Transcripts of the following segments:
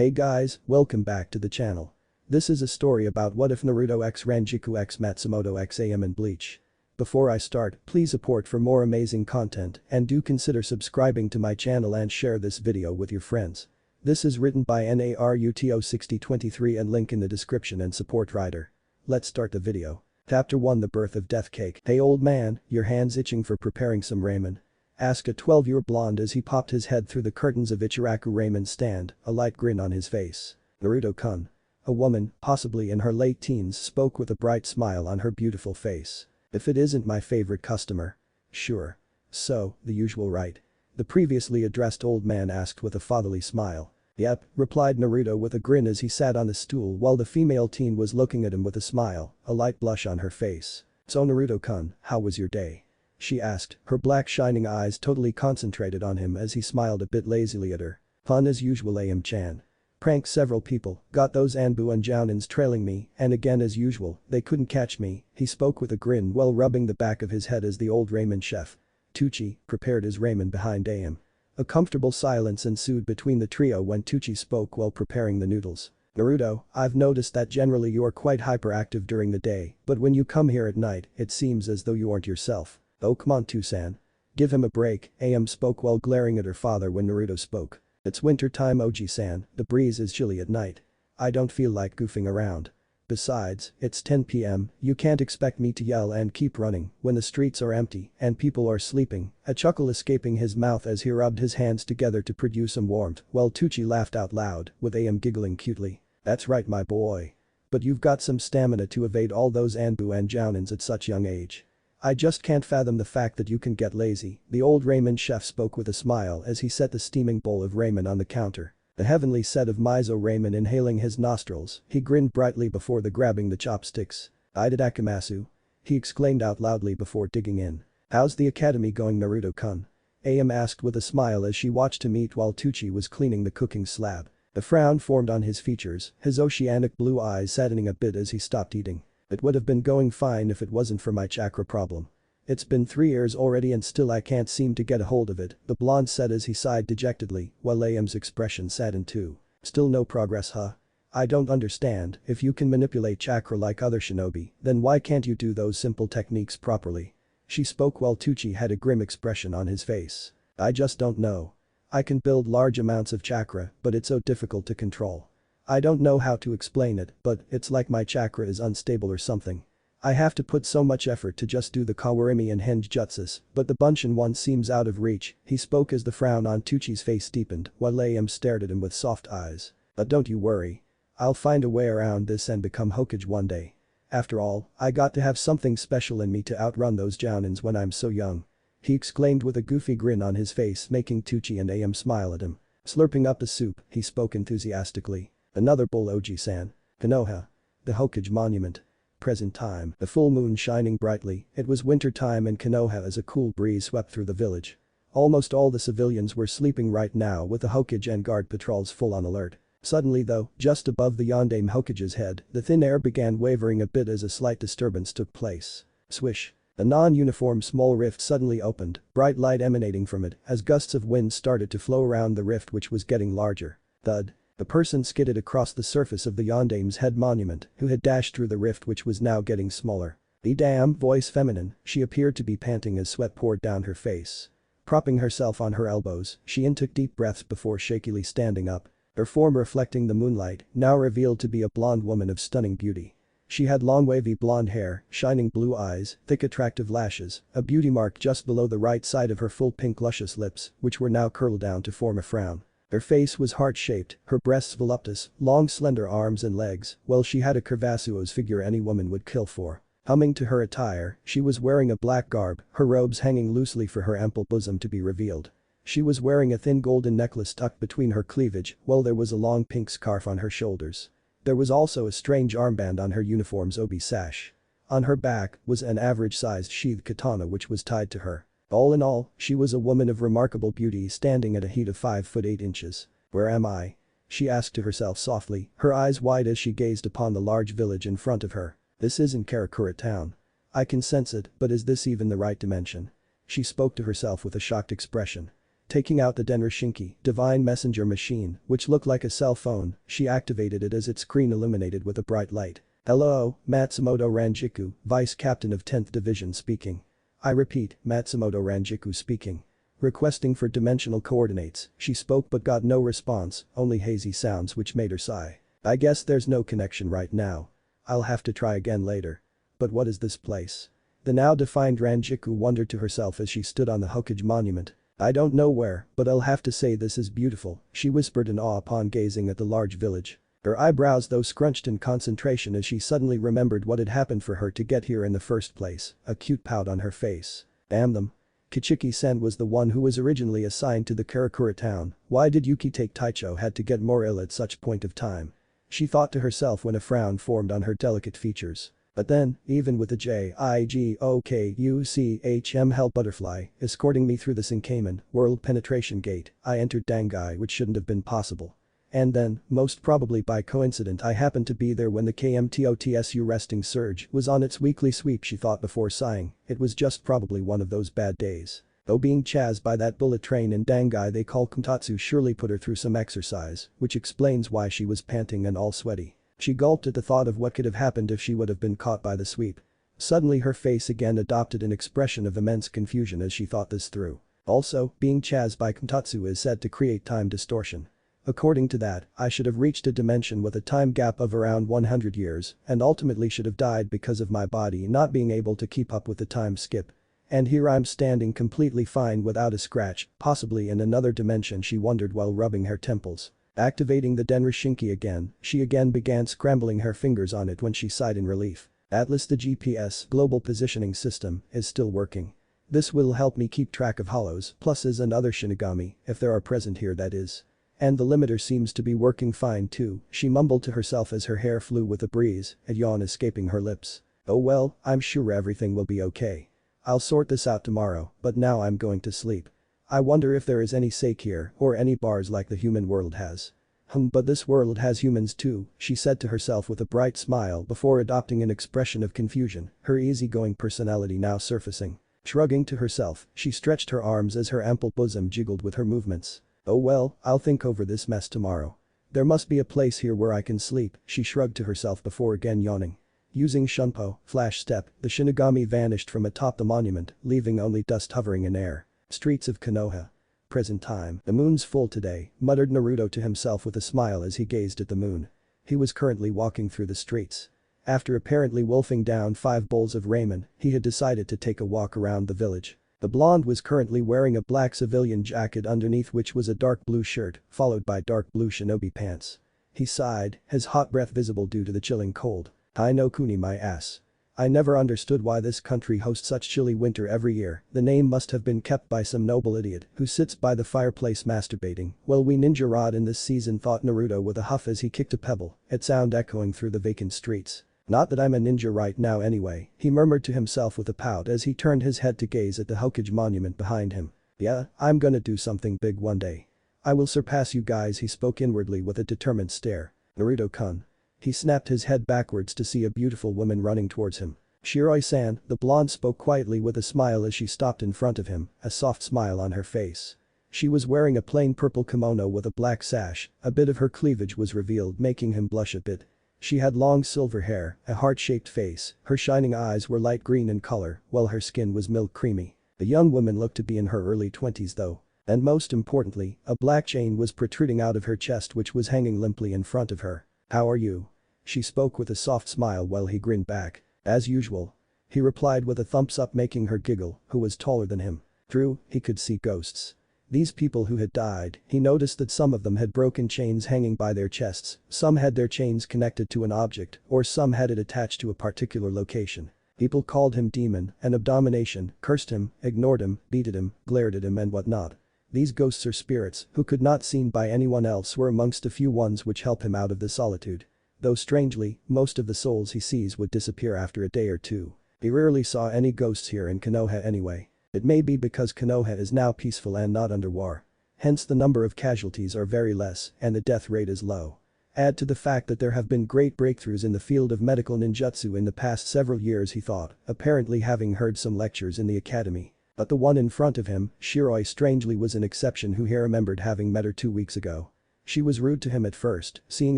Hey guys, welcome back to the channel. This is a story about what if Naruto x Rangiku x Matsumoto x Ayame and Bleach. Before I start, please support for more amazing content and do consider subscribing to my channel and share this video with your friends. This is written by Naruto 6023 and link in the description and support writer. Let's start the video. Chapter 1 The Birth of Death Cake. Hey old man, your hands itching for preparing some ramen? Asked a 12-year blonde as he popped his head through the curtains of Ichiraku ramen stand, a light grin on his face. Naruto-kun. A woman, possibly in her late teens, spoke with a bright smile on her beautiful face. If it isn't my favorite customer. Sure. So, the usual right? The previously addressed old man asked with a fatherly smile. Yep, replied Naruto with a grin as he sat on a stool while the female teen was looking at him with a smile, a light blush on her face. So Naruto-kun, how was your day? She asked, her black shining eyes totally concentrated on him as he smiled a bit lazily at her. Fun as usual Ayame-chan. Pranked several people, got those Anbu and Jounins trailing me, and again as usual, they couldn't catch me, he spoke with a grin while rubbing the back of his head as the old ramen chef. Tucci prepared his ramen behind Ayame. A comfortable silence ensued between the trio when Tucci spoke while preparing the noodles. Naruto, I've noticed that generally you are quite hyperactive during the day, but when you come here at night, it seems as though you aren't yourself. Oh come on Tusan. Give him a break, Ayame spoke while glaring at her father when Naruto spoke. It's winter time Oji-san, the breeze is chilly at night. I don't feel like goofing around. Besides, it's 10 p.m, you can't expect me to yell and keep running when the streets are empty and people are sleeping, a chuckle escaping his mouth as he rubbed his hands together to produce some warmth while Tucci laughed out loud, with Ayame giggling cutely. That's right my boy. But you've got some stamina to evade all those Anbu and Jounins at such young age. I just can't fathom the fact that you can get lazy, the old ramen chef spoke with a smile as he set the steaming bowl of ramen on the counter. The heavenly set of miso ramen inhaling his nostrils, he grinned brightly before grabbing the chopsticks. Itadakimasu. He exclaimed out loudly before digging in. How's the academy going Naruto-kun? Ayame asked with a smile as she watched him eat while Tucci was cleaning the cooking slab. A frown formed on his features, his oceanic blue eyes saddening a bit as he stopped eating. It would have been going fine if it wasn't for my chakra problem. It's been 3 years already and still I can't seem to get a hold of it, the blonde said as he sighed dejectedly, while Ayame's expression saddened too. Still no progress huh? I don't understand, if you can manipulate chakra like other shinobi, then why can't you do those simple techniques properly? She spoke while Tucci had a grim expression on his face. I just don't know. I can build large amounts of chakra, but it's so difficult to control. I don't know how to explain it, but it's like my chakra is unstable or something. I have to put so much effort to just do the Kawarimi and Henge jutsus, but the Bunshin one seems out of reach, he spoke as the frown on Tucci's face deepened while Ayame stared at him with soft eyes. But don't you worry. I'll find a way around this and become Hokage one day. After all, I got to have something special in me to outrun those Jounins when I'm so young. He exclaimed with a goofy grin on his face making Tucci and Ayame smile at him. Slurping up the soup, he spoke enthusiastically. Another bowl Oji-san. Konoha. The Hokage monument. Present time, the full moon shining brightly, it was winter time in Konoha as a cool breeze swept through the village. Almost all the civilians were sleeping right now with the Hokage and guard patrols full on alert. Suddenly though, just above the Yondaime Hokage's head, the thin air began wavering a bit as a slight disturbance took place. Swish. A non-uniform small rift suddenly opened, bright light emanating from it as gusts of wind started to flow around the rift which was getting larger. Thud. A person skidded across the surface of the Yondaime's head monument, who had dashed through the rift which was now getting smaller. Damn, voice feminine, she appeared to be panting as sweat poured down her face. Propping herself on her elbows, she intook deep breaths before shakily standing up. Her form reflecting the moonlight, now revealed to be a blonde woman of stunning beauty. She had long wavy blonde hair, shining blue eyes, thick attractive lashes, a beauty mark just below the right side of her full pink luscious lips, which were now curled down to form a frown. Her face was heart-shaped, her breasts voluptuous, long slender arms and legs, well she had a curvaceous figure any woman would kill for. Humming to her attire, she was wearing a black garb, her robes hanging loosely for her ample bosom to be revealed. She was wearing a thin golden necklace tucked between her cleavage, while there was a long pink scarf on her shoulders. There was also a strange armband on her uniform's obi sash. On her back was an average-sized sheathed katana which was tied to her. All in all, she was a woman of remarkable beauty standing at a height of 5 foot 8 inches. Where am I? She asked to herself softly, her eyes wide as she gazed upon the large village in front of her. This isn't Karakura town. I can sense it, but is this even the right dimension? She spoke to herself with a shocked expression. Taking out the Denrishinki, divine messenger machine, which looked like a cell phone, she activated it as its screen illuminated with a bright light. "Hello, Matsumoto Rangiku, Vice Captain of 10th Division speaking. I repeat, Matsumoto Rangiku speaking. Requesting for dimensional coordinates." She spoke but got no response, only hazy sounds which made her sigh. "I guess there's no connection right now. I'll have to try again later. But what is this place?" The now defined Rangiku wondered to herself as she stood on the Hokage monument. "I don't know where, but I'll have to say this is beautiful," she whispered in awe upon gazing at the large village. Her eyebrows though scrunched in concentration as she suddenly remembered what had happened for her to get here in the first place, a cute pout on her face. Damn them. Kichiki-sen was the one who was originally assigned to the Karakura town. Why did Yuki take Taicho had to get more ill at such point of time? She thought to herself when a frown formed on her delicate features. But then, even with the JIGOKUCHM hell butterfly escorting me through the Sinkamen world penetration gate, I entered Dangai, which shouldn't have been possible. And then, most probably by coincidence, I happened to be there when the KMTOTSU resting surge was on its weekly sweep, she thought before sighing. It was just probably one of those bad days. Though being chased by that bullet train in Dangai they call Kumtatsu surely put her through some exercise, which explains why she was panting and all sweaty. She gulped at the thought of what could have happened if she would have been caught by the sweep. Suddenly her face again adopted an expression of immense confusion as she thought this through. Also, being chased by Kumtatsu is said to create time distortion. According to that, I should have reached a dimension with a time gap of around 100 years and ultimately should have died because of my body not being able to keep up with the time skip. And here I'm standing completely fine without a scratch, possibly in another dimension, she wondered while rubbing her temples. Activating the Denrishinki again, she again began scrambling her fingers on it when she sighed in relief. Atlas, the GPS global positioning system is still working. This will help me keep track of hollows, pluses and other Shinigami, if there are present here, that is. And the limiter seems to be working fine too, she mumbled to herself as her hair flew with a breeze, a yawn escaping her lips. Oh well, I'm sure everything will be okay. I'll sort this out tomorrow, but now I'm going to sleep. I wonder if there is any sake here or any bars like the human world has. But this world has humans too, she said to herself with a bright smile before adopting an expression of confusion, her easygoing personality now surfacing. Shrugging to herself, she stretched her arms as her ample bosom jiggled with her movements. Oh well, I'll think over this mess tomorrow. There must be a place here where I can sleep, she shrugged to herself before again yawning. Using Shunpo, flash step, the Shinigami vanished from atop the monument, leaving only dust hovering in air. Streets of Konoha. Present time. The moon's full today, muttered Naruto to himself with a smile as he gazed at the moon. He was currently walking through the streets. After apparently wolfing down 5 bowls of ramen, he had decided to take a walk around the village. The blonde was currently wearing a black civilian jacket underneath which was a dark blue shirt, followed by dark blue shinobi pants. He sighed, his hot breath visible due to the chilling cold. "Tai no kuni, my ass. I never understood why this country hosts such chilly winter every year. The name must have been kept by some noble idiot who sits by the fireplace masturbating. Well, we ninja rod in this season," thought Naruto with a huff as he kicked a pebble, its sound echoing through the vacant streets. "Not that I'm a ninja right now anyway," he murmured to himself with a pout as he turned his head to gaze at the Hokage monument behind him. "Yeah, I'm gonna do something big one day. I will surpass you guys," he spoke inwardly with a determined stare. "Naruto-kun." He snapped his head backwards to see a beautiful woman running towards him. "Shiroi-san," the blonde spoke quietly with a smile as she stopped in front of him, a soft smile on her face. She was wearing a plain purple kimono with a black sash, a bit of her cleavage was revealed making him blush a bit. She had long silver hair, a heart-shaped face, her shining eyes were light green in color, while her skin was milk creamy. The young woman looked to be in her early 20s though. And most importantly, a black chain was protruding out of her chest which was hanging limply in front of her. "How are you?" She spoke with a soft smile while he grinned back. "As usual." He replied with a thumbs up making her giggle, who was taller than him. True, he could see ghosts. These people who had died, he noticed that some of them had broken chains hanging by their chests, some had their chains connected to an object, or some had it attached to a particular location. People called him demon, an abomination, cursed him, ignored him, beated him, glared at him and whatnot. These ghosts or spirits, who could not seen by anyone else, were amongst the few ones which help him out of the solitude. Though strangely, most of the souls he sees would disappear after a day or two. He rarely saw any ghosts here in Konoha anyway. It may be because Konoha is now peaceful and not under war. Hence the number of casualties are very less and the death rate is low. Add to the fact that there have been great breakthroughs in the field of medical ninjutsu in the past several years, he thought, apparently having heard some lectures in the academy. But the one in front of him, Shiroi, strangely was an exception who he remembered having met her 2 weeks ago. She was rude to him at first, seeing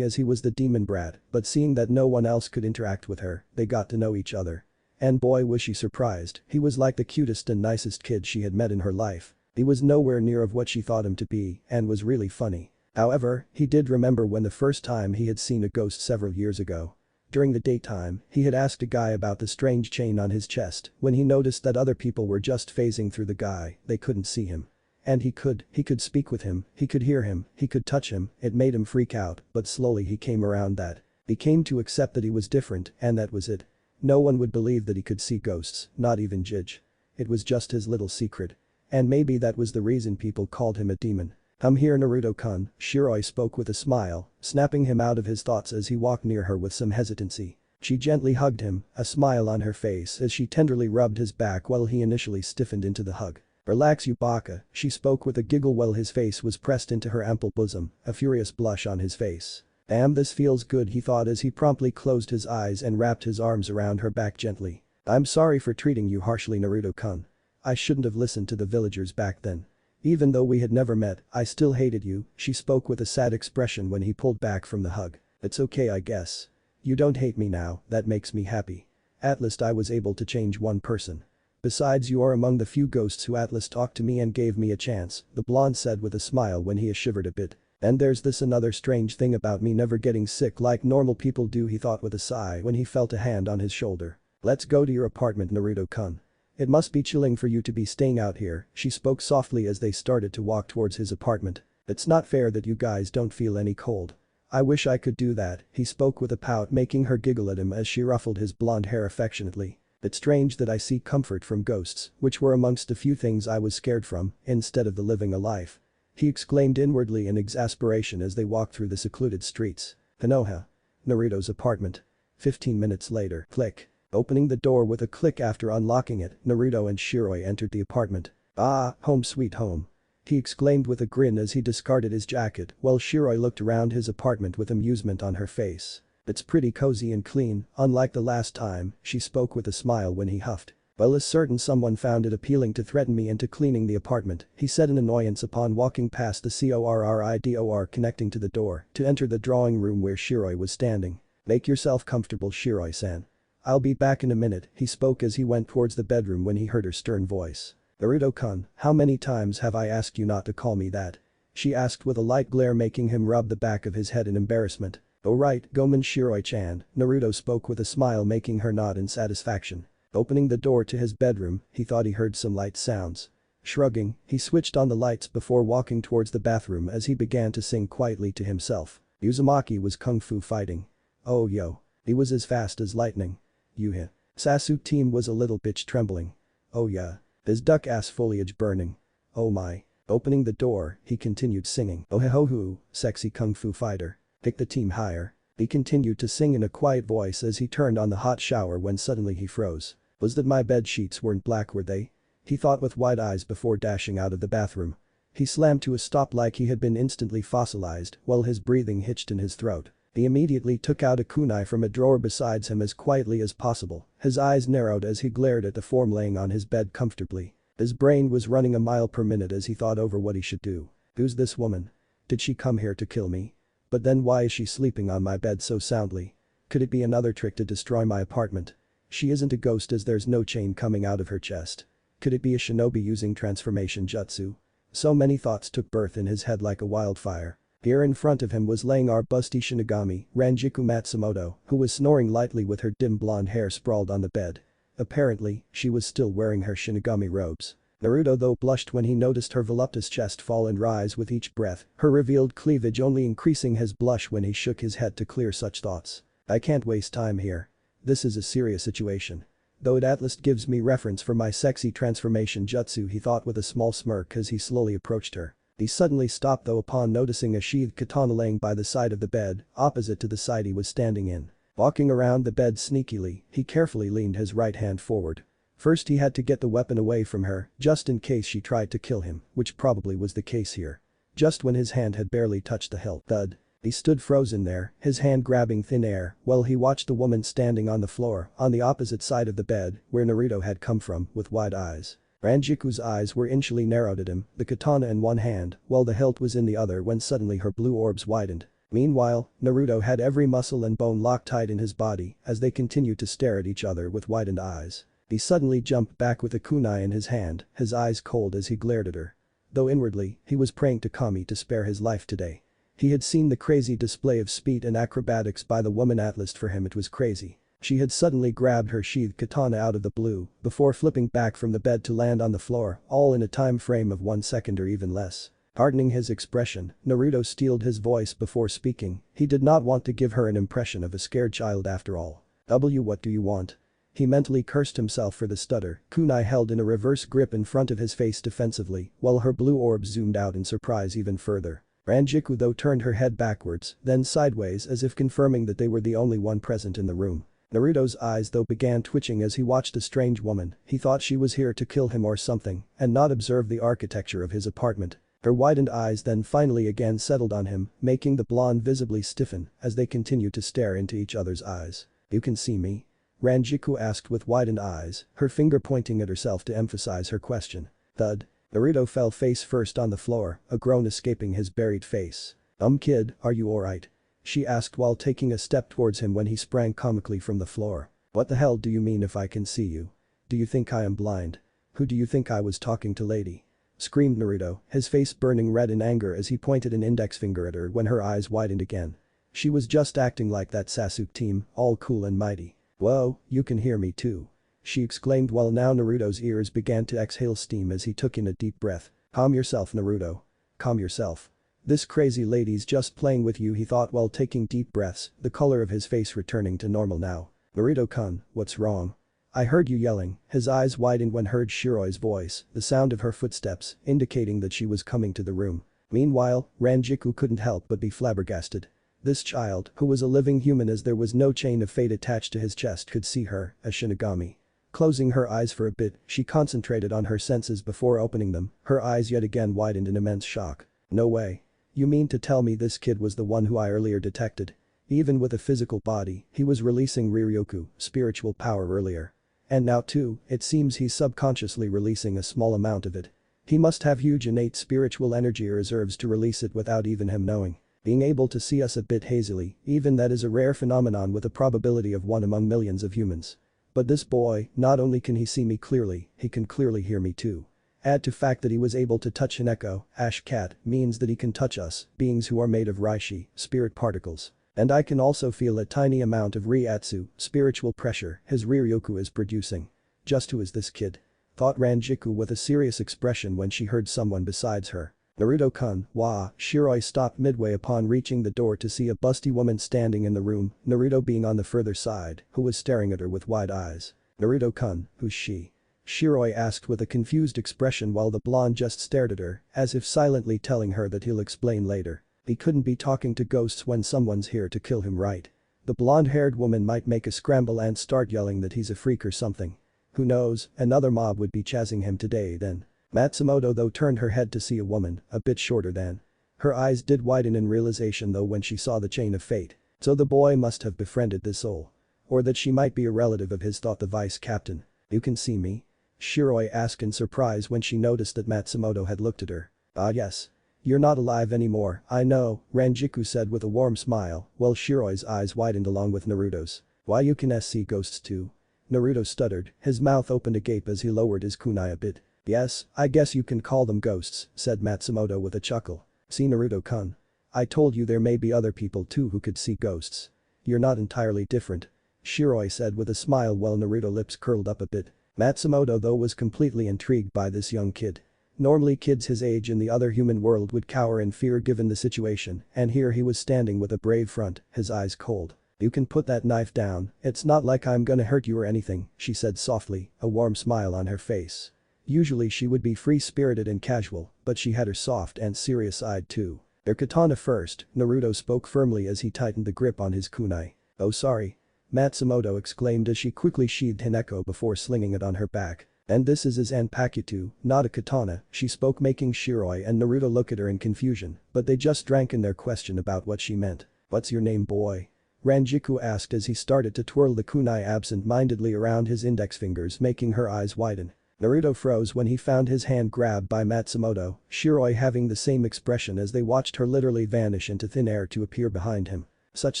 as he was the demon brat, but seeing that no one else could interact with her, they got to know each other. And boy was she surprised, he was like the cutest and nicest kid she had met in her life. He was nowhere near of what she thought him to be and was really funny. However, he did remember when the first time he had seen a ghost several years ago. During the daytime, he had asked a guy about the strange chain on his chest when he noticed that other people were just phasing through the guy, they couldn't see him. And he could speak with him, he could hear him, he could touch him, it made him freak out, but slowly he came around that. He came to accept that he was different, and that was it. No one would believe that he could see ghosts, not even Jij. It was just his little secret. And maybe that was the reason people called him a demon. "Come here, Naruto-kun," Shiroi spoke with a smile, snapping him out of his thoughts as he walked near her with some hesitancy. She gently hugged him, a smile on her face as she tenderly rubbed his back while he initially stiffened into the hug. "Relax, you baka," she spoke with a giggle while his face was pressed into her ample bosom, a furious blush on his face. "Damn, this feels good," he thought as he promptly closed his eyes and wrapped his arms around her back gently. "I'm sorry for treating you harshly, Naruto-kun. I shouldn't have listened to the villagers back then. Even though we had never met, I still hated you," she spoke with a sad expression when he pulled back from the hug. "It's okay, I guess. You don't hate me now, that makes me happy. At least I was able to change one person. Besides, you are among the few ghosts who at least talked to me and gave me a chance," the blonde said with a smile when he shivered a bit. "And there's this another strange thing about me never getting sick like normal people do," he thought with a sigh when he felt a hand on his shoulder. "Let's go to your apartment, Naruto-kun. It must be chilling for you to be staying out here," she spoke softly as they started to walk towards his apartment. "It's not fair that you guys don't feel any cold. I wish I could do that," he spoke with a pout, making her giggle at him as she ruffled his blonde hair affectionately. "It's strange that I seek comfort from ghosts, which were amongst the few things I was scared from, instead of the living a life," he exclaimed inwardly in exasperation as they walked through the secluded streets. Konoha. Naruto's apartment. 15 minutes later. Click. Opening the door with a click after unlocking it, Naruto and Shiroi entered the apartment. "Ah, home sweet home," he exclaimed with a grin as he discarded his jacket while Shiroi looked around his apartment with amusement on her face. "It's pretty cozy and clean, unlike the last time," she spoke with a smile when he huffed. "Well, is certain someone found it appealing to threaten me into cleaning the apartment," he said in annoyance upon walking past the corridor connecting to the door to enter the drawing room where Shiroi was standing. "Make yourself comfortable, Shiroi-san. I'll be back in a minute," he spoke as he went towards the bedroom when he heard her stern voice. "Naruto-kun, how many times have I asked you not to call me that?" she asked with a light glare making him rub the back of his head in embarrassment. "Oh right, Gomen Shiroi-chan," Naruto spoke with a smile making her nod in satisfaction. Opening the door to his bedroom, he thought he heard some light sounds. Shrugging, he switched on the lights before walking towards the bathroom as he began to sing quietly to himself. Uzumaki was kung fu fighting. Oh yo. He was as fast as lightning. Yuhi. Sasuke team was a little bitch trembling. Oh yeah. His duck ass foliage burning. Oh my. Opening the door, he continued singing. Oh ho ho, sexy kung fu fighter. Pick the team higher. He continued to sing in a quiet voice as he turned on the hot shower when suddenly he froze. Was that my bed sheets weren't black, were they? He thought with wide eyes before dashing out of the bathroom. He slammed to a stop like he had been instantly fossilized while his breathing hitched in his throat. He immediately took out a kunai from a drawer beside him as quietly as possible, his eyes narrowed as he glared at the form laying on his bed comfortably. His brain was running a mile per minute as he thought over what he should do. Who's this woman? Did she come here to kill me? But then why is she sleeping on my bed so soundly? Could it be another trick to destroy my apartment? She isn't a ghost as there's no chain coming out of her chest. Could it be a shinobi using transformation jutsu? So many thoughts took birth in his head like a wildfire. Here in front of him was laying our busty Shinigami, Rangiku Matsumoto, who was snoring lightly with her dim blonde hair sprawled on the bed. Apparently, she was still wearing her Shinigami robes. Naruto though blushed when he noticed her voluptuous chest fall and rise with each breath, her revealed cleavage only increasing his blush when he shook his head to clear such thoughts. I can't waste time here. This is a serious situation. Though it at least gives me reference for my sexy transformation jutsu, he thought with a small smirk as he slowly approached her. He suddenly stopped though upon noticing a sheathed katana laying by the side of the bed, opposite to the side he was standing in. Walking around the bed sneakily, he carefully leaned his right hand forward. First he had to get the weapon away from her, just in case she tried to kill him, which probably was the case here. Just when his hand had barely touched the hilt, thud. He stood frozen there, his hand grabbing thin air, while he watched the woman standing on the floor, on the opposite side of the bed, where Naruto had come from, with wide eyes. Ranjiku's eyes were initially narrowed at him, the katana in one hand, while the hilt was in the other when suddenly her blue orbs widened. Meanwhile, Naruto had every muscle and bone locked tight in his body as they continued to stare at each other with widened eyes. He suddenly jumped back with a kunai in his hand, his eyes cold as he glared at her. Though inwardly, he was praying to Kami to spare his life today. He had seen the crazy display of speed and acrobatics by the woman Atlas. For him it was crazy. She had suddenly grabbed her sheathed katana out of the blue before flipping back from the bed to land on the floor, all in a time frame of 1 second or even less. Hardening his expression, Naruto steeled his voice before speaking. He did not want to give her an impression of a scared child after all. What do you want? He mentally cursed himself for the stutter, kunai held in a reverse grip in front of his face defensively, while her blue orbs zoomed out in surprise even further. Rangiku though turned her head backwards, then sideways as if confirming that they were the only one present in the room. Naruto's eyes though began twitching as he watched a strange woman. He thought she was here to kill him or something and not observe the architecture of his apartment. Her widened eyes then finally again settled on him, making the blonde visibly stiffen as they continued to stare into each other's eyes. You can see me? Rangiku asked with widened eyes, her finger pointing at herself to emphasize her question. Thud. Naruto fell face first on the floor, a groan escaping his buried face. Kid, are you alright? She asked while taking a step towards him when he sprang comically from the floor. What the hell do you mean if I can see you? Do you think I am blind? Who do you think I was talking to, lady? Screamed Naruto, his face burning red in anger as he pointed an index finger at her when her eyes widened again. She was just acting like that Sasuke team, all cool and mighty. Whoa, you can hear me too. She exclaimed while now Naruto's ears began to exhale steam as he took in a deep breath. Calm yourself, Naruto. Calm yourself. This crazy lady's just playing with you, he thought while taking deep breaths, the color of his face returning to normal now. Naruto-kun, what's wrong? I heard you yelling. His eyes widened when heard Shiroi's voice, the sound of her footsteps, indicating that she was coming to the room. Meanwhile, Rangiku couldn't help but be flabbergasted. This child, who was a living human as there was no chain of fate attached to his chest, could see her, a Shinigami. Closing her eyes for a bit, she concentrated on her senses before opening them, her eyes yet again widened in immense shock. No way. You mean to tell me this kid was the one who I earlier detected? Even with a physical body, he was releasing Riryoku, spiritual power earlier. And now too, it seems he's subconsciously releasing a small amount of it. He must have huge innate spiritual energy reserves to release it without even him knowing. Being able to see us a bit hazily, even that is a rare phenomenon with a probability of 1 among millions of humans. But this boy, not only can he see me clearly, he can clearly hear me too. Add to fact that he was able to touch Hineko, Ash Cat, means that he can touch us, beings who are made of Reishi, spirit particles. And I can also feel a tiny amount of Ryatsu, spiritual pressure, his Riryoku is producing. Just who is this kid? Thought Rangiku with a serious expression when she heard someone besides her. Naruto-kun, wah. Shiroi stopped midway upon reaching the door to see a busty woman standing in the room, Naruto being on the further side, who was staring at her with wide eyes. Naruto-kun, who's she? Shiroi asked with a confused expression while the blonde just stared at her, as if silently telling her that he'll explain later. He couldn't be talking to ghosts when someone's here to kill him, right? The blonde-haired woman might make a scramble and start yelling that he's a freak or something. Who knows, another mob would be chasing him today then. Matsumoto though turned her head to see a woman, a bit shorter than. Her eyes did widen in realization though when she saw the chain of fate. So the boy must have befriended this soul. Or that she might be a relative of his, thought the vice captain. You can see me? Shiroi asked in surprise when she noticed that Matsumoto had looked at her. Ah yes. You're not alive anymore, I know, Rangiku said with a warm smile, while Shiroi's eyes widened along with Naruto's. Why you can see ghosts too? Naruto stuttered, his mouth opened agape as he lowered his kunai a bit. Yes, I guess you can call them ghosts, said Matsumoto with a chuckle. See Naruto-kun. I told you there may be other people too who could see ghosts. You're not entirely different. Shiroi said with a smile while Naruto's lips curled up a bit. Matsumoto though was completely intrigued by this young kid. Normally kids his age in the other human world would cower in fear given the situation, and here he was standing with a brave front, his eyes cold. You can put that knife down, it's not like I'm gonna hurt you or anything, she said softly, a warm smile on her face. Usually she would be free-spirited and casual, but she had her soft and serious side too. Their katana first, Naruto spoke firmly as he tightened the grip on his kunai. Oh sorry. Matsumoto exclaimed as she quickly sheathed Hineko before slinging it on her back. And this is his Anpakuto, not a katana, she spoke making Shiroi and Naruto look at her in confusion, but they just drank in their question about what she meant. What's your name, boy? Rangiku asked as he started to twirl the kunai absent-mindedly around his index fingers making her eyes widen. Naruto froze when he found his hand grabbed by Matsumoto, Shiroi having the same expression as they watched her literally vanish into thin air to appear behind him. Such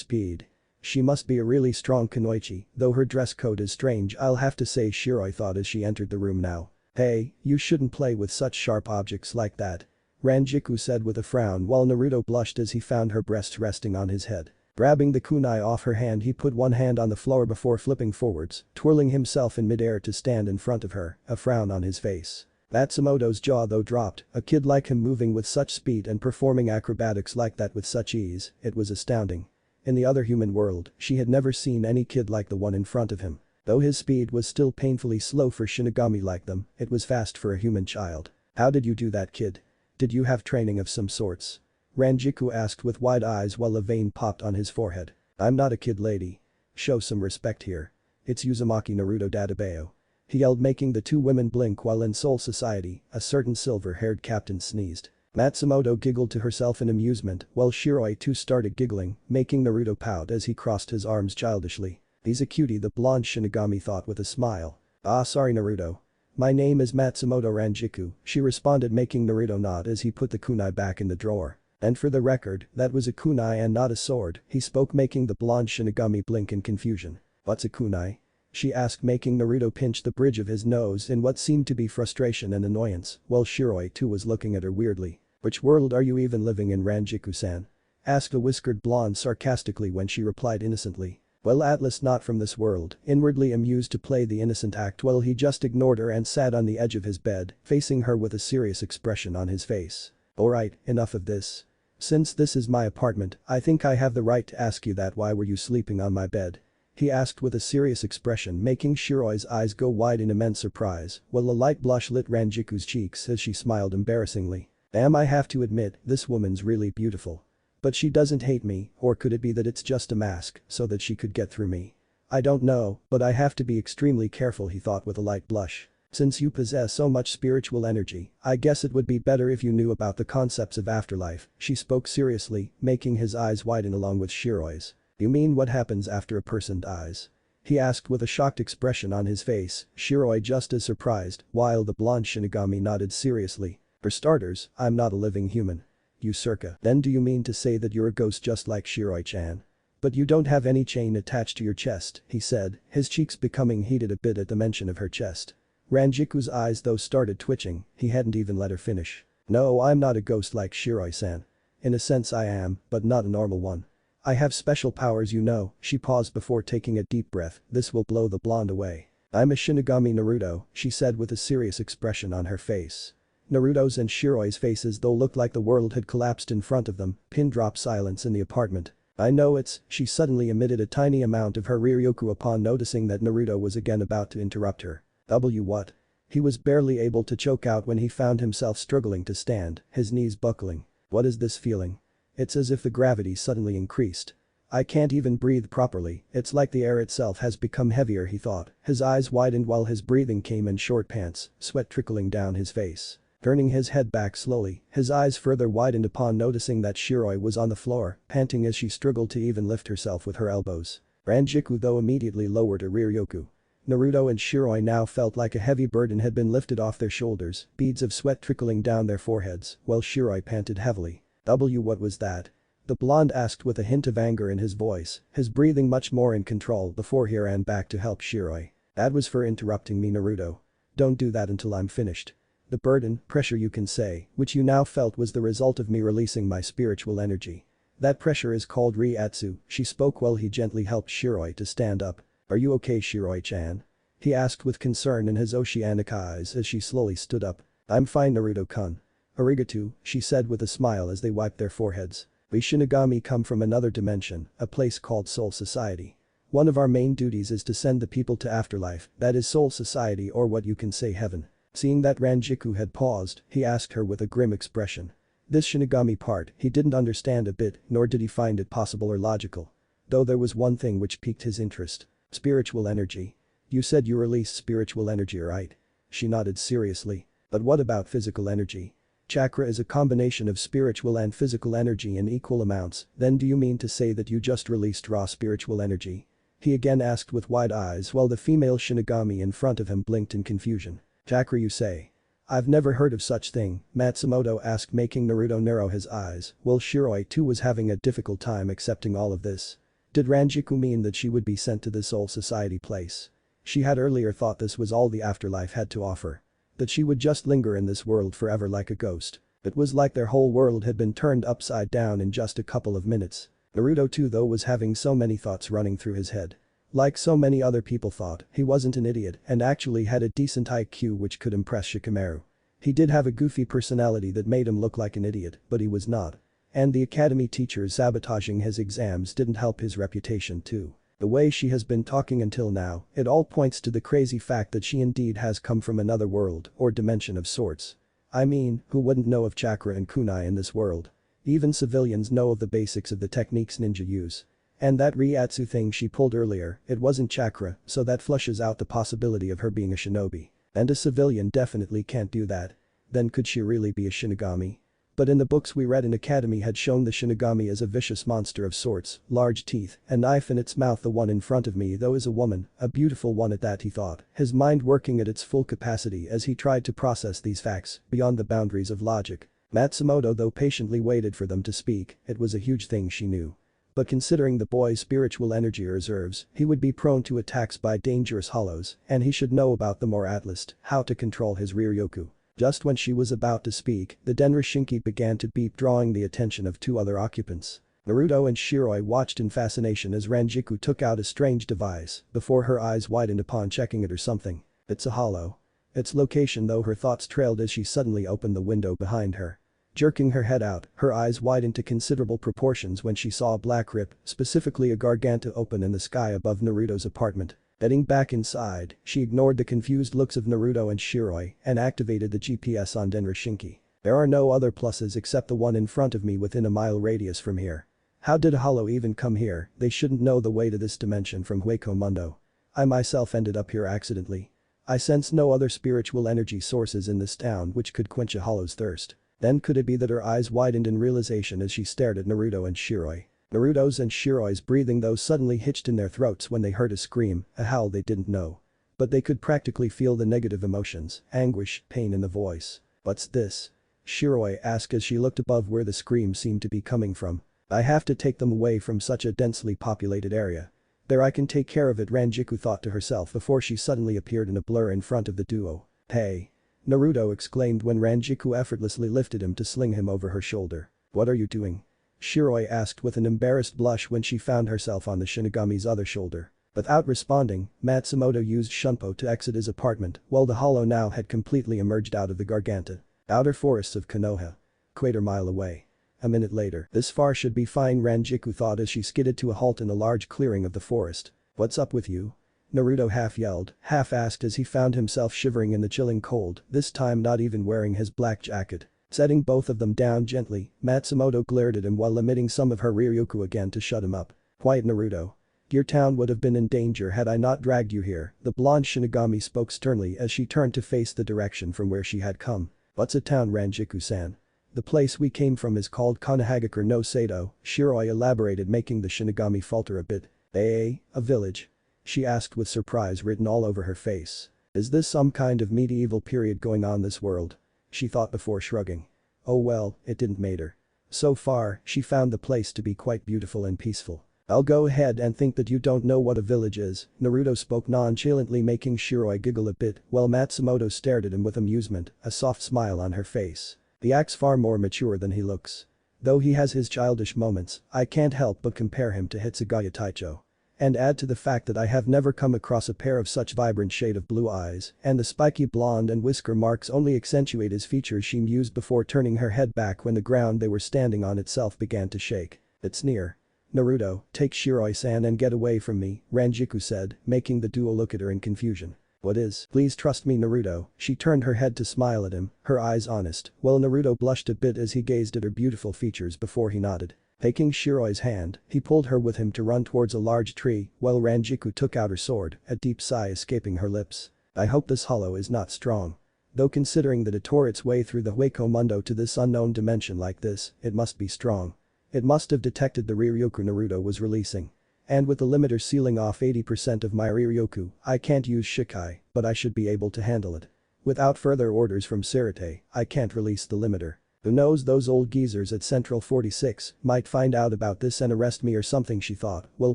speed. She must be a really strong kunoichi, though her dress code is strange, I'll have to say, Shiroi thought as she entered the room now. Hey, you shouldn't play with such sharp objects like that. Rangiku said with a frown while Naruto blushed as he found her breasts resting on his head. Grabbing the kunai off her hand, he put one hand on the floor before flipping forwards, twirling himself in midair to stand in front of her, a frown on his face. Matsumoto's jaw though dropped, a kid like him moving with such speed and performing acrobatics like that with such ease, it was astounding. In the other human world, she had never seen any kid like the one in front of him. Though his speed was still painfully slow for Shinigami like them, it was fast for a human child. How did you do that, kid? Did you have training of some sorts? Rangiku asked with wide eyes while a vein popped on his forehead. I'm not a kid, lady. Show some respect here. It's Uzumaki Naruto Dadabeo. He yelled, making the two women blink while in Soul Society, a certain silver-haired captain sneezed. Matsumoto giggled to herself in amusement while Shiroi too started giggling, making Naruto pout as he crossed his arms childishly. He's a cutie, the blonde Shinigami thought with a smile. Ah, sorry Naruto. My name is Matsumoto Rangiku, she responded, making Naruto nod as he put the kunai back in the drawer. And for the record, that was a kunai and not a sword, he spoke, making the blonde Shinigami blink in confusion. What's a kunai? She asked, making Naruto pinch the bridge of his nose in what seemed to be frustration and annoyance, while Shiroi too was looking at her weirdly. Which world are you even living in, Rangiku-san? Asked a whiskered blonde sarcastically when she replied innocently. Well, Atlas, not from this world, inwardly amused to play the innocent act while he just ignored her and sat on the edge of his bed, facing her with a serious expression on his face. Alright, enough of this. Since this is my apartment, I think I have the right to ask you that. Why were you sleeping on my bed? He asked with a serious expression, making Shiroi's eyes go wide in immense surprise, while a light blush lit Ranjiku's cheeks as she smiled embarrassingly. I have to admit, this woman's really beautiful. But she doesn't hate me, or could it be that it's just a mask so that she could get through me? I don't know, but I have to be extremely careful, he thought with a light blush. Since you possess so much spiritual energy, I guess it would be better if you knew about the concepts of afterlife, she spoke seriously, making his eyes widen along with Shiroi's. You mean what happens after a person dies? He asked with a shocked expression on his face, Shiroi just as surprised, while the blonde Shinigami nodded seriously. For starters, I'm not a living human. You circa. Then do you mean to say that you're a ghost just like Shiroi-chan? But you don't have any chain attached to your chest, he said, his cheeks becoming heated a bit at the mention of her chest. Ranjiku's eyes though started twitching, he hadn't even let her finish. No, I'm not a ghost like Shiroi-san. In a sense I am, but not a normal one. I have special powers, you know, she paused before taking a deep breath, this will blow the blonde away. I'm a Shinigami Naruto, she said with a serious expression on her face. Naruto's and Shiroi's faces though looked like the world had collapsed in front of them, pin drop silence in the apartment. I know it's, she suddenly emitted a tiny amount of her Riryoku upon noticing that Naruto was again about to interrupt her. What? He was barely able to choke out when he found himself struggling to stand, his knees buckling. What is this feeling? It's as if the gravity suddenly increased. I can't even breathe properly, it's like the air itself has become heavier, he thought, his eyes widened while his breathing came in short pants, sweat trickling down his face. Turning his head back slowly, his eyes further widened upon noticing that Shiroi was on the floor, panting as she struggled to even lift herself with her elbows. Rangiku though immediately lowered a Riryoku. Naruto and Shiroi now felt like a heavy burden had been lifted off their shoulders, beads of sweat trickling down their foreheads, while Shiroi panted heavily. What was that? The blonde asked with a hint of anger in his voice, his breathing much more in control before he ran back to help Shiroi. That was for interrupting me, Naruto. Don't do that until I'm finished. The burden, pressure you can say, which you now felt was the result of me releasing my spiritual energy. That pressure is called Reiatsu, she spoke while he gently helped Shiroi to stand up. Are you okay, Shiroi-chan? He asked with concern in his oceanic eyes as she slowly stood up. I'm fine, Naruto-kun. Arigato, she said with a smile as they wiped their foreheads. We Shinigami come from another dimension, a place called Soul Society. One of our main duties is to send the people to Afterlife, that is Soul Society, or what you can say heaven. Seeing that Rangiku had paused, he asked her with a grim expression. This Shinigami part he didn't understand a bit, nor did he find it possible or logical. Though there was one thing which piqued his interest. Spiritual energy. You said you release spiritual energy, right? She nodded seriously. But what about physical energy? Chakra is a combination of spiritual and physical energy in equal amounts, then do you mean to say that you just released raw spiritual energy? He again asked with wide eyes while the female Shinigami in front of him blinked in confusion. Chakra you say? I've never heard of such thing, Matsumoto asked, making Naruto narrow his eyes, while Shiroi too was having a difficult time accepting all of this. Did Rangiku mean that she would be sent to this old society place? She had earlier thought this was all the afterlife had to offer. That she would just linger in this world forever like a ghost. It was like their whole world had been turned upside down in just a couple of minutes. Naruto too though was having so many thoughts running through his head. Like so many other people thought, he wasn't an idiot and actually had a decent IQ which could impress Shikamaru. He did have a goofy personality that made him look like an idiot, but he was not. And the academy teachers sabotaging his exams didn't help his reputation too. The way she has been talking until now, it all points to the crazy fact that she indeed has come from another world or dimension of sorts. I mean, who wouldn't know of chakra and kunai in this world? Even civilians know of the basics of the techniques ninja use. And that Ryatsu thing she pulled earlier, it wasn't chakra, so that flushes out the possibility of her being a shinobi. And a civilian definitely can't do that. Then could she really be a Shinigami? But in the books we read in academy had shown the Shinigami as a vicious monster of sorts, large teeth, a knife in its mouth. The one in front of me though is a woman, a beautiful one at that, he thought, his mind working at its full capacity as he tried to process these facts beyond the boundaries of logic. Matsumoto though patiently waited for them to speak, it was a huge thing she knew. But considering the boy's spiritual energy reserves, he would be prone to attacks by dangerous hollows, and he should know about them or at least how to control his Ryukyu. Just when she was about to speak, the Denrishinki began to beep, drawing the attention of two other occupants. Naruto and Shiroi watched in fascination as Rangiku took out a strange device before her eyes widened upon checking it or something. It's a hollow. Its location though her thoughts trailed as she suddenly opened the window behind her. Jerking her head out, her eyes widened to considerable proportions when she saw a black rip, specifically a garganta open in the sky above Naruto's apartment. Heading back inside, she ignored the confused looks of Naruto and Shiroi and activated the GPS on Denrishinki. There are no other pluses except the one in front of me within a mile radius from here. How did a hollow even come here? They shouldn't know the way to this dimension from Hueco Mundo. I myself ended up here accidentally. I sense no other spiritual energy sources in this town which could quench a hollow's thirst. Then could it be that her eyes widened in realization as she stared at Naruto and Shiroi? Naruto's and Shiroi's breathing though suddenly hitched in their throats when they heard a scream, a howl they didn't know. But they could practically feel the negative emotions, anguish, pain in the voice. What's this? Shiroi asked as she looked above where the scream seemed to be coming from. I have to take them away from such a densely populated area. There, I can take care of it, Rangiku thought to herself before she suddenly appeared in a blur in front of the duo. Hey! Naruto exclaimed when Rangiku effortlessly lifted him to sling him over her shoulder. What are you doing? Shiroi asked with an embarrassed blush when she found herself on the Shinigami's other shoulder. Without responding, Matsumoto used Shunpo to exit his apartment while the hollow now had completely emerged out of the garganta. Outer forests of Konoha. Quarter-mile away. A minute later, this far should be fine, Rangiku thought as she skidded to a halt in a large clearing of the forest. What's up with you? Naruto half yelled, half asked as he found himself shivering in the chilling cold, this time not even wearing his black jacket. Setting both of them down gently, Matsumoto glared at him while emitting some of her Ryukyu again to shut him up. Quiet, Naruto. Your town would have been in danger had I not dragged you here, the blonde Shinigami spoke sternly as she turned to face the direction from where she had come. What's a town, Rangiku-san? The place we came from is called Konohagakure no Sato, Shiroi elaborated, making the Shinigami falter a bit. A village? She asked with surprise written all over her face. Is this some kind of medieval period going on this world? She thought before shrugging. Oh well, it didn't matter. So far, she found the place to be quite beautiful and peaceful. I'll go ahead and think that you don't know what a village is, Naruto spoke nonchalantly, making Shiroi giggle a bit while Matsumoto stared at him with amusement, a soft smile on her face. The act's far more mature than he looks. Though he has his childish moments, I can't help but compare him to Hitsugaya Taicho. And add to the fact that I have never come across a pair of such vibrant shade of blue eyes, and the spiky blonde and whisker marks only accentuate his features, she mused before turning her head back when the ground they were standing on itself began to shake. It's near. Naruto, take Shiroi-san and get away from me, Rangiku said, making the duo look at her in confusion. What is? Please trust me, Naruto. She turned her head to smile at him, her eyes honest, while Naruto blushed a bit as he gazed at her beautiful features before he nodded. Taking Shiroi's hand, he pulled her with him to run towards a large tree while Rangiku took out her sword, a deep sigh escaping her lips. I hope this hollow is not strong. Though considering that it tore its way through the Hueco Mundo to this unknown dimension like this, it must be strong. It must have detected the Ryukyu Naruto was releasing. And with the limiter sealing off 80% of my Ryukyu, I can't use Shikai, but I should be able to handle it. Without further orders from Sirte, I can't release the limiter. Who knows, those old geezers at Central 46 might find out about this and arrest me or something, she thought, while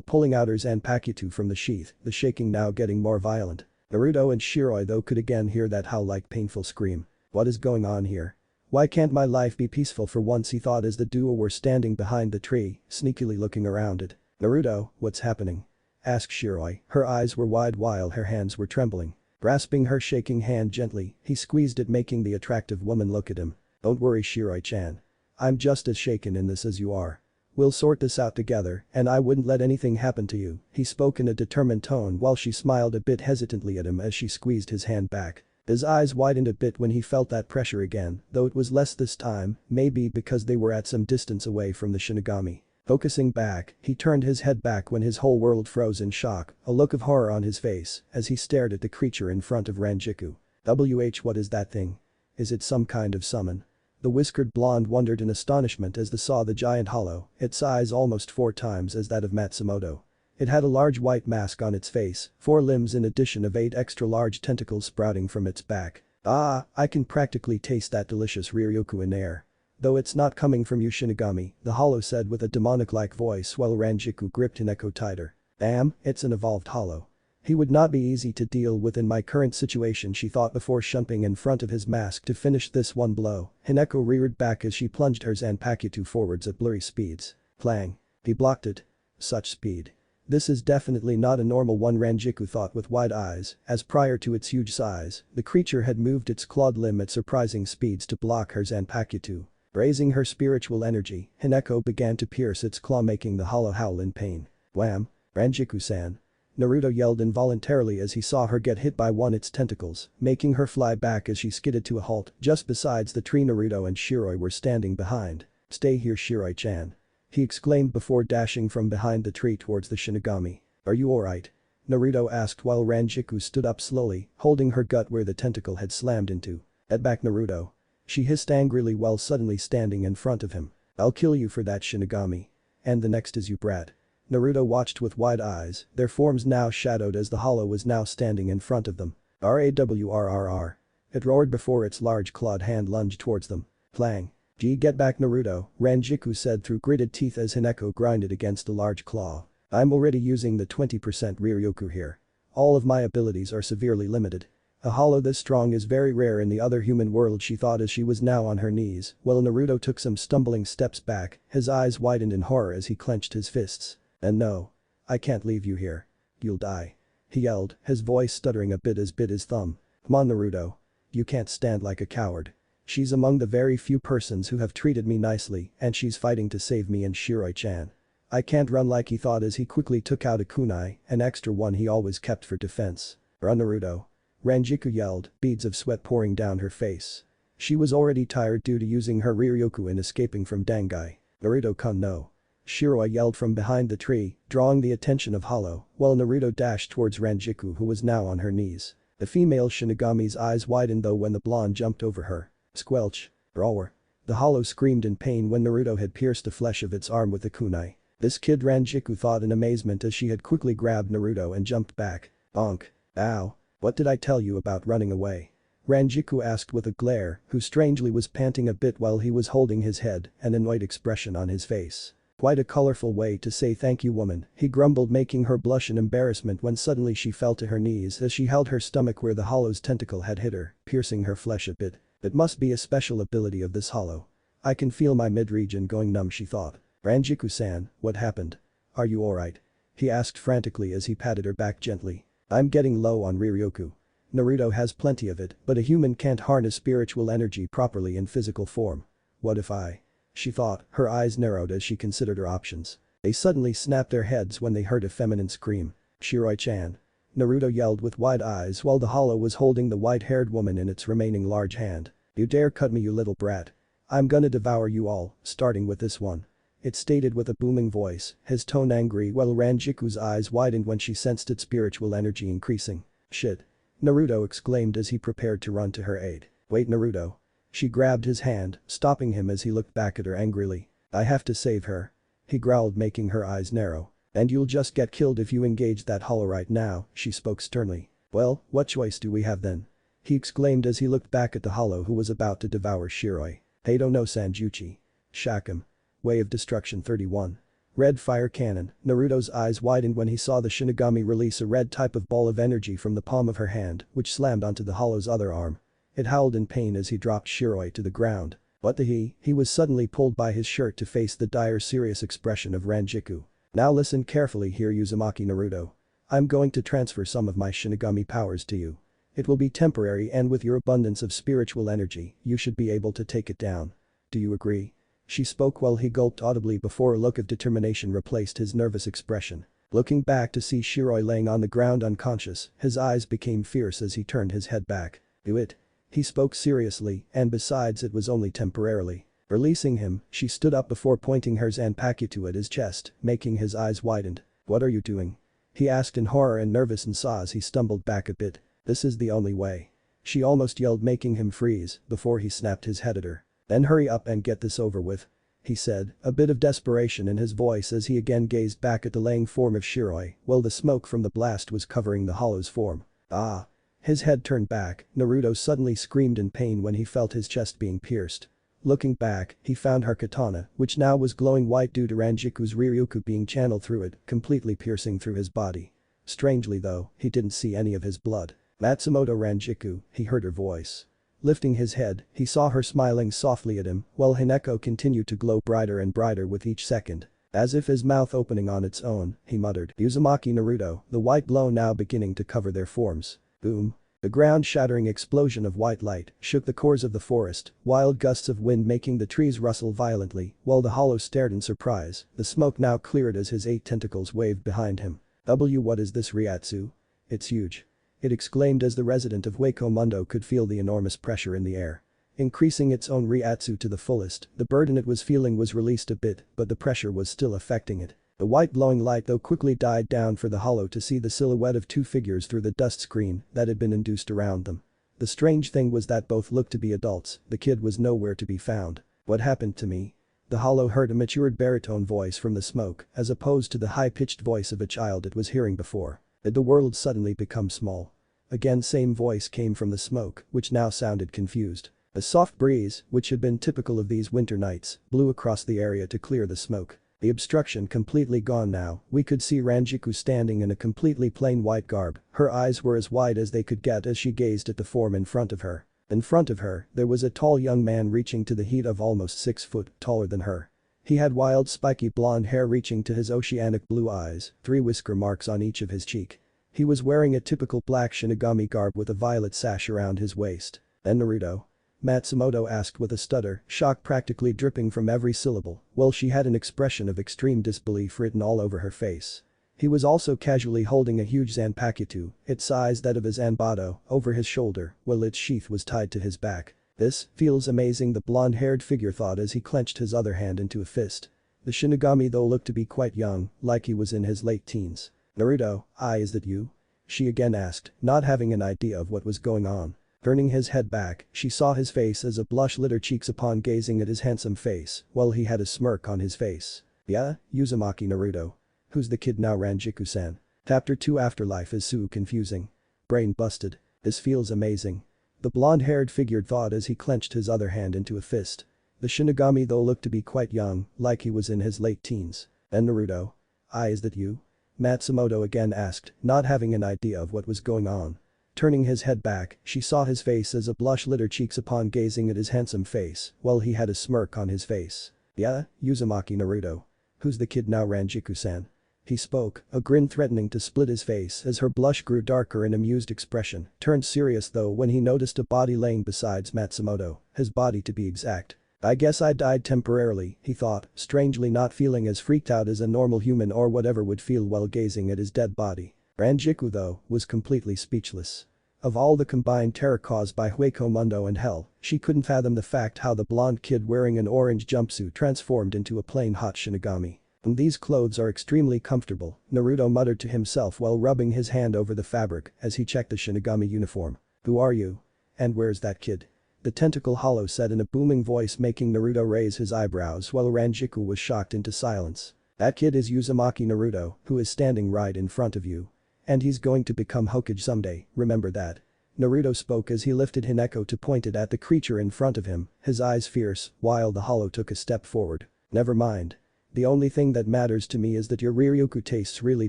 pulling out her Zanpakuto from the sheath, the shaking now getting more violent. Naruto and Shiroi though could again hear that howl-like painful scream. What is going on here? Why can't my life be peaceful for once, he thought as the duo were standing behind the tree, sneakily looking around it. Naruto, what's happening? Asked Shiroi, her eyes were wide while her hands were trembling. Grasping her shaking hand gently, he squeezed it, making the attractive woman look at him. Don't worry, Shiroi-chan. I'm just as shaken in this as you are. We'll sort this out together and I wouldn't let anything happen to you, he spoke in a determined tone while she smiled a bit hesitantly at him as she squeezed his hand back. His eyes widened a bit when he felt that pressure again, though it was less this time, maybe because they were at some distance away from the Shinigami. Focusing back, he turned his head back when his whole world froze in shock, a look of horror on his face as he stared at the creature in front of Rangiku. What is that thing? Is it some kind of summon? The whiskered blonde wondered in astonishment as they saw the giant hollow, its size almost 4 times as that of Matsumoto. It had a large white mask on its face, 4 limbs in addition of 8 extra large tentacles sprouting from its back. Ah, I can practically taste that delicious Ryukyu in air. Though it's not coming from you, Shinigami, the hollow said with a demonic-like voice while Rangiku gripped Hineko tighter. Damn, it's an evolved hollow. He would not be easy to deal with in my current situation, she thought before jumping in front of his mask to finish this one blow. Hineko reared back as she plunged her Zanpakuto forwards at blurry speeds. Clang. He blocked it. Such speed. This is definitely not a normal one, Rangiku thought with wide eyes, as prior to its huge size, the creature had moved its clawed limb at surprising speeds to block her Zanpakuto. Raising her spiritual energy, Hineko began to pierce its claw, making the hollow howl in pain. Wham! Rangiku-san. Naruto yelled involuntarily as he saw her get hit by one of its tentacles, making her fly back as she skidded to a halt just besides the tree Naruto and Shiroi were standing behind. Stay here, Shiroi-chan. He exclaimed before dashing from behind the tree towards the Shinigami. Are you alright? Naruto asked while Rangiku stood up slowly, holding her gut where the tentacle had slammed into. Head back, Naruto. She hissed angrily while suddenly standing in front of him. I'll kill you for that, Shinigami. And the next is you, brat. Naruto watched with wide eyes, their forms now shadowed as the hollow was now standing in front of them. RAWRRR. It roared before its large clawed hand lunged towards them. Clang. Gee, get back, Naruto, Rangiku said through gritted teeth as Hineko grinded against the large claw. I'm already using the 20% Ryukyu here. All of my abilities are severely limited. A hollow this strong is very rare in the other human world, she thought as she was now on her knees, while Naruto took some stumbling steps back, his eyes widened in horror as he clenched his fists. And no. I can't leave you here. You'll die. He yelled, his voice stuttering a bit as bit his thumb. Come on, Naruto. You can't stand like a coward. She's among the very few persons who have treated me nicely and she's fighting to save me and Shiroi-chan. I can't run, like he thought as he quickly took out a kunai, an extra one he always kept for defense. Run, Naruto. Rangiku yelled, beads of sweat pouring down her face. She was already tired due to using her Ryukyu in escaping from Dangai. Naruto-kun, no. Shiroi yelled from behind the tree, drawing the attention of Hollow, while Naruto dashed towards Rangiku who was now on her knees. The female Shinigami's eyes widened though when the blonde jumped over her. Squelch. Roar. The Hollow screamed in pain when Naruto had pierced the flesh of its arm with the kunai. This kid, Rangiku thought in amazement as she had quickly grabbed Naruto and jumped back. Bonk. Ow. What did I tell you about running away? Rangiku asked with a glare, who strangely was panting a bit while he was holding his head, an annoyed expression on his face. Quite a colorful way to say thank you, woman, he grumbled, making her blush in embarrassment when suddenly she fell to her knees as she held her stomach where the Hollow's tentacle had hit her, piercing her flesh a bit. It must be a special ability of this Hollow. I can feel my mid-region going numb, she thought. Rangiku-san, what happened? Are you alright? He asked frantically as he patted her back gently. I'm getting low on Ryukyu. Naruto has plenty of it, but a human can't harness spiritual energy properly in physical form. What if I? She thought, her eyes narrowed as she considered her options. They suddenly snapped their heads when they heard a feminine scream. Shiroi-chan. Naruto yelled with wide eyes while the Hollow was holding the white-haired woman in its remaining large hand. You dare cut me, you little brat. I'm gonna devour you all, starting with this one. It stated with a booming voice, his tone angry while Ranjiku's eyes widened when she sensed its spiritual energy increasing. Shit. Naruto exclaimed as he prepared to run to her aid. Wait, Naruto. She grabbed his hand, stopping him as he looked back at her angrily. I have to save her. He growled, making her eyes narrow. And you'll just get killed if you engage that Hollow right now, she spoke sternly. Well, what choice do we have then? he exclaimed as he looked back at the hollow who was about to devour Shiroi. Hado no Sanjuchi. Shakum. Way of Destruction 31. Red Fire Cannon. Naruto's eyes widened when he saw the Shinigami release a red type of ball of energy from the palm of her hand, which slammed onto the hollow's other arm. It howled in pain as he dropped Shiroi to the ground. What the he was suddenly pulled by his shirt to face the dire serious expression of Rangiku. Now listen carefully here Uzumaki Naruto. I'm going to transfer some of my Shinigami powers to you. It will be temporary and with your abundance of spiritual energy, you should be able to take it down. Do you agree? She spoke while he gulped audibly before a look of determination replaced his nervous expression. Looking back to see Shiroi laying on the ground unconscious, his eyes became fierce as he turned his head back. Do it. He spoke seriously, and besides it was only temporarily. Releasing him, she stood up before pointing her Zanpakuto at his chest, making his eyes widened. What are you doing? He asked in horror and nervous and saw as he stumbled back a bit. This is the only way. She almost yelled making him freeze before he snapped his head at her. Then hurry up and get this over with. He said, a bit of desperation in his voice as he again gazed back at the laying form of Shiroi while the smoke from the blast was covering the hollow's form. Ah! His head turned back, Naruto suddenly screamed in pain when he felt his chest being pierced. Looking back, he found her katana, which now was glowing white due to Ranjiku's Ryukyuku being channeled through it, completely piercing through his body. Strangely though, he didn't see any of his blood. Matsumoto Rangiku, he heard her voice. Lifting his head, he saw her smiling softly at him, while Hineko continued to glow brighter and brighter with each second. As if his mouth opening on its own, he muttered, Uzumaki Naruto, the white glow now beginning to cover their forms. Boom. The ground-shattering explosion of white light shook the cores of the forest, wild gusts of wind making the trees rustle violently, while the hollow stared in surprise. The smoke now cleared as his 8 tentacles waved behind him. What is this Ryatsu? It's huge. It exclaimed as the resident of Hueco Mundo could feel the enormous pressure in the air. Increasing its own Ryatsu to the fullest, the burden it was feeling was released a bit, but the pressure was still affecting it. The white glowing light though quickly died down for the hollow to see the silhouette of 2 figures through the dust screen that had been induced around them. The strange thing was that both looked to be adults, the kid was nowhere to be found. What happened to me? The hollow heard a matured baritone voice from the smoke as opposed to the high-pitched voice of a child it was hearing before. Did the world suddenly become small? Again same voice came from the smoke, which now sounded confused. A soft breeze, which had been typical of these winter nights, blew across the area to clear the smoke. The obstruction completely gone now, we could see Rangiku standing in a completely plain white garb, her eyes were as wide as they could get as she gazed at the form in front of her. In front of her, there was a tall young man reaching to the height of almost 6 foot taller than her. He had wild spiky blonde hair reaching to his oceanic blue eyes, 3 whisker marks on each of his cheek. He was wearing a typical black Shinigami garb with a violet sash around his waist. Then Naruto? Matsumoto asked with a stutter, shock practically dripping from every syllable, while she had an expression of extreme disbelief written all over her face. He was also casually holding a huge Zanpakuto, its size that of his Zanbato, over his shoulder, while its sheath was tied to his back. This feels amazing the blonde-haired figure thought as he clenched his other hand into a fist. The Shinigami though looked to be quite young, like he was in his late teens. Naruto, is that you? She again asked, not having an idea of what was going on. Turning his head back, she saw his face as a blush lit her cheeks upon gazing at his handsome face, while he had a smirk on his face. Yeah, Uzumaki Naruto. Who's the kid now Rangiku-san? Chapter 2 Afterlife is so confusing. Brain busted. This feels amazing. The blonde-haired figure thought as he clenched his other hand into a fist. The Shinigami though looked to be quite young, like he was in his late teens. And Naruto? Is that you? Matsumoto again asked, not having an idea of what was going on. Turning his head back, she saw his face as a blush lit her cheeks upon gazing at his handsome face, while he had a smirk on his face. Yeah, Uzumaki Naruto. Who's the kid now Rangiku-san? He spoke, a grin threatening to split his face as her blush grew darker in amused expression, turned serious though when he noticed a body laying beside Matsumoto, his body to be exact. I guess I died temporarily, he thought, strangely not feeling as freaked out as a normal human or whatever would feel while gazing at his dead body. Rangiku though, was completely speechless. Of all the combined terror caused by Hueco Mundo and hell, she couldn't fathom the fact how the blonde kid wearing an orange jumpsuit transformed into a plain hot Shinigami. And these clothes are extremely comfortable, Naruto muttered to himself while rubbing his hand over the fabric as he checked the Shinigami uniform. Who are you? And where's that kid? The tentacle hollow said in a booming voice making Naruto raise his eyebrows while Rangiku was shocked into silence. That kid is Uzumaki Naruto, who is standing right in front of you. And he's going to become Hokage someday, remember that. Naruto spoke as he lifted Hineko to point it at the creature in front of him, his eyes fierce, while the hollow took a step forward. Never mind. The only thing that matters to me is that your Ryukyu tastes really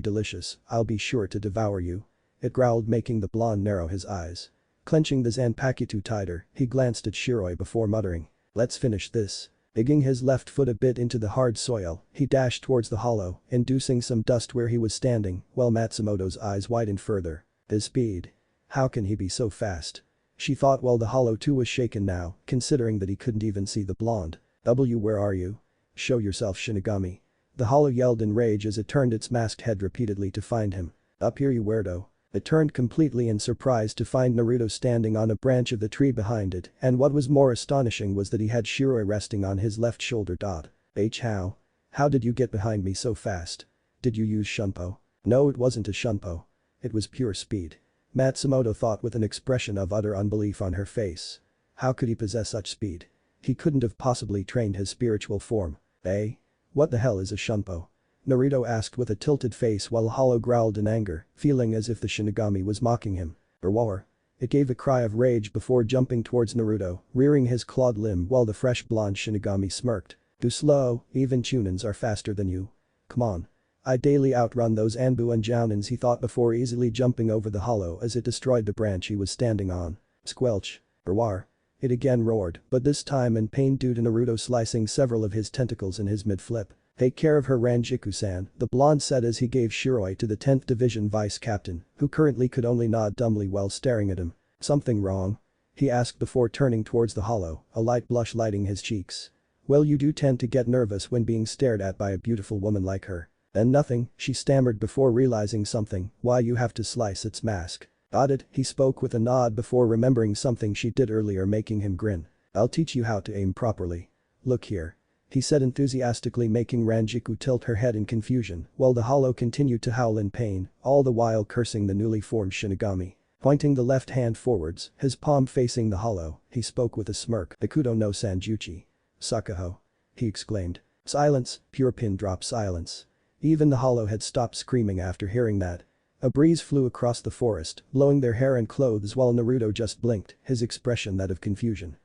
delicious, I'll be sure to devour you. It growled, making the blonde narrow his eyes. Clenching the Zanpakuto tighter, he glanced at Shiroi before muttering, "Let's finish this." Digging his left foot a bit into the hard soil, he dashed towards the hollow, inducing some dust where he was standing, while Matsumoto's eyes widened further. His speed. How can he be so fast? She thought while the hollow too was shaken now, considering that he couldn't even see the blonde. Where are you? Show yourself, Shinigami. The hollow yelled in rage as it turned its masked head repeatedly to find him. Up here, you weirdo. It turned completely in surprise to find Naruto standing on a branch of the tree behind it, and what was more astonishing was that he had Shiroi resting on his left shoulder. How? How did you get behind me so fast? Did you use Shunpo? No, it wasn't a Shunpo. It was pure speed. Matsumoto thought with an expression of utter unbelief on her face. How could he possess such speed? He couldn't have possibly trained his spiritual form. Eh? What the hell is a Shunpo? Naruto asked with a tilted face while Hollow growled in anger, feeling as if the Shinigami was mocking him. War. It gave a cry of rage before jumping towards Naruto, rearing his clawed limb while the fresh blonde Shinigami smirked. Too slow, even Chunins are faster than you. Come on. I daily outrun those Anbu and Jounins, he thought before easily jumping over the hollow as it destroyed the branch he was standing on. Squelch. War. It again roared, but this time in pain due to Naruto slicing several of his tentacles in his mid-flip. Take care of her, Rangiku-san, the blonde said as he gave Shiroi to the 10th Division Vice Captain, who currently could only nod dumbly while staring at him. Something wrong? He asked before turning towards the hollow, a light blush lighting his cheeks. Well, you do tend to get nervous when being stared at by a beautiful woman like her. And nothing, she stammered before realizing something, why you have to slice its mask. Got it, he spoke with a nod before remembering something she did earlier, making him grin. I'll teach you how to aim properly. Look here. He said enthusiastically, making Rangiku tilt her head in confusion, while the hollow continued to howl in pain, all the while cursing the newly formed Shinigami. Pointing the left hand forwards, his palm facing the hollow, he spoke with a smirk. Ikuto no Sanjuchi. Sakaho. He exclaimed. Silence, pure pin drop silence. Even the hollow had stopped screaming after hearing that. A breeze flew across the forest, blowing their hair and clothes while Naruto just blinked, his expression that of confusion.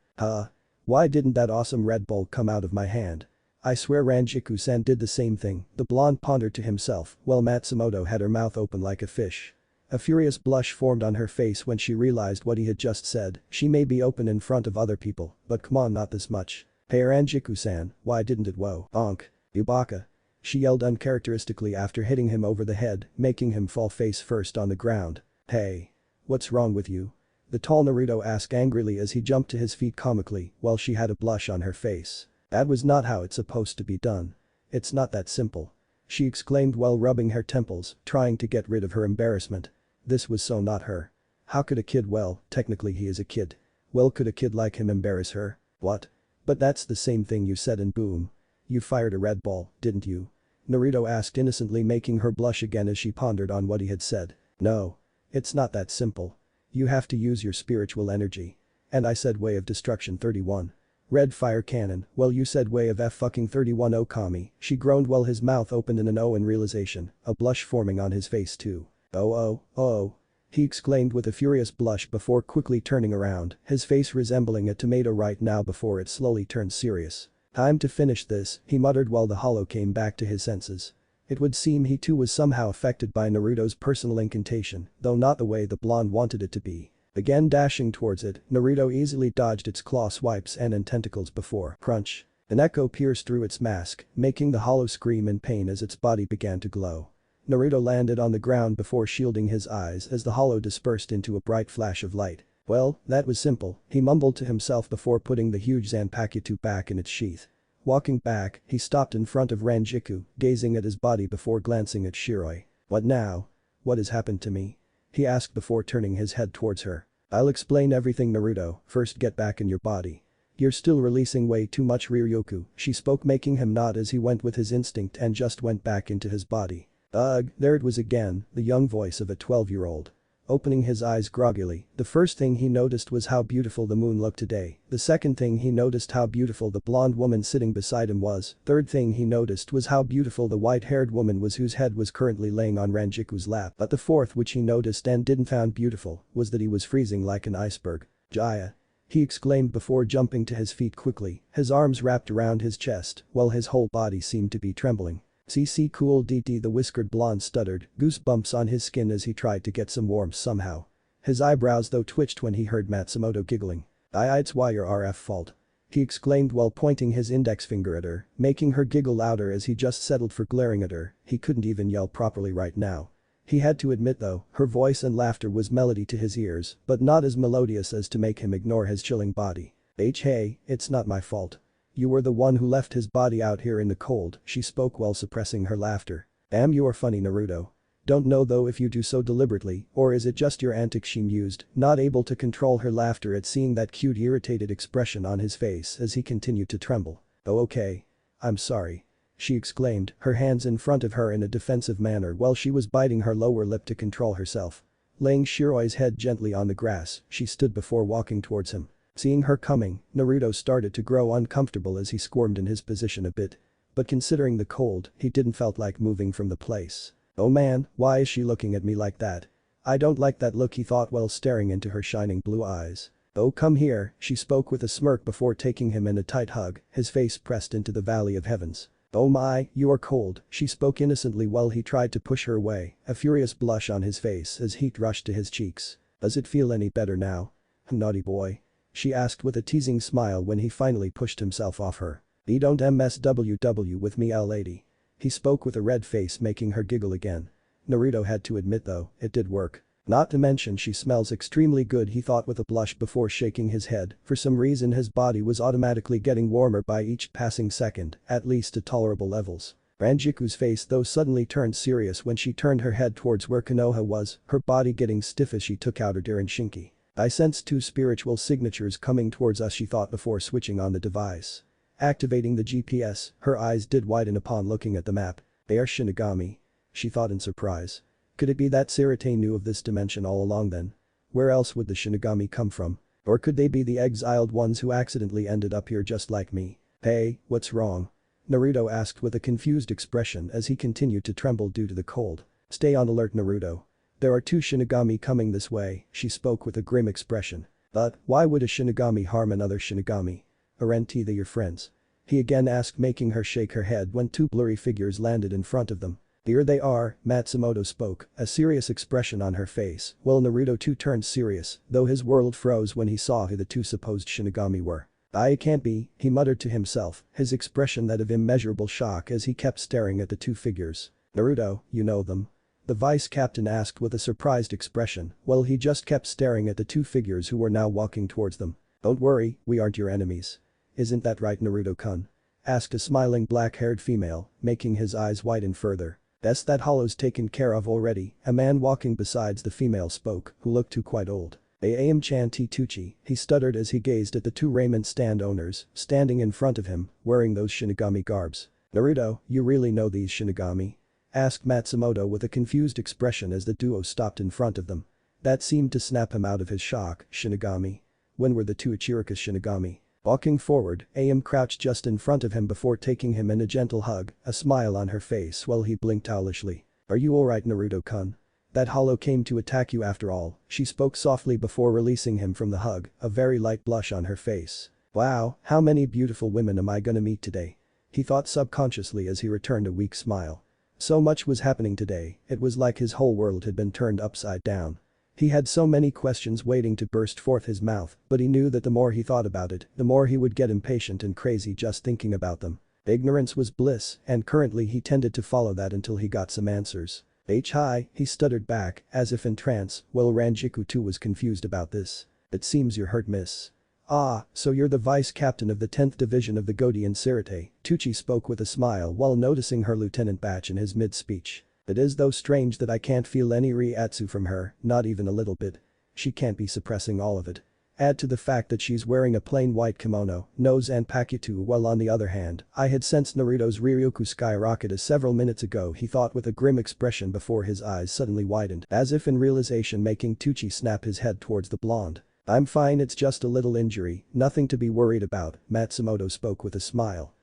Why didn't that awesome Red Bull come out of my hand? I swear Rangiku-san did the same thing, the blonde pondered to himself, while Matsumoto had her mouth open like a fish. A furious blush formed on her face when she realized what he had just said. She may be open in front of other people, but come on, not this much. Hey Rangiku-san, why didn't it whoa? Onk. Yubaka. She yelled uncharacteristically after hitting him over the head, making him fall face first on the ground. Hey. What's wrong with you? The tall Naruto asked angrily as he jumped to his feet comically, while she had a blush on her face. That was not how it's supposed to be done. It's not that simple. She exclaimed while rubbing her temples, trying to get rid of her embarrassment. This was so not her. How could a kid, well, technically he is a kid. Well, could a kid like him embarrass her? What? But that's the same thing you said and boom. You fired a red ball, didn't you? Naruto asked innocently, making her blush again as she pondered on what he had said. No. It's not that simple. You have to use your spiritual energy. And I said way of destruction 31. Red fire cannon, well you said way of F-31 Okami, she groaned while his mouth opened in an O in realization, a blush forming on his face too. Oh. He exclaimed with a furious blush before quickly turning around, his face resembling a tomato right now before it slowly turned serious. Time to finish this, he muttered while the hollow came back to his senses. It would seem he too was somehow affected by Naruto's personal incantation, though not the way the blonde wanted it to be. Again dashing towards it, Naruto easily dodged its claw swipes and tentacles before crunch. An echo pierced through its mask, making the hollow scream in pain as its body began to glow. Naruto landed on the ground before shielding his eyes as the hollow dispersed into a bright flash of light. Well, that was simple, he mumbled to himself before putting the huge Zanpakuto back in its sheath. Walking back, he stopped in front of Rangiku, gazing at his body before glancing at Shiroi. What now? What has happened to me? He asked before turning his head towards her. I'll explain everything, Naruto, first get back in your body. You're still releasing way too much Ryukyu, she spoke, making him nod as he went with his instinct and just went back into his body. Ugh, there it was again, the young voice of a 12-year-old. opening his eyes groggily. The first thing he noticed was how beautiful the moon looked today. The second thing he noticed how beautiful the blonde woman sitting beside him was. Third thing he noticed was how beautiful the white-haired woman was whose head was currently laying on Ranjiku's lap. But the fourth which he noticed and didn't found beautiful was that he was freezing like an iceberg. Jaya. He exclaimed before jumping to his feet quickly, his arms wrapped around his chest, while his whole body seemed to be trembling. CC cool DT, the whiskered blonde stuttered, goosebumps on his skin as he tried to get some warmth somehow. His eyebrows though twitched when he heard Matsumoto giggling. It's why your RF fault. He exclaimed while pointing his index finger at her, making her giggle louder as he just settled for glaring at her. He couldn't even yell properly right now. He had to admit though, her voice and laughter was melody to his ears, but not as melodious as to make him ignore his chilling body. Hey, it's not my fault. You were the one who left his body out here in the cold, she spoke while suppressing her laughter. Damn, you are funny, Naruto. Don't know though if you do so deliberately, or is it just your antics, she mused, not able to control her laughter at seeing that cute irritated expression on his face as he continued to tremble. Oh okay. I'm sorry. She exclaimed, her hands in front of her in a defensive manner while she was biting her lower lip to control herself. Laying Shiroi's head gently on the grass, she stood before walking towards him. Seeing her coming, Naruto started to grow uncomfortable as he squirmed in his position a bit. But considering the cold, he didn't felt like moving from the place. Oh man, why is she looking at me like that? I don't like that look, he thought while staring into her shining blue eyes. Oh come here, she spoke with a smirk before taking him in a tight hug, his face pressed into the valley of heavens. Oh my, you are cold, she spoke innocently while he tried to push her away, a furious blush on his face as heat rushed to his cheeks. Does it feel any better now? Naughty boy. She asked with a teasing smile when he finally pushed himself off her. Don't MSWW with me, lady. He spoke with a red face, making her giggle again. Naruto had to admit though, it did work. Not to mention she smells extremely good, he thought with a blush before shaking his head. For some reason his body was automatically getting warmer by each passing second, at least to tolerable levels. Ranjiku's face though suddenly turned serious when she turned her head towards where Konoha was, her body getting stiff as she took out her Shinki. I sensed two spiritual signatures coming towards us, she thought before switching on the device. Activating the GPS, her eyes did widen upon looking at the map. They are Shinigami. She thought in surprise. Could it be that Sarate knew of this dimension all along then? Where else would the Shinigami come from? Or could they be the exiled ones who accidentally ended up here just like me? Hey, what's wrong? Naruto asked with a confused expression as he continued to tremble due to the cold. Stay on alert, Naruto. There are two Shinigami coming this way, she spoke with a grim expression. But, why would a Shinigami harm another Shinigami? Aren't they your friends? He again asked, making her shake her head when two blurry figures landed in front of them. Here they are, Matsumoto spoke, a serious expression on her face, while Naruto too turned serious, though his world froze when he saw who the two supposed Shinigami were. It can't be, he muttered to himself, his expression that of immeasurable shock as he kept staring at the two figures. Naruto, you know them? The vice captain asked with a surprised expression, while he just kept staring at the two figures who were now walking towards them. Don't worry, we aren't your enemies. Isn't that right, Naruto-kun? Asked a smiling black-haired female, making his eyes widen further. That's that hollow's taken care of already, a man walking besides the female spoke, who looked too quite old. Am-chan Tucci, he stuttered as he gazed at the two raiment stand owners, standing in front of him, wearing those Shinigami garbs. Naruto, you really know these Shinigami? Asked Matsumoto with a confused expression as the duo stopped in front of them. That seemed to snap him out of his shock. Shinigami? When were the two Ichiraku Shinigami? Walking forward, Ayame crouched just in front of him before taking him in a gentle hug, a smile on her face while he blinked owlishly. Are you alright, Naruto-kun? That hollow came to attack you after all, she spoke softly before releasing him from the hug, a very light blush on her face. Wow, how many beautiful women am I gonna meet today? He thought subconsciously as he returned a weak smile. So much was happening today, it was like his whole world had been turned upside down. He had so many questions waiting to burst forth his mouth, but he knew that the more he thought about it, the more he would get impatient and crazy just thinking about them. Ignorance was bliss, and currently he tended to follow that until he got some answers. Hi, he stuttered back, as if in trance, while Rangiku too was confused about this. It seems you're hurt, miss. Ah, so you're the vice captain of the 10th division of the Godian Sarate, Tucci spoke with a smile while noticing her lieutenant badge in his mid-speech. It is though strange that I can't feel any reatsu from her, not even a little bit. She can't be suppressing all of it. Add to the fact that she's wearing a plain white kimono, no zanpakuto, while on the other hand, I had sensed Naruto's Ryukyu skyrocket as several minutes ago, he thought with a grim expression before his eyes suddenly widened, as if in realization, making Tucci snap his head towards the blonde. "I'm fine, it's just a little injury, nothing to be worried about," Matsumoto spoke with a smile.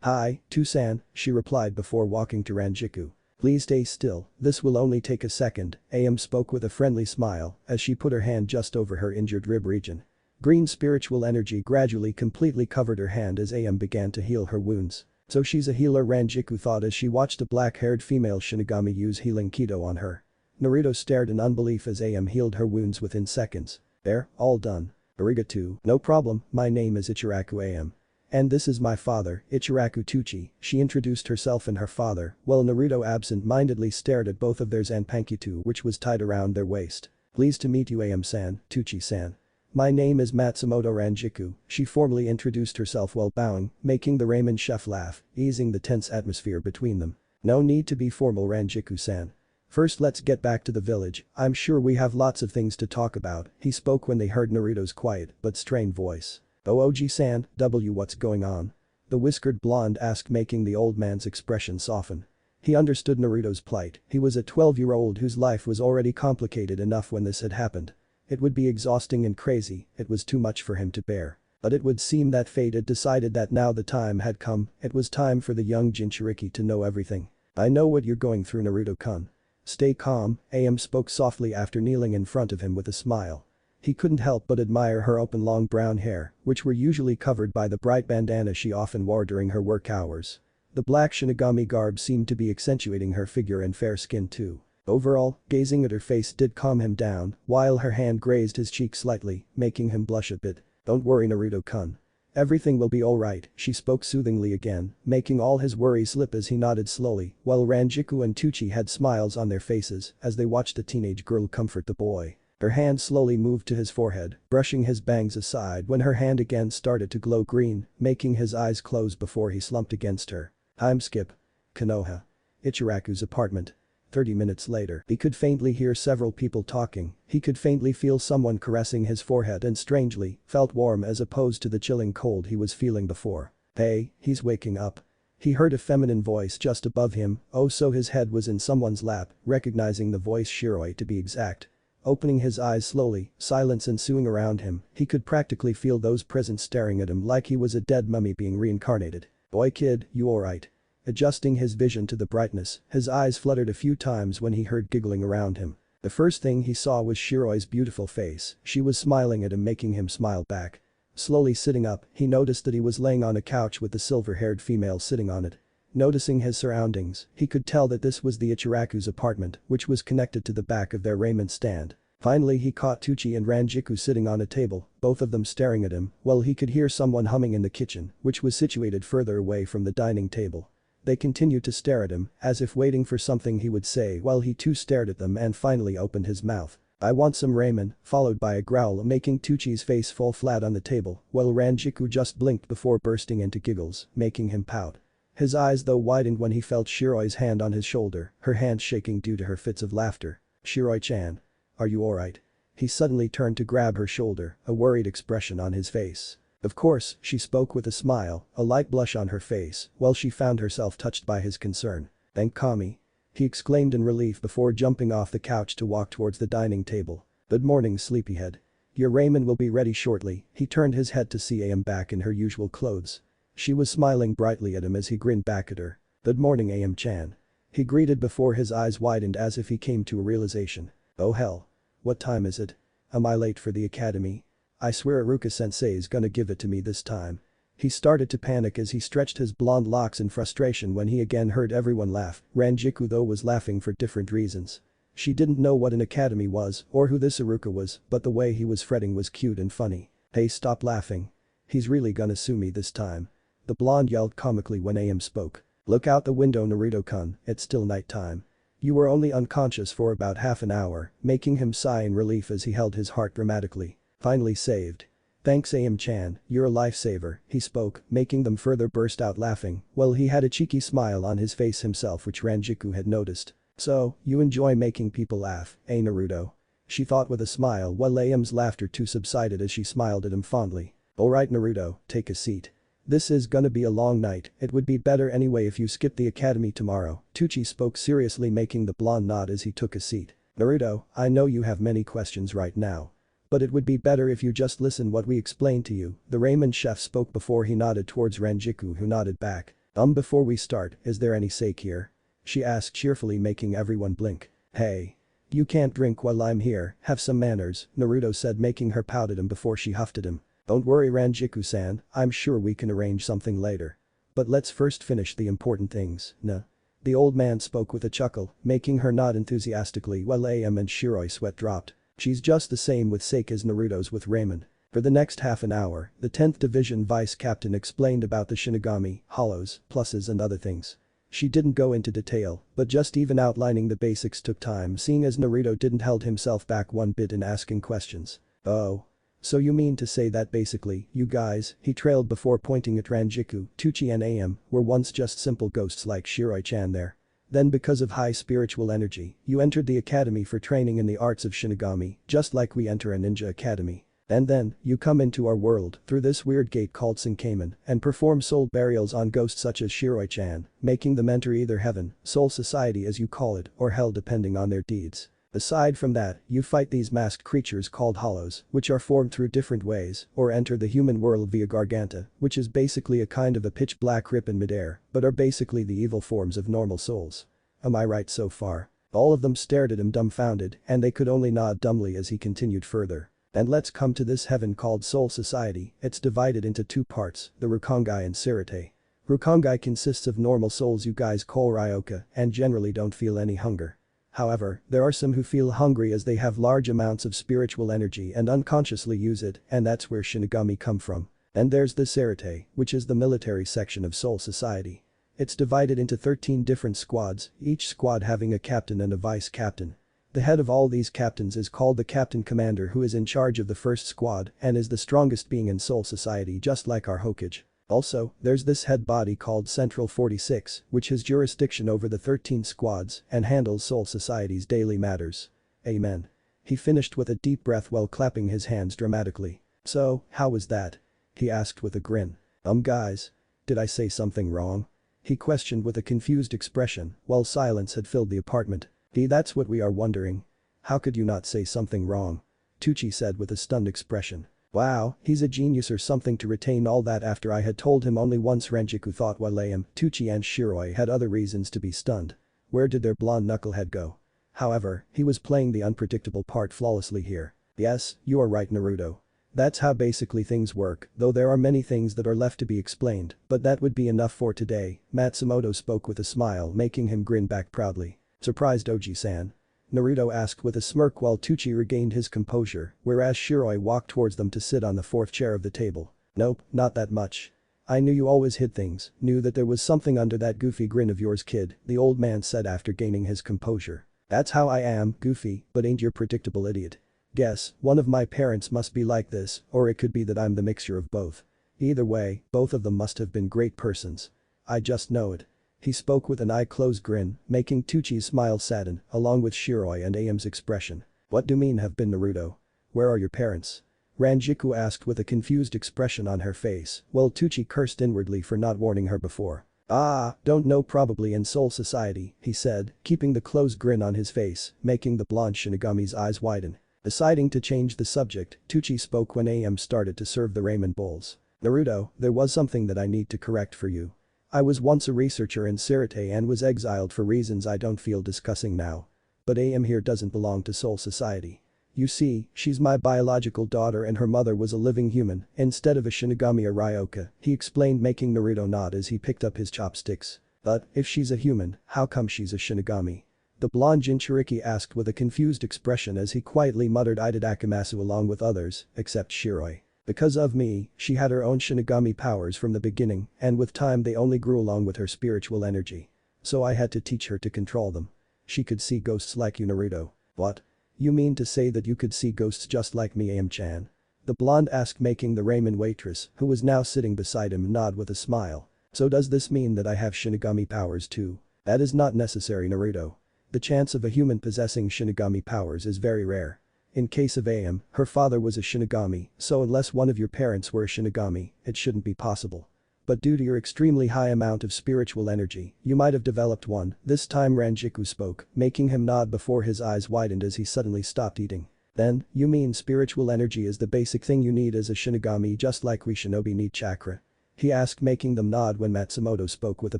Hi, Tusan," she replied before walking to Rangiku. "Please stay still, this will only take a second," spoke with a friendly smile as she put her hand just over her injured rib region. Green spiritual energy gradually completely covered her hand as began to heal her wounds. "So she's a healer," Rangiku thought as she watched a black-haired female Shinigami use healing Kido on her. Naruto stared in unbelief as healed her wounds within seconds. "There, all done. Arigato." "No problem, my name is Ichiraku and this is my father, Ichiraku Tucci," she introduced herself and her father, while Naruto absent-mindedly stared at both of their zanpakuto which was tied around their waist. "Pleased to meet you San, Tucci-san. My name is Matsumoto Rangiku," she formally introduced herself while bowing, making the ramen chef laugh, easing the tense atmosphere between them. "No need to be formal Rangiku-san. First let's get back to the village, I'm sure we have lots of things to talk about," he spoke when they heard Naruto's quiet but strained voice. "Oji-san, what's going on?" the whiskered blonde asked, making the old man's expression soften. He understood Naruto's plight, he was a 12-year-old whose life was already complicated enough when this had happened. It would be exhausting and crazy, it was too much for him to bear. But it would seem that fate had decided that now the time had come, it was time for the young Jinchuriki to know everything. "I know what you're going through, Naruto-kun. Stay calm," spoke softly after kneeling in front of him with a smile. He couldn't help but admire her open long brown hair, which were usually covered by the bright bandana she often wore during her work hours. The black Shinigami garb seemed to be accentuating her figure and fair skin too. Overall, gazing at her face did calm him down, while her hand grazed his cheek slightly, making him blush a bit. "Don't worry Naruto-kun. Everything will be alright," she spoke soothingly again, making all his worries slip as he nodded slowly, while Rangiku and Tucci had smiles on their faces as they watched the teenage girl comfort the boy. Her hand slowly moved to his forehead, brushing his bangs aside when her hand again started to glow green, making his eyes close before he slumped against her. Time skip. Konoha. Ichiraku's apartment. 30 minutes later, he could faintly hear several people talking, he could faintly feel someone caressing his forehead and strangely, felt warm as opposed to the chilling cold he was feeling before. "Hey, he's waking up." He heard a feminine voice just above him, so his head was in someone's lap, recognizing the voice Shiroi to be exact. Opening his eyes slowly, silence ensuing around him, he could practically feel those present staring at him like he was a dead mummy being reincarnated. "Boy kid, you alright?" Adjusting his vision to the brightness, his eyes fluttered a few times when he heard giggling around him. The first thing he saw was Shiroi's beautiful face, she was smiling at him, making him smile back. Slowly sitting up, he noticed that he was laying on a couch with the silver-haired female sitting on it. Noticing his surroundings, he could tell that this was the Ichiraku's apartment, which was connected to the back of their raiment stand. Finally he caught Tucci and Rangiku sitting on a table, both of them staring at him, while he could hear someone humming in the kitchen, which was situated further away from the dining table. They continued to stare at him, as if waiting for something he would say while he too stared at them and finally opened his mouth. "I want some ramen," followed by a growl making Tucci's face fall flat on the table, while Rangiku just blinked before bursting into giggles, making him pout. His eyes though widened when he felt Shiroi's hand on his shoulder, her hand shaking due to her fits of laughter. "Shiroi-chan. Are you alright?" He suddenly turned to grab her shoulder, a worried expression on his face. "Of course," she spoke with a smile, a light blush on her face, while she found herself touched by his concern. "Thank Kami," he exclaimed in relief before jumping off the couch to walk towards the dining table. "Good morning, sleepyhead. Your ramen will be ready shortly." He turned his head to see back in her usual clothes. She was smiling brightly at him as he grinned back at her. "Good morning Chan." He greeted before his eyes widened as if he came to a realization. "Oh hell. What time is it? Am I late for the academy? I swear Iruka-sensei's gonna give it to me this time." He started to panic as he stretched his blonde locks in frustration when he again heard everyone laugh. Rangiku though was laughing for different reasons. She didn't know what an academy was or who this Iruka was, but the way he was fretting was cute and funny. "Hey, stop laughing. He's really gonna sue me this time." The blonde yelled comically when spoke. "Look out the window Naruto-kun, it's still night time. You were only unconscious for about half an hour," making him sigh in relief as he held his heart dramatically. "Finally saved. Thanks Chan, you're a lifesaver," he spoke, making them further burst out laughing, while he had a cheeky smile on his face himself which Rangiku had noticed. "So, you enjoy making people laugh, Naruto?" she thought with a smile while Ayam's laughter too subsided as she smiled at him fondly. Alright Naruto, take a seat. This is gonna be a long night, it would be better anyway if you skip the academy tomorrow, Teuchi spoke seriously making the blonde nod as he took a seat. Naruto, I know you have many questions right now. But it would be better if you just listen what we explain to you, the ramen chef spoke before he nodded towards Rangiku who nodded back. Before we start, is there any sake here? She asked cheerfully making everyone blink. Hey. You can't drink while I'm here, have some manners, Naruto said making her pout at him before she huffed at him. Don't worry Rangiku-san, I'm sure we can arrange something later. But let's first finish the important things, nah. The old man spoke with a chuckle, making her nod enthusiastically while Ayame and Shiroi sweat dropped. She's just the same with sake as Naruto's with ramen. For the next half an hour, the 10th Division Vice Captain explained about the Shinigami, hollows, pluses and other things. She didn't go into detail, but just even outlining the basics took time seeing as Naruto didn't held himself back one bit in asking questions. Oh. So you mean to say that basically, you guys, he trailed before pointing at Rangiku, Teuchi and Ayame, were once just simple ghosts like Shiroi-chan there. Then because of high spiritual energy, you entered the academy for training in the arts of Shinigami, just like we enter a ninja academy. And then, you come into our world through this weird gate called Sankamen and perform soul burials on ghosts such as Shiroi-chan, making them enter either heaven, soul society as you call it, or hell depending on their deeds. Aside from that, you fight these masked creatures called hollows, which are formed through different ways, or enter the human world via Garganta, which is basically a kind of a pitch black rip in midair, but are basically the evil forms of normal souls. Am I right so far? All of them stared at him dumbfounded, and they could only nod dumbly as he continued further. And let's come to this heaven called Soul Society, it's divided into two parts, the Rukongai and Sirite. Rukongai consists of normal souls you guys call Ryoka and generally don't feel any hunger. However, there are some who feel hungry as they have large amounts of spiritual energy and unconsciously use it, and that's where Shinigami come from. And there's the Sirite, which is the military section of Soul Society. It's divided into 13 different squads, each squad having a captain and a vice captain. The head of all these captains is called the captain commander who is in charge of the first squad and is the strongest being in Soul Society just like our Hokage. Also, there's this head body called Central 46, which has jurisdiction over the 13 squads and handles Soul Society's daily matters. Amen. He finished with a deep breath while clapping his hands dramatically. So, how was that? He asked with a grin. Guys. Did I say something wrong? He questioned with a confused expression while silence had filled the apartment. That's what we are wondering. How could you not say something wrong? Teuchi said with a stunned expression. Wow, he's a genius or something to retain all that after I had told him only once, Rangiku thought while Ayame, Teuchi and Shiroi had other reasons to be stunned. Where did their blonde knucklehead go? However, he was playing the unpredictable part flawlessly here. Yes, you are right Naruto. That's how basically things work, though there are many things that are left to be explained, but that would be enough for today, Matsumoto spoke with a smile making him grin back proudly. Surprised Oji-san? Naruto asked with a smirk while Teuchi regained his composure, whereas Shiroi walked towards them to sit on the fourth chair of the table. Nope, not that much. I knew you always hid things, knew that there was something under that goofy grin of yours kid, the old man said after gaining his composure. That's how I am, goofy, but ain't your predictable idiot. Guess, one of my parents must be like this, or it could be that I'm the mixture of both. Either way, both of them must have been great persons. I just know it. He spoke with an eye-closed grin, making Teuchi's smile sadden, along with Shiroi and Ayame's expression. What do you mean have been Naruto? Where are your parents? Rangiku asked with a confused expression on her face, while Teuchi cursed inwardly for not warning her before. Don't know probably in Soul Society, he said, keeping the closed grin on his face, making the blonde Shinigami's eyes widen. Deciding to change the subject, Teuchi spoke when Ayame started to serve the ramen bowls. Naruto, there was something that I need to correct for you. I was once a researcher in Sirite and was exiled for reasons I don't feel discussing now. But Ayame here doesn't belong to Soul Society. You see, she's my biological daughter and her mother was a living human instead of a Shinigami or Ryoka, he explained making Naruto nod as he picked up his chopsticks. But, if she's a human, how come she's a Shinigami? The blonde Jinchuriki asked with a confused expression as he quietly muttered Itadakimasu along with others, except Shiroi. Because of me, she had her own Shinigami powers from the beginning and with time they only grew along with her spiritual energy. So I had to teach her to control them. She could see ghosts like you Naruto. What? You mean to say that you could see ghosts just like me Ayame-chan? The blonde asked making the ramen waitress, who was now sitting beside him nod with a smile. So does this mean that I have Shinigami powers too? That is not necessary Naruto. The chance of a human possessing Shinigami powers is very rare. In case of Ayame, her father was a Shinigami, so unless one of your parents were a Shinigami, it shouldn't be possible. But due to your extremely high amount of spiritual energy, you might have developed one. This time Rangiku spoke, making him nod before his eyes widened as he suddenly stopped eating. Then, you mean spiritual energy is the basic thing you need as a Shinigami just like we shinobi need chakra? He asked, making them nod when Matsumoto spoke with a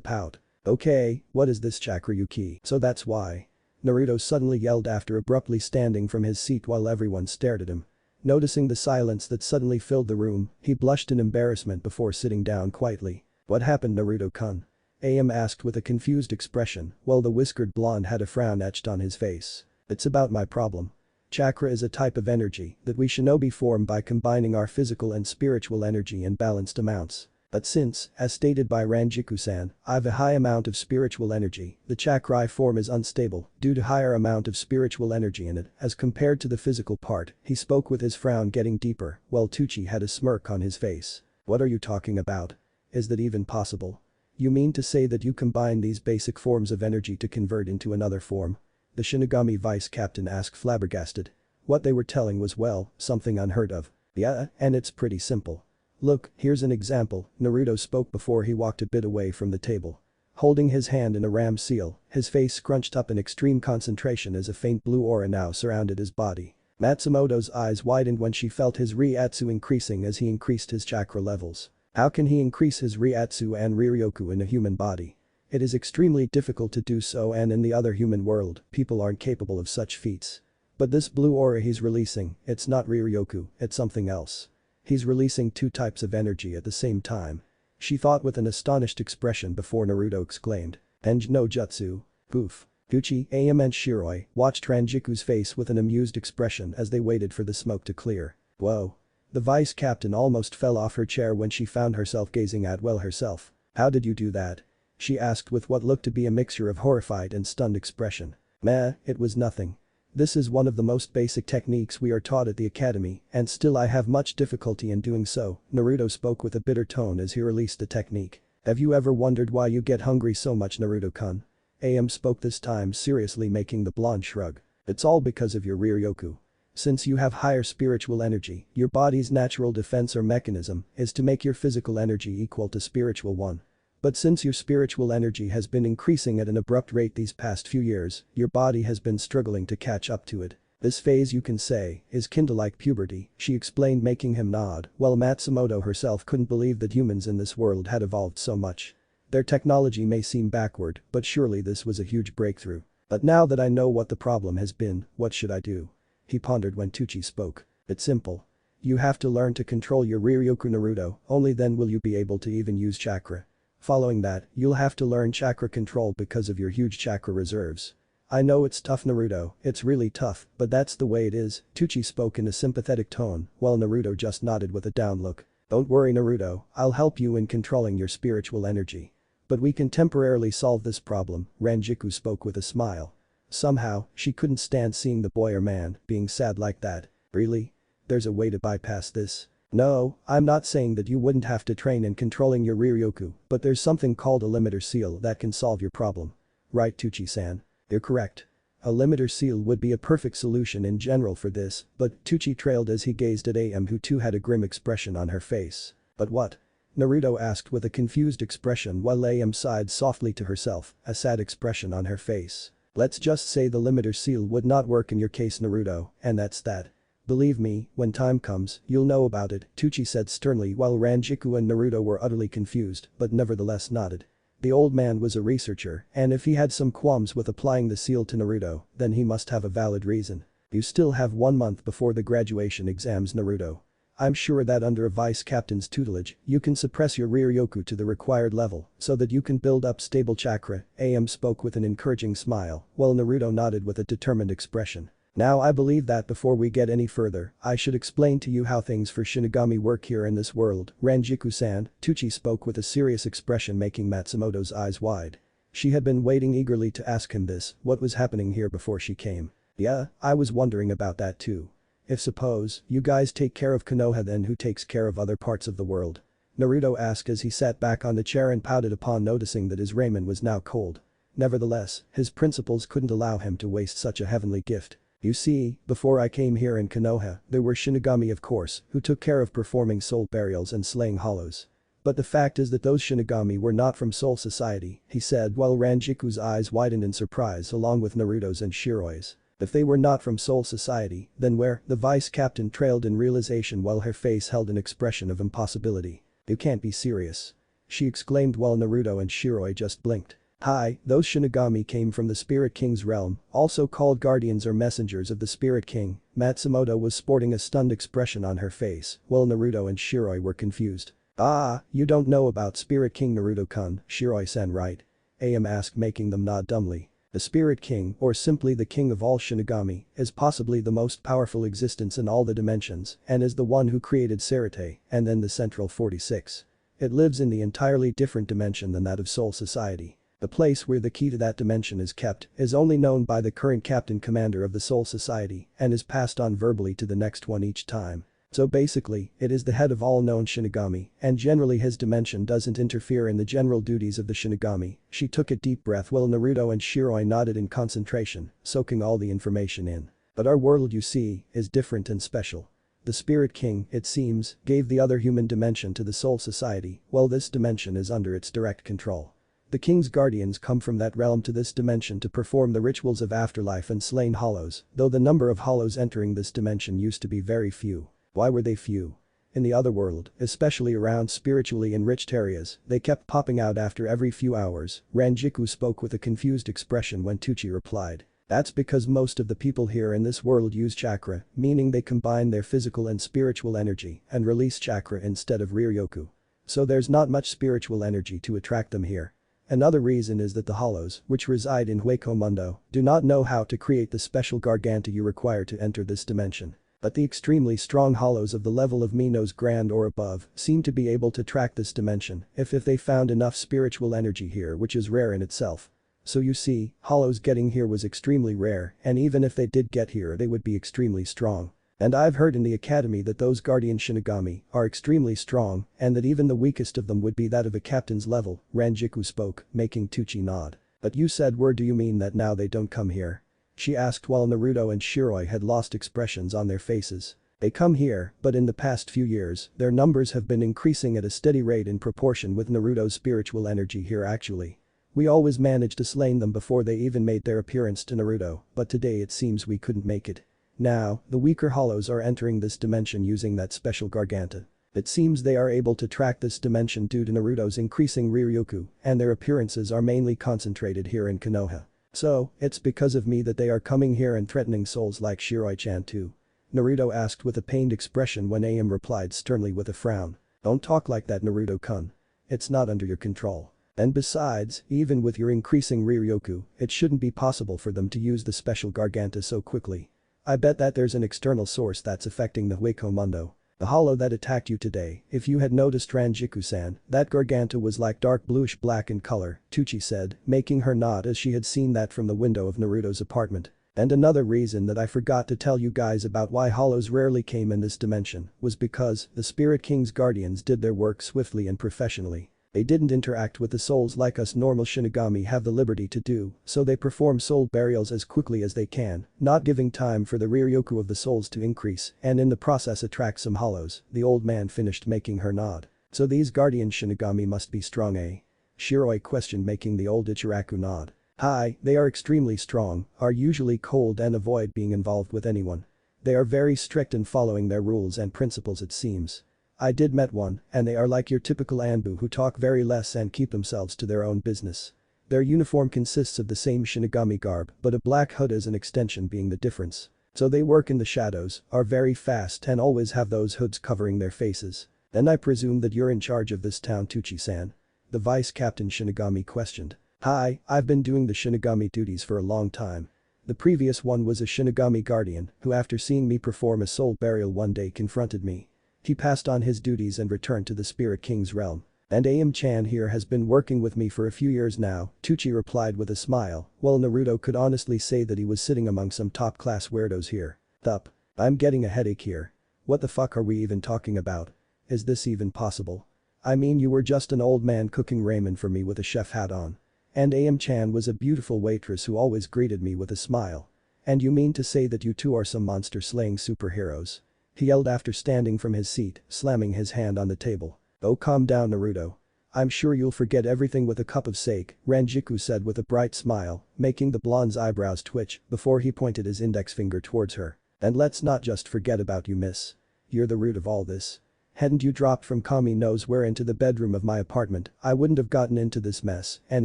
pout. Okay, what is this chakra Yuki? So that's why. Naruto suddenly yelled after abruptly standing from his seat while everyone stared at him. Noticing the silence that suddenly filled the room, he blushed in embarrassment before sitting down quietly. What happened Naruto-kun? Ayame asked with a confused expression, while the whiskered blonde had a frown etched on his face. It's about my problem. Chakra is a type of energy that we shinobi form by combining our physical and spiritual energy in balanced amounts. But since, as stated by Rangiku-san, I've a high amount of spiritual energy, the chakra I form is unstable due to higher amount of spiritual energy in it as compared to the physical part. He spoke with his frown getting deeper, while Tucci had a smirk on his face. What are you talking about? Is that even possible? You mean to say that you combine these basic forms of energy to convert into another form? The Shinigami vice captain asked flabbergasted. What they were telling was something unheard of. Yeah, and it's pretty simple. Look, here's an example, Naruto spoke before he walked a bit away from the table. Holding his hand in a ram seal, his face scrunched up in extreme concentration as a faint blue aura now surrounded his body. Matsumoto's eyes widened when she felt his Reiatsu increasing as he increased his chakra levels. How can he increase his Reiatsu and Riryoku in a human body? It is extremely difficult to do so, and in the other human world, people aren't capable of such feats. But this blue aura he's releasing, it's not Riryoku, it's something else. He's releasing two types of energy at the same time. She thought with an astonished expression before Naruto exclaimed. Enj no jutsu. Poof. Gucci, Ayame and Shiroi watched Ranjiku's face with an amused expression as they waited for the smoke to clear. Whoa. The vice captain almost fell off her chair when she found herself gazing at herself. How did you do that? She asked with what looked to be a mixture of horrified and stunned expression. Meh, it was nothing. This is one of the most basic techniques we are taught at the academy, and still I have much difficulty in doing so, Naruto spoke with a bitter tone as he released the technique. Have you ever wondered why you get hungry so much Naruto-kun? Ayame spoke this time seriously, making the blonde shrug. It's all because of your Riryoku. Since you have higher spiritual energy, your body's natural defense or mechanism is to make your physical energy equal to spiritual one. But since your spiritual energy has been increasing at an abrupt rate these past few years, your body has been struggling to catch up to it. This phase you can say is kin to like puberty, she explained, making him nod, while Matsumoto herself couldn't believe that humans in this world had evolved so much. Their technology may seem backward, but surely this was a huge breakthrough. But now that I know what the problem has been, what should I do? He pondered when Tucci spoke. It's simple. You have to learn to control your Riryoku Naruto, only then will you be able to even use chakra. Following that, you'll have to learn chakra control because of your huge chakra reserves. I know it's tough Naruto, it's really tough, but that's the way it is, Tucci spoke in a sympathetic tone, while Naruto just nodded with a down look. Don't worry Naruto, I'll help you in controlling your spiritual energy. But we can temporarily solve this problem, Rangiku spoke with a smile. Somehow, she couldn't stand seeing the boy or man being sad like that. Really? There's a way to bypass this? No, I'm not saying that you wouldn't have to train in controlling your Riryoku, but there's something called a limiter seal that can solve your problem. Right Tucci-san? You're correct. A limiter seal would be a perfect solution in general for this, but Tucci trailed as he gazed at Ayame, who too had a grim expression on her face. But what? Naruto asked with a confused expression while Ayame sighed softly to herself, a sad expression on her face. Let's just say the limiter seal would not work in your case Naruto, and that's that. Believe me, when time comes, you'll know about it, Tucci said sternly while Rangiku and Naruto were utterly confused but nevertheless nodded. The old man was a researcher, and if he had some qualms with applying the seal to Naruto, then he must have a valid reason. You still have 1 month before the graduation exams Naruto. I'm sure that under a vice captain's tutelage, you can suppress your Riryoku to the required level so that you can build up stable chakra, Ayame spoke with an encouraging smile, while Naruto nodded with a determined expression. Now I believe that before we get any further, I should explain to you how things for Shinigami work here in this world, Rangiku-san, Tucci spoke with a serious expression, making Matsumoto's eyes wide. She had been waiting eagerly to ask him this, what was happening here before she came. Yeah, I was wondering about that too. If suppose, you guys take care of Konoha, then who takes care of other parts of the world? Naruto asked as he sat back on the chair and pouted upon noticing that his raiment was now cold. Nevertheless, his principles couldn't allow him to waste such a heavenly gift. You see, before I came here in Konoha, there were Shinigami of course, who took care of performing soul burials and slaying hollows. But the fact is that those Shinigami were not from Soul Society, he said while Ranjiku's eyes widened in surprise along with Naruto's and Shiroi's. If they were not from Soul Society, then where? The vice captain trailed in realization while her face held an expression of impossibility. You can't be serious. She exclaimed while Naruto and Shiroi just blinked. Hi, those Shinigami came from the Spirit King's realm, also called guardians or messengers of the Spirit King. Matsumoto was sporting a stunned expression on her face, while Naruto and Shiroi were confused. Ah, you don't know about Spirit King Naruto-kun, Shiroi-san, right? Ayame asked, making them nod dumbly. The Spirit King, or simply the king of all Shinigami, is possibly the most powerful existence in all the dimensions and is the one who created Sarate and then the Central 46. It lives in the entirely different dimension than that of Soul Society. The place where the key to that dimension is kept is only known by the current captain commander of the Soul Society and is passed on verbally to the next one each time. So basically, it is the head of all known Shinigami, and generally his dimension doesn't interfere in the general duties of the Shinigami. She took a deep breath while Naruto and Shiroi nodded in concentration, soaking all the information in. But our world, you see, is different and special. The Spirit King, it seems, gave the other human dimension to the Soul Society, while this dimension is under its direct control. The King's guardians come from that realm to this dimension to perform the rituals of afterlife and slain hollows, though the number of hollows entering this dimension used to be very few. Why were they few? In the other world, especially around spiritually enriched areas, they kept popping out after every few hours. Rangiku spoke with a confused expression when Tucci replied. That's because most of the people here in this world use chakra, meaning they combine their physical and spiritual energy and release chakra instead of Ryoku. So there's not much spiritual energy to attract them here. Another reason is that the hollows, which reside in Hueco Mundo, do not know how to create the special garganta you require to enter this dimension. But the extremely strong hollows of the level of Minos Grand or above seem to be able to track this dimension if they found enough spiritual energy here, which is rare in itself. So you see, hollows getting here was extremely rare, and even if they did get here they would be extremely strong. And I've heard in the academy that those guardian Shinigami are extremely strong and that even the weakest of them would be that of a captain's level, Rangiku spoke, making Tucci nod. But you said where do you mean that now they don't come here? She asked while Naruto and Shiroi had lost expressions on their faces. They come here, but in the past few years, their numbers have been increasing at a steady rate in proportion with Naruto's spiritual energy here actually. We always managed to slay them before they even made their appearance to Naruto, but today it seems we couldn't make it. Now, the weaker hollows are entering this dimension using that special garganta. It seems they are able to track this dimension due to Naruto's increasing Ryoku, and their appearances are mainly concentrated here in Konoha. So, it's because of me that they are coming here and threatening souls like Shiroi-chan too. Naruto asked with a pained expression when Ayame replied sternly with a frown. Don't talk like that, Naruto-kun. It's not under your control. And besides, even with your increasing Ryoku, it shouldn't be possible for them to use the special garganta so quickly. I bet that there's an external source that's affecting the Hueco Mundo. The hollow that attacked you today, if you had noticed Rangiku-san, that garganta was like dark bluish black in color, Tucci said, making her nod as she had seen that from the window of Naruto's apartment. And another reason that I forgot to tell you guys about why hollows rarely came in this dimension was because the Spirit King's guardians did their work swiftly and professionally. They didn't interact with the souls like us normal Shinigami have the liberty to do, so they perform soul burials as quickly as they can, not giving time for the Ryoku of the souls to increase and in the process attract some hollows. The old man finished making her nod. So these guardian Shinigami must be strong, eh? Shiroi questioned, making the old Ichiraku nod. Hi, they are extremely strong, are usually cold and avoid being involved with anyone. They are very strict in following their rules and principles it seems. I did met one, and they are like your typical Anbu who talk very less and keep themselves to their own business. Their uniform consists of the same Shinigami garb, but a black hood as an extension being the difference. So they work in the shadows, are very fast and always have those hoods covering their faces. Then I presume that you're in charge of this town, Tucci-san? The vice captain Shinigami questioned. Hi, I've been doing the Shinigami duties for a long time. The previous one was a Shinigami guardian who after seeing me perform a soul burial one day confronted me. He passed on his duties and returned to the Spirit King's realm. And Ayame-chan here has been working with me for a few years now, Tucci replied with a smile, while Naruto could honestly say that he was sitting among some top-class weirdos here. Thup. I'm getting a headache here. What the fuck are we even talking about? Is this even possible? I mean, you were just an old man cooking ramen for me with a chef hat on. And Ayame-chan was a beautiful waitress who always greeted me with a smile. And you mean to say that you two are some monster-slaying superheroes? He yelled after standing from his seat, slamming his hand on the table. Oh, calm down, Naruto. I'm sure you'll forget everything with a cup of sake, Rangiku said with a bright smile, making the blonde's eyebrows twitch before he pointed his index finger towards her. And let's not just forget about you, miss. You're the root of all this. Hadn't you dropped from Kami knows where into the bedroom of my apartment, I wouldn't have gotten into this mess and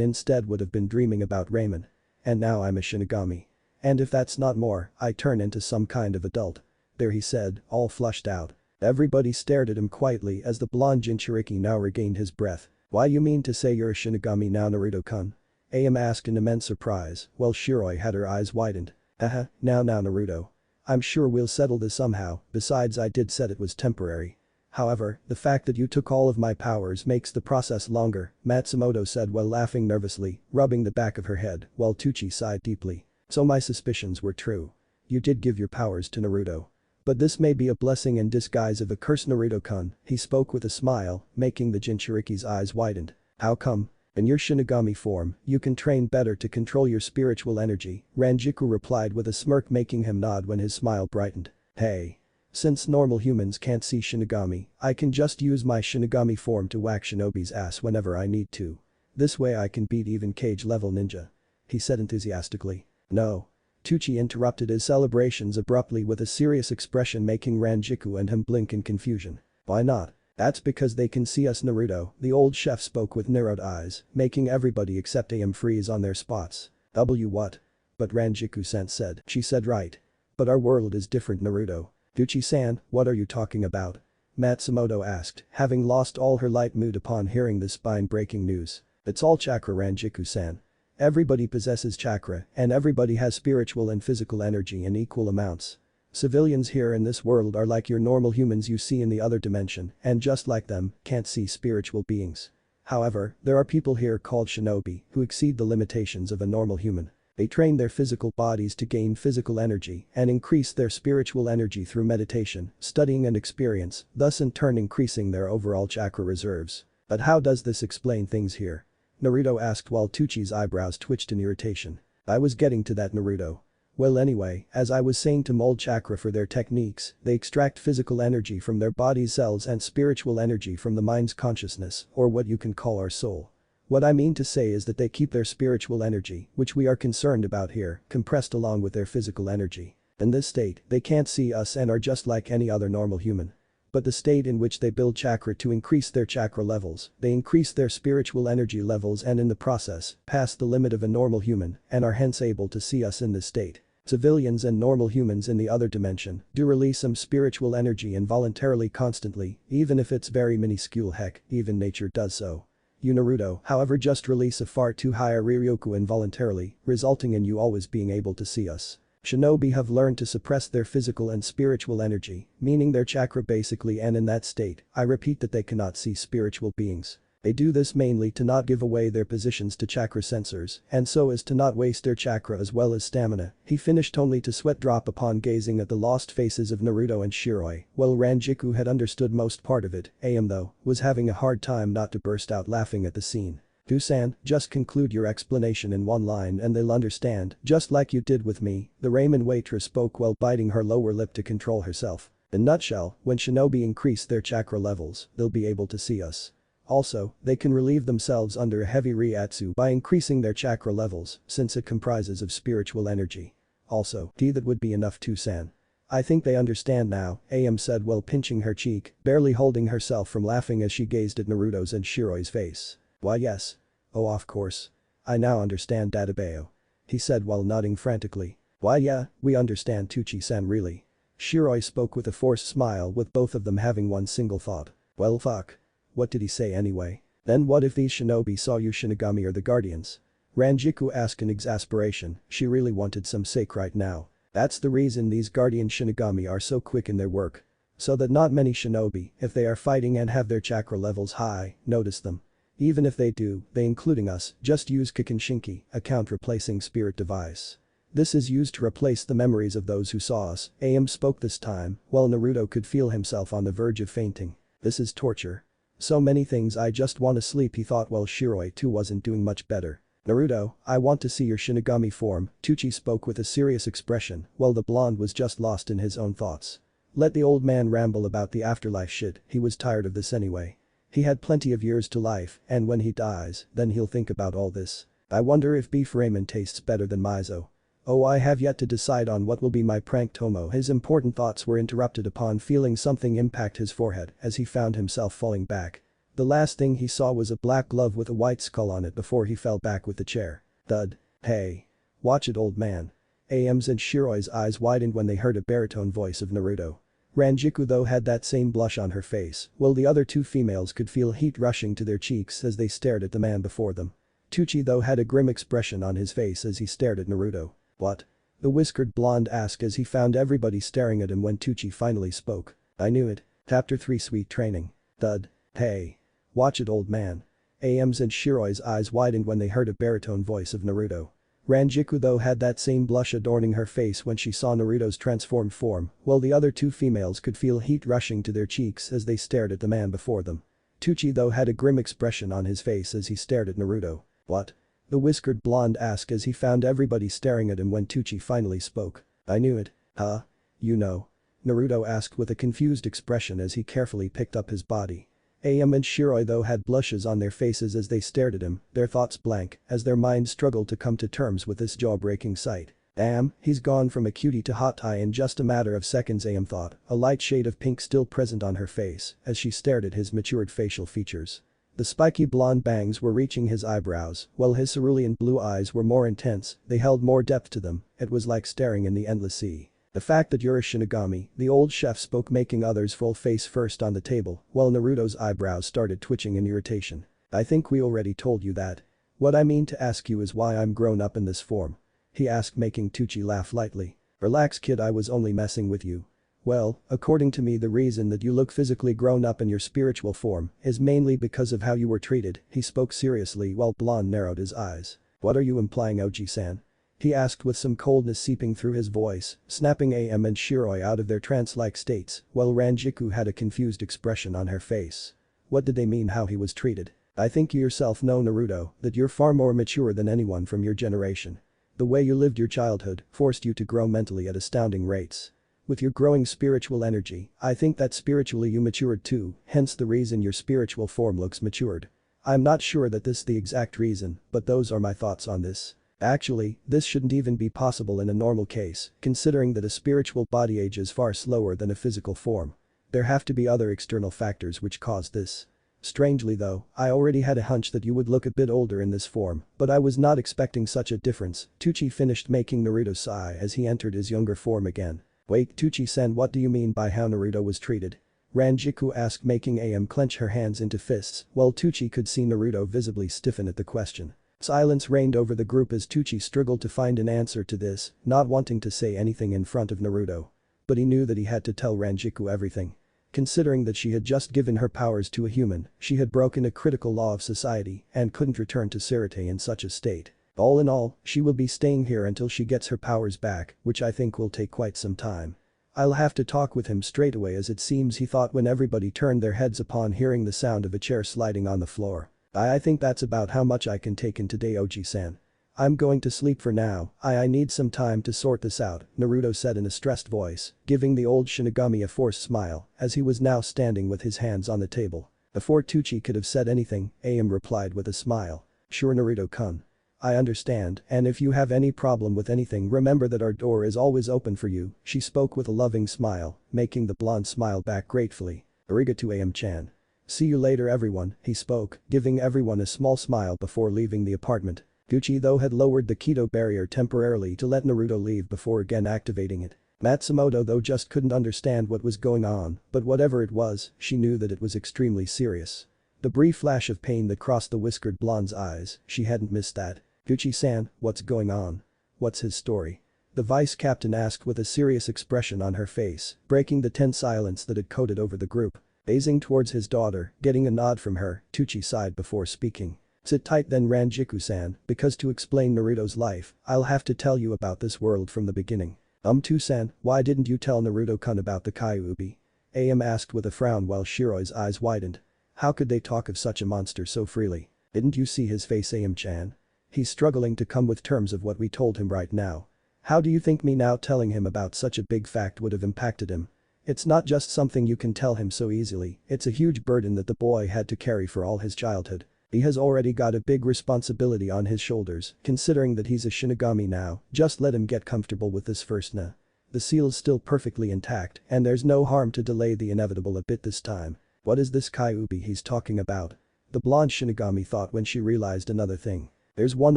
instead would have been dreaming about Raymond. And now I'm a Shinigami. And if that's not more, I turn into some kind of adult. There, he said, all flushed out. Everybody stared at him quietly as the blonde Jinchuriki now regained his breath. Why, you mean to say you're a Shinigami now, Naruto-kun? Ayame asked in immense surprise, while Shiroi had her eyes widened. Now Naruto. I'm sure we'll settle this somehow, besides I did said it was temporary. However, the fact that you took all of my powers makes the process longer, Matsumoto said while laughing nervously, rubbing the back of her head, while Tucci sighed deeply. So my suspicions were true. You did give your powers to Naruto. But this may be a blessing in disguise of a curse, Naruto-kun, he spoke with a smile, making the Jinchuriki's eyes widened. How come? In your Shinigami form, you can train better to control your spiritual energy, Rangiku replied with a smirk, making him nod when his smile brightened. Hey. Since normal humans can't see Shinigami, I can just use my Shinigami form to whack shinobi's ass whenever I need to. This way I can beat even cage-level ninja. He said enthusiastically. No. Tucci interrupted his celebrations abruptly with a serious expression, making Rangiku and him blink in confusion. Why not? That's because they can see us, Naruto, the old chef spoke with narrowed eyes, making everybody except Ayame freeze on their spots. What? But Rangiku-san said. She said right. But our world is different, Naruto. Tucci-san, what are you talking about? Matsumoto asked, having lost all her light mood upon hearing this spine-breaking news. It's all chakra, Rangiku-san. Everybody possesses chakra, and everybody has spiritual and physical energy in equal amounts. Civilians here in this world are like your normal humans you see in the other dimension, and just like them, can't see spiritual beings. However, there are people here called shinobi who exceed the limitations of a normal human. They train their physical bodies to gain physical energy and increase their spiritual energy through meditation, studying and experience, thus in turn increasing their overall chakra reserves. But how does this explain things here? Naruto asked while Tucci's eyebrows twitched in irritation. I was getting to that, Naruto. Well anyway, as I was saying, to mold chakra for their techniques, they extract physical energy from their body's cells and spiritual energy from the mind's consciousness, or what you can call our soul. What I mean to say is that they keep their spiritual energy, which we are concerned about here, compressed along with their physical energy. In this state, they can't see us and are just like any other normal human. But the state in which they build chakra to increase their chakra levels, they increase their spiritual energy levels and in the process, pass the limit of a normal human and are hence able to see us in this state. Civilians and normal humans in the other dimension do release some spiritual energy involuntarily constantly, even if it's very minuscule. Heck, even nature does so. You, Naruto, however, just release a far too high Riryoku involuntarily, resulting in you always being able to see us. Shinobi have learned to suppress their physical and spiritual energy, meaning their chakra basically, and in that state, I repeat that they cannot see spiritual beings. They do this mainly to not give away their positions to chakra sensors, and so as to not waste their chakra as well as stamina. He finished only to sweat drop upon gazing at the lost faces of Naruto and Shiroi. While Rangiku had understood most part of it, Ayame though, was having a hard time not to burst out laughing at the scene. Dusan, just conclude your explanation in one line and they'll understand, just like you did with me, the ramen waitress spoke while biting her lower lip to control herself. In nutshell, when shinobi increase their chakra levels, they'll be able to see us. Also, they can relieve themselves under a heavy reiatsu by increasing their chakra levels, since it comprises of spiritual energy. Also, that would be enough, Tusan. I think they understand now, Ayame said while pinching her cheek, barely holding herself from laughing as she gazed at Naruto's and Shiroi's face. Why yes. Oh of course. I now understand, Dadabeo. He said while nodding frantically. Why yeah, we understand, Tucci-san, really. Shiroi spoke with a forced smile, with both of them having one single thought. Well fuck. What did he say anyway? Then what if these shinobi saw you Shinigami or the guardians? Rangiku asked in exasperation, she really wanted some sake right now. That's the reason these guardian Shinigami are so quick in their work. So that not many shinobi, if they are fighting and have their chakra levels high, notice them. Even if they do, they including us, just use Kikenshinki, a count replacing spirit device. This is used to replace the memories of those who saw us. Ayame spoke this time, while Naruto could feel himself on the verge of fainting. This is torture. So many things, I just wanna sleep, he thought while Shiroi too wasn't doing much better. Naruto, I want to see your Shinigami form, Tucci spoke with a serious expression while the blonde was just lost in his own thoughts. Let the old man ramble about the afterlife shit, he was tired of this anyway. He had plenty of years to life and when he dies, then he'll think about all this. I wonder if beef ramen tastes better than miso. Oh, I have yet to decide on what will be my prank Tomo. His important thoughts were interrupted upon feeling something impact his forehead as he found himself falling back. The last thing he saw was a black glove with a white skull on it before he fell back with the chair. Thud. Hey. Watch it, old man. Ayame's and Shiroi's eyes widened when they heard a baritone voice of Naruto. Rangiku though had that same blush on her face, while the other two females could feel heat rushing to their cheeks as they stared at the man before them. Tucci though had a grim expression on his face as he stared at Naruto. What? The whiskered blonde asked as he found everybody staring at him when Tucci finally spoke. I knew it. Chapter 3 Sweet Training. Thud. Hey. Watch it, old man. Ayame's and Shiroi's eyes widened when they heard a baritone voice of Naruto. Rangiku though had that same blush adorning her face when she saw Naruto's transformed form, while the other two females could feel heat rushing to their cheeks as they stared at the man before them. Tucci though had a grim expression on his face as he stared at Naruto. What? The whiskered blonde asked as he found everybody staring at him when Tucci finally spoke. I knew it. Huh? You know? Naruto asked with a confused expression as he carefully picked up his body. Ayame and Shiroi though had blushes on their faces as they stared at him, their thoughts blank, as their minds struggled to come to terms with this jaw-breaking sight. Damn, he's gone from a cutie to hot tie in just a matter of seconds, Ayame thought, a light shade of pink still present on her face as she stared at his matured facial features. The spiky blonde bangs were reaching his eyebrows, while his cerulean blue eyes were more intense, they held more depth to them, it was like staring in the endless sea. The fact that you're a Shinigami, the old chef spoke, making others fall face first on the table, while Naruto's eyebrows started twitching in irritation. I think we already told you that. What I mean to ask you is why I'm grown up in this form. He asked, making Tucci laugh lightly. Relax, kid, I was only messing with you. Well, according to me the reason that you look physically grown up in your spiritual form is mainly because of how you were treated, he spoke seriously while Blonde narrowed his eyes. What are you implying, Oji-san? He asked with some coldness seeping through his voice, snapping Ayame and Shiroi out of their trance-like states, while Rangiku had a confused expression on her face. What did they mean how he was treated? I think you yourself know, Naruto, that you're far more mature than anyone from your generation. The way you lived your childhood forced you to grow mentally at astounding rates. With your growing spiritual energy, I think that spiritually you matured too, hence the reason your spiritual form looks matured. I'm not sure that this is the exact reason, but those are my thoughts on this. Actually, this shouldn't even be possible in a normal case, considering that a spiritual body ages far slower than a physical form. There have to be other external factors which cause this. Strangely though, I already had a hunch that you would look a bit older in this form, but I was not expecting such a difference, Tucci finished, making Naruto sigh as he entered his younger form again. Wait, Tucci-san, what do you mean by how Naruto was treated? Rangiku asked, making Ayame clench her hands into fists, while Tucci could see Naruto visibly stiffen at the question. Silence reigned over the group as Tucci struggled to find an answer to this, not wanting to say anything in front of Naruto. But he knew that he had to tell Rangiku everything. Considering that she had just given her powers to a human, she had broken a critical law of society and couldn't return to Sirte in such a state. All in all, she will be staying here until she gets her powers back, which I think will take quite some time. I'll have to talk with him straight away, as it seems, he thought when everybody turned their heads upon hearing the sound of a chair sliding on the floor. I think that's about how much I can take in today, Oji-san. I'm going to sleep for now, I need some time to sort this out, Naruto said in a stressed voice, giving the old Shinigami a forced smile as he was now standing with his hands on the table. Before Tucci could have said anything, Ayame replied with a smile. Sure, Naruto-kun. I understand, and if you have any problem with anything, remember that our door is always open for you, she spoke with a loving smile, making the blonde smile back gratefully. Arigato, Ayame-chan. See you later, everyone, he spoke, giving everyone a small smile before leaving the apartment. Gucci though had lowered the Keto barrier temporarily to let Naruto leave before again activating it. Matsumoto though just couldn't understand what was going on, but whatever it was, she knew that it was extremely serious. The brief flash of pain that crossed the whiskered blonde's eyes, she hadn't missed that. Gucci-san, what's going on? What's his story? The vice captain asked with a serious expression on her face, breaking the tense silence that had coated over the group. Gazing towards his daughter, getting a nod from her, Tucci sighed before speaking. Sit tight then, Rangiku-san, because to explain Naruto's life, I'll have to tell you about this world from the beginning. Tu-san, why didn't you tell Naruto-kun about the Kyuubi? Ayame asked with a frown while Shiroi's eyes widened. How could they talk of such a monster so freely? Didn't you see his face, Ayame-chan? He's struggling to come with terms of what we told him right now. How do you think me now telling him about such a big fact would have impacted him? It's not just something you can tell him so easily, it's a huge burden that the boy had to carry for all his childhood. He has already got a big responsibility on his shoulders, considering that he's a Shinigami now, just let him get comfortable with this first nah. The seal's still perfectly intact, and there's no harm to delay the inevitable a bit this time. What is this Kyuubi he's talking about? The blonde Shinigami thought when she realized another thing. There's one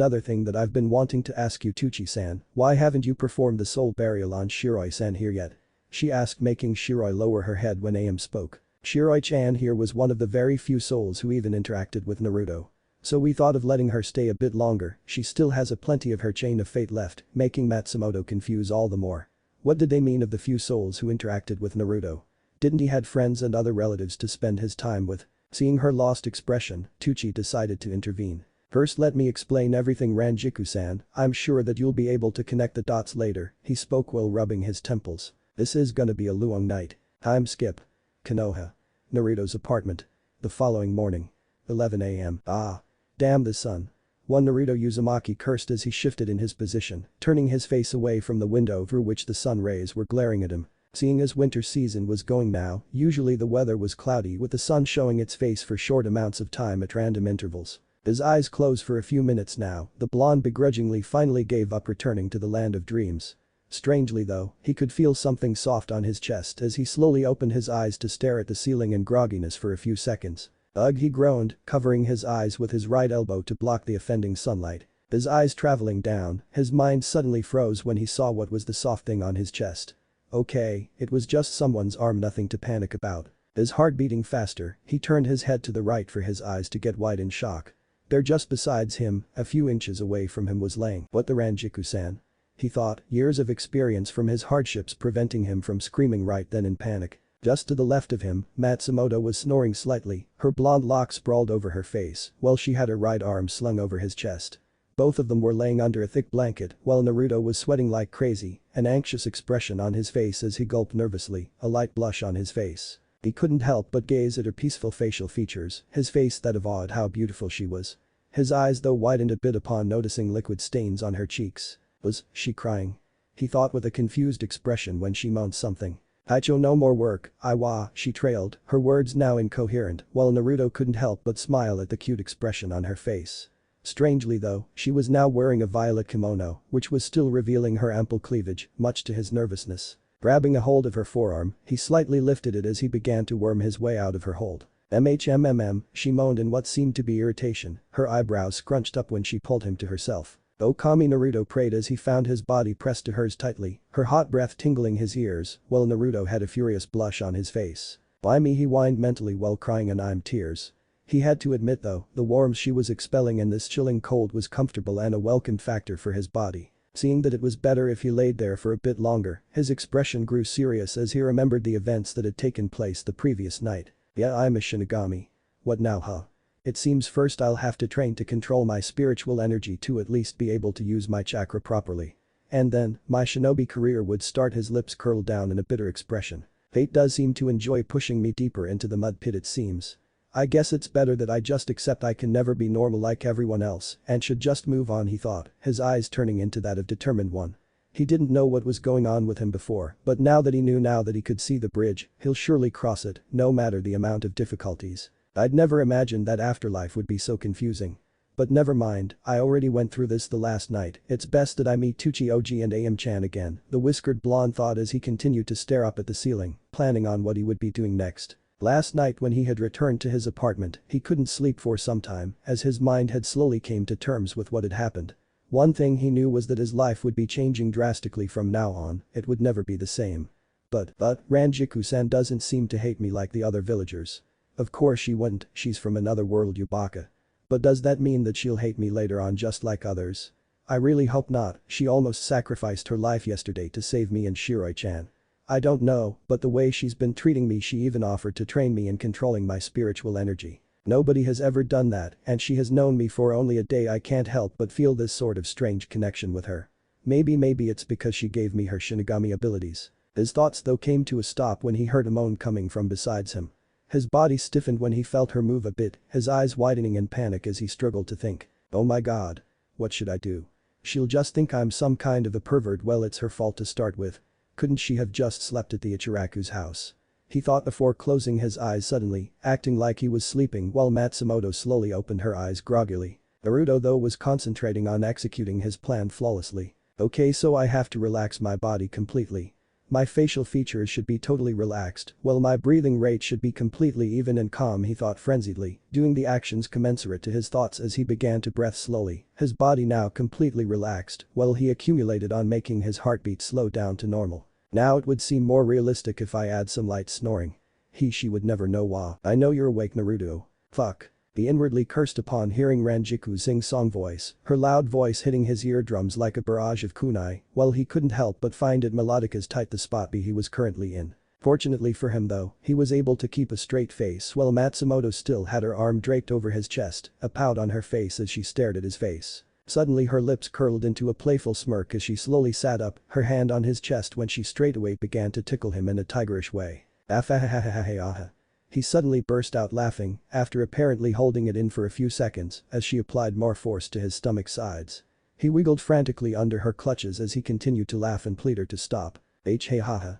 other thing that I've been wanting to ask you, Tucci-san, why haven't you performed the soul burial on Shiroi-san here yet? She asked, making Shiroi lower her head when Ayame spoke. Shiroi-chan here was one of the very few souls who even interacted with Naruto. So we thought of letting her stay a bit longer, she still has a plenty of her chain of fate left, making Matsumoto confuse all the more. What did they mean of the few souls who interacted with Naruto? Didn't he had friends and other relatives to spend his time with? Seeing her lost expression, Tucci decided to intervene. First let me explain everything, Rangiku-san, I'm sure that you'll be able to connect the dots later, he spoke while rubbing his temples. This is gonna be a long night. Time skip. Konoha. Naruto's apartment. The following morning. 11 a.m. Ah. Damn the sun. One Naruto Uzumaki cursed as he shifted in his position, turning his face away from the window through which the sun rays were glaring at him. Seeing as winter season was going now, usually the weather was cloudy with the sun showing its face for short amounts of time at random intervals. His eyes closed for a few minutes now, the blonde begrudgingly finally gave up returning to the land of dreams. Strangely though, he could feel something soft on his chest as he slowly opened his eyes to stare at the ceiling in grogginess for a few seconds. Ugh, he groaned, covering his eyes with his right elbow to block the offending sunlight. His eyes traveling down, his mind suddenly froze when he saw what was the soft thing on his chest. Okay, it was just someone's arm, nothing to panic about. His heart beating faster, he turned his head to the right for his eyes to get wide in shock. There just besides him, a few inches away from him was laying what the Rangiku-san. He thought, years of experience from his hardships preventing him from screaming right then in panic. Just to the left of him, Matsumoto was snoring slightly, her blonde locks sprawled over her face, while she had her right arm slung over his chest. Both of them were laying under a thick blanket, while Naruto was sweating like crazy, an anxious expression on his face as he gulped nervously, a light blush on his face. He couldn't help but gaze at her peaceful facial features, his face that of awe at how beautiful she was. His eyes though widened a bit upon noticing liquid stains on her cheeks. Was she crying? He thought with a confused expression when she moaned something. Icho, no more work, Iwa, she trailed, her words now incoherent, while Naruto couldn't help but smile at the cute expression on her face. Strangely though, she was now wearing a violet kimono, which was still revealing her ample cleavage, much to his nervousness. Grabbing a hold of her forearm, he slightly lifted it as he began to worm his way out of her hold. She moaned in what seemed to be irritation, her eyebrows scrunched up when she pulled him to herself. Okami, Naruto prayed as he found his body pressed to hers tightly, her hot breath tingling his ears, while Naruto had a furious blush on his face. Why me, he whined mentally while crying and I'm tears. He had to admit though, the warmth she was expelling in this chilling cold was comfortable and a welcome factor for his body. Seeing that it was better if he laid there for a bit longer, his expression grew serious as he remembered the events that had taken place the previous night. Yeah, I'm a Shinigami. What now, huh? It seems first I'll have to train to control my spiritual energy to at least be able to use my chakra properly. And then, my shinobi career would start. His lips curled down in a bitter expression. Fate does seem to enjoy pushing me deeper into the mud pit, it seems. I guess it's better that I just accept I can never be normal like everyone else and should just move on, he thought, his eyes turning into that of determined one. He didn't know what was going on with him before, but now that he could see the bridge, he'll surely cross it, no matter the amount of difficulties. I'd never imagined that afterlife would be so confusing. But never mind, I already went through this the last night, it's best that I meet Tucci-oji and Ayame-chan again, the whiskered blonde thought as he continued to stare up at the ceiling, planning on what he would be doing next. Last night when he had returned to his apartment, he couldn't sleep for some time, as his mind had slowly came to terms with what had happened. One thing he knew was that his life would be changing drastically from now on, it would never be the same. But Rangiku-san doesn't seem to hate me like the other villagers. Of course she wouldn't, she's from another world, Yubaka. But does that mean that she'll hate me later on just like others? I really hope not, she almost sacrificed her life yesterday to save me and Shiroi-chan. I don't know, but the way she's been treating me, she even offered to train me in controlling my spiritual energy. Nobody has ever done that and she has known me for only a day. I can't help but feel this sort of strange connection with her. Maybe it's because she gave me her Shinigami abilities. His thoughts though came to a stop when he heard a moan coming from besides him. His body stiffened when he felt her move a bit, his eyes widening in panic as he struggled to think. Oh my god. What should I do? She'll just think I'm some kind of a pervert. Well, it's her fault to start with. Couldn't she have just slept at the Ichiraku's house? He thought before closing his eyes suddenly, acting like he was sleeping while Matsumoto slowly opened her eyes groggily. Naruto though was concentrating on executing his plan flawlessly. Okay, so I have to relax my body completely. My facial features should be totally relaxed, while my breathing rate should be completely even and calm, he thought frenziedly, doing the actions commensurate to his thoughts as he began to breathe slowly, his body now completely relaxed, while he accumulated on making his heartbeat slow down to normal. Now it would seem more realistic if I add some light snoring. She would never know why. I know you're awake, Naruto. Fuck. He inwardly cursed upon hearing Rangiku sing-song voice, her loud voice hitting his eardrums like a barrage of kunai, while he couldn't help but find it melodic as tight the spot he was currently in. Fortunately for him though, he was able to keep a straight face while Matsumoto still had her arm draped over his chest, a pout on her face as she stared at his face. Suddenly her lips curled into a playful smirk as she slowly sat up, her hand on his chest when she straightaway began to tickle him in a tigerish way. Afahahahahaha. He suddenly burst out laughing, after apparently holding it in for a few seconds as she applied more force to his stomach sides. He wiggled frantically under her clutches as he continued to laugh and plead her to stop. Hey haha.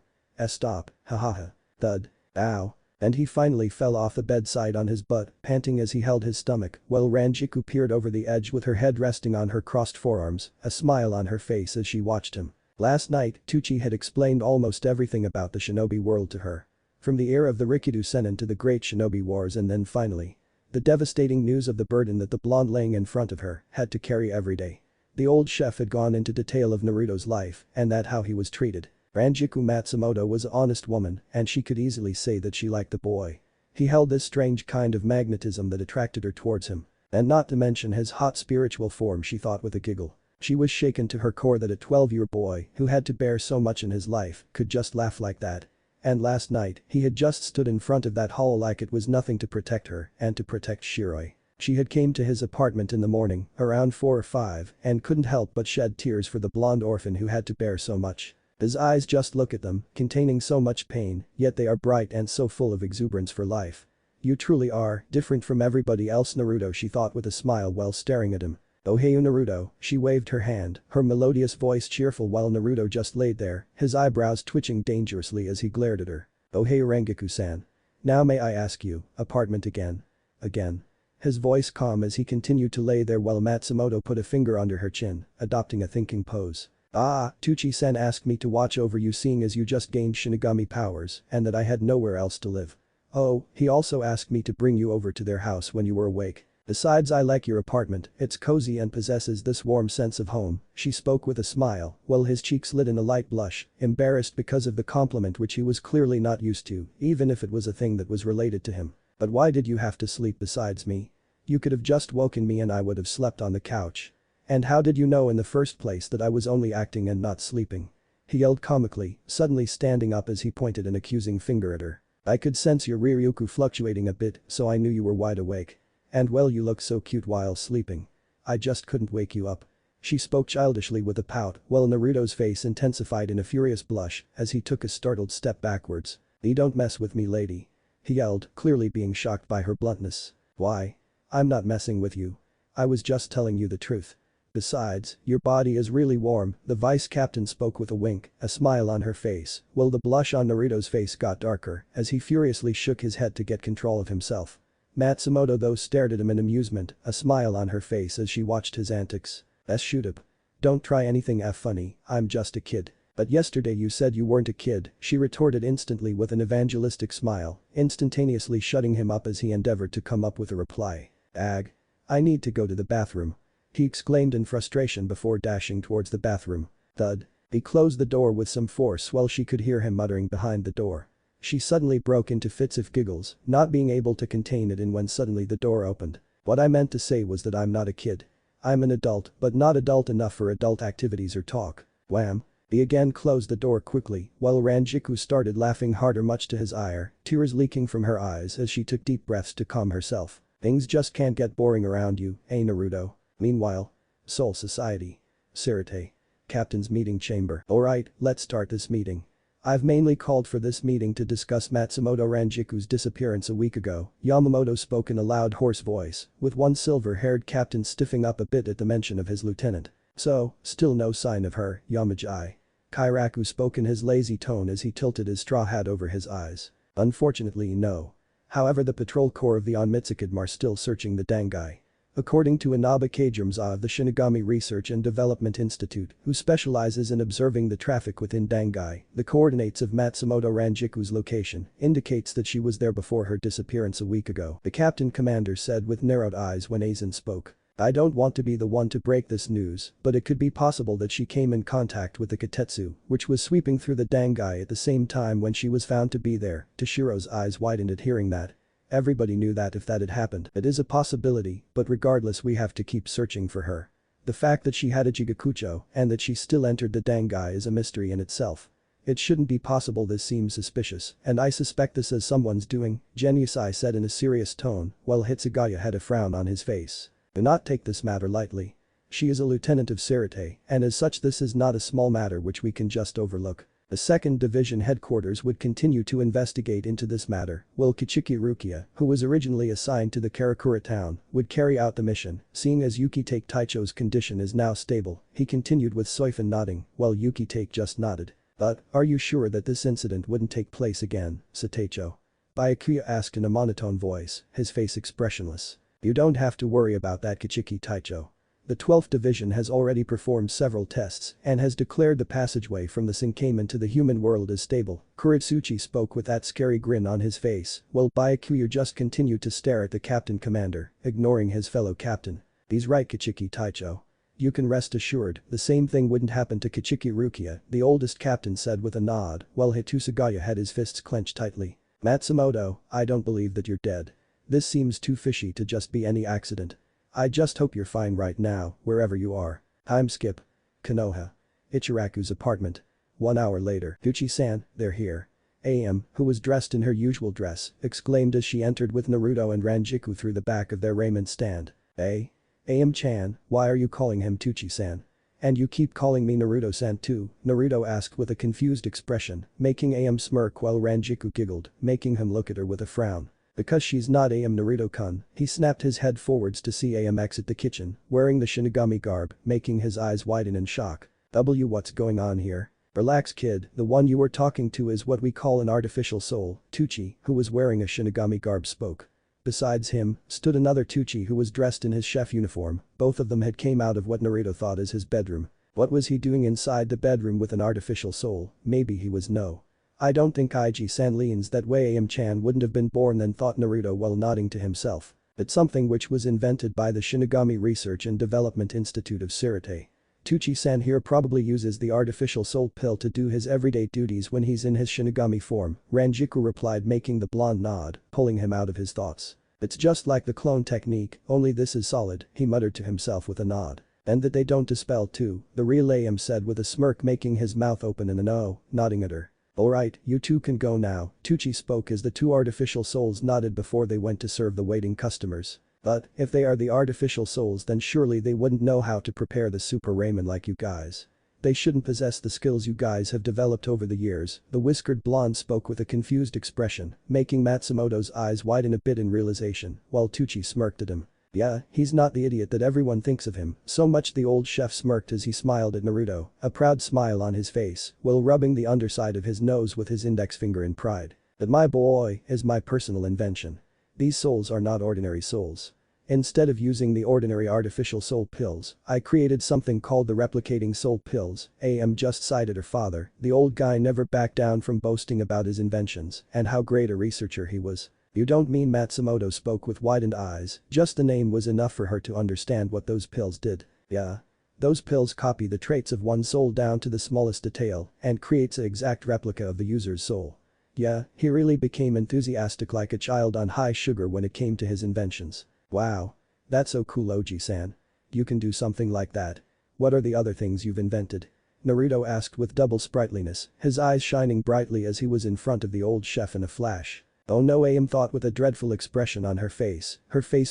Stop, hahaha. Thud. Ow. And he finally fell off the bedside on his butt, panting as he held his stomach, while Rangiku peered over the edge with her head resting on her crossed forearms, a smile on her face as she watched him. Last night, Tucci had explained almost everything about the shinobi world to her. From the era of the Rikido Sennin to the Great Shinobi Wars and then finally, the devastating news of the burden that the blonde laying in front of her had to carry every day. The old chef had gone into detail of Naruto's life and that how he was treated. Rangiku Matsumoto was an honest woman and she could easily say that she liked the boy. He held this strange kind of magnetism that attracted her towards him. And not to mention his hot spiritual form, she thought with a giggle. She was shaken to her core that a 12-year boy who had to bear so much in his life could just laugh like that. And last night, he had just stood in front of that hall like it was nothing to protect her and to protect Shiroi. She had came to his apartment in the morning, around 4 or 5, and couldn't help but shed tears for the blonde orphan who had to bear so much. His eyes just look at them, containing so much pain, yet they are bright and so full of exuberance for life. You truly are different from everybody else, Naruto, she thought with a smile while staring at him. Oh hey Naruto, she waved her hand, her melodious voice cheerful while Naruto just laid there, his eyebrows twitching dangerously as he glared at her. Oh hey Rangiku-san. Now may I ask you, apartment again? Again. His voice calm as he continued to lay there while Matsumoto put a finger under her chin, adopting a thinking pose. Tucci-san asked me to watch over you seeing as you just gained Shinigami powers and that I had nowhere else to live. Oh, he also asked me to bring you over to their house when you were awake. Besides, I like your apartment, it's cozy and possesses this warm sense of home, she spoke with a smile, while his cheeks lit in a light blush, embarrassed because of the compliment which he was clearly not used to, even if it was a thing that was related to him. But why did you have to sleep besides me? You could have just woken me and I would have slept on the couch. And how did you know in the first place that I was only acting and not sleeping? He yelled comically, suddenly standing up as he pointed an accusing finger at her. I could sense your Ryukyu fluctuating a bit, so I knew you were wide awake. And well, you look so cute while sleeping. I just couldn't wake you up. She spoke childishly with a pout while Naruto's face intensified in a furious blush as he took a startled step backwards. You don't mess with me, lady. He yelled, clearly being shocked by her bluntness. Why? I'm not messing with you. I was just telling you the truth. Besides, your body is really warm, the vice captain spoke with a wink, a smile on her face, while the blush on Naruto's face got darker as he furiously shook his head to get control of himself. Matsumoto though stared at him in amusement, a smile on her face as she watched his antics. Shoot up. Don't try anything funny, I'm just a kid. But yesterday you said you weren't a kid, she retorted instantly with an evangelistic smile, instantaneously shutting him up as he endeavored to come up with a reply. Ag. I need to go to the bathroom. He exclaimed in frustration before dashing towards the bathroom. Thud. He closed the door with some force while she could hear him muttering behind the door. She suddenly broke into fits of giggles, not being able to contain it, and when suddenly the door opened. What I meant to say was that I'm not a kid. I'm an adult, but not adult enough for adult activities or talk. Wham. He again closed the door quickly while Rangiku started laughing harder, much to his ire, tears leaking from her eyes as she took deep breaths to calm herself. Things just can't get boring around you, eh Naruto? Meanwhile. Soul Society. Sirte. Captain's meeting chamber. Alright, let's start this meeting. I've mainly called for this meeting to discuss Matsumoto Ranjiku's disappearance a week ago, Yamamoto spoke in a loud hoarse voice, with one silver-haired captain stiffing up a bit at the mention of his lieutenant. So, still no sign of her, Yamaji. Ichiraku spoke in his lazy tone as he tilted his straw hat over his eyes. Unfortunately no. However, the patrol corps of the Onmitsukidma are still searching the Dangai. According to Inaba Kajumza of the Shinigami Research and Development Institute, who specializes in observing the traffic within Dangai, the coordinates of Matsumoto Ranjiku's location indicates that she was there before her disappearance a week ago, the captain commander said with narrowed eyes when Aizen spoke. I don't want to be the one to break this news, but it could be possible that she came in contact with the Kitetsu, which was sweeping through the Dangai at the same time when she was found to be there. Toshiro's eyes widened at hearing that. Everybody knew that if that had happened, it is a possibility, but regardless we have to keep searching for her. The fact that she had a Jigakucho and that she still entered the Dangai is a mystery in itself. It shouldn't be possible. This seems suspicious, and I suspect this as someone's doing, Genusai said in a serious tone, while Hitsugaya had a frown on his face. Do not take this matter lightly. She is a lieutenant of Sirte, and as such this is not a small matter which we can just overlook. The 2nd Division headquarters would continue to investigate into this matter, while Kichiki Rukia, who was originally assigned to the Karakura town, would carry out the mission. Seeing as Yukitake Taicho's condition is now stable, he continued with Soifin nodding, while Yukitake just nodded. But, are you sure that this incident wouldn't take place again, Sateicho? Byakuya asked in a monotone voice, his face expressionless. You don't have to worry about that, Kichiki Taicho. The 12th Division has already performed several tests and has declared the passageway from the Sinkamen to the human world as stable. Kuritsuchi spoke with that scary grin on his face, while Byakuya just continued to stare at the captain commander, ignoring his fellow captain. He's right, Kichiki Taicho. You can rest assured, the same thing wouldn't happen to Kichiki Rukia, the oldest captain said with a nod, while Hitsugaya had his fists clenched tightly. Matsumoto, I don't believe that you're dead. This seems too fishy to just be any accident. I just hope you're fine right now, wherever you are. Time skip. Konoha. Ichiraku's apartment. 1 hour later. Uchi-san, they're here. Ayame, who was dressed in her usual dress, exclaimed as she entered with Naruto and Rangiku through the back of their raiment stand. Hey? Ayame-chan, why are you calling him Tuchi-san? And you keep calling me Naruto-san too, Naruto asked with a confused expression, making Ayame smirk while Rangiku giggled, making him look at her with a frown. Because she's not Ayame Naruto-kun, he snapped his head forwards to see Ayame exit the kitchen, wearing the Shinigami garb, making his eyes widen in shock. What's going on here? Relax kid, the one you were talking to is what we call an artificial soul, Tuchi, who was wearing a Shinigami garb spoke. Besides him, stood another Tuchi who was dressed in his chef uniform, both of them had came out of what Naruto thought as his bedroom. What was he doing inside the bedroom with an artificial soul? Maybe he was no. I don't think Iji-san leans that way. Ayame-chan wouldn't have been born then, thought Naruto while nodding to himself. It's something which was invented by the Shinigami Research and Development Institute of Sirte. Tuchi-san here probably uses the artificial soul pill to do his everyday duties when he's in his Shinigami form, Rangiku replied, making the blonde nod, pulling him out of his thoughts. It's just like the clone technique, only this is solid, he muttered to himself with a nod. And that they don't dispel too, the real Ayame said with a smirk, making his mouth open in an O, nodding at her. Alright, you two can go now, Tuchi spoke as the two artificial souls nodded before they went to serve the waiting customers. But, if they are the artificial souls then surely they wouldn't know how to prepare the super ramen like you guys. They shouldn't possess the skills you guys have developed over the years, the whiskered blonde spoke with a confused expression, making Matsumoto's eyes widen a bit in realization, while Tuchi smirked at him. Yeah, he's not the idiot that everyone thinks of him, so much the old chef smirked as he smiled at Naruto, a proud smile on his face, while rubbing the underside of his nose with his index finger in pride. But my boy is my personal invention. These souls are not ordinary souls. Instead of using the ordinary artificial soul pills, I created something called the replicating soul pills. Ayame just sighed at her father, the old guy never backed down from boasting about his inventions and how great a researcher he was. You don't mean, Matsumoto spoke with widened eyes, just the name was enough for her to understand what those pills did. Yeah. Those pills copy the traits of one soul down to the smallest detail and creates an exact replica of the user's soul. Yeah, he really became enthusiastic like a child on high sugar when it came to his inventions. Wow. That's so cool, Oji-san. You can do something like that. What are the other things you've invented? Naruto asked with double sprightliness, his eyes shining brightly as he was in front of the old chef in a flash. Oh no, Ayame thought with a dreadful expression on her face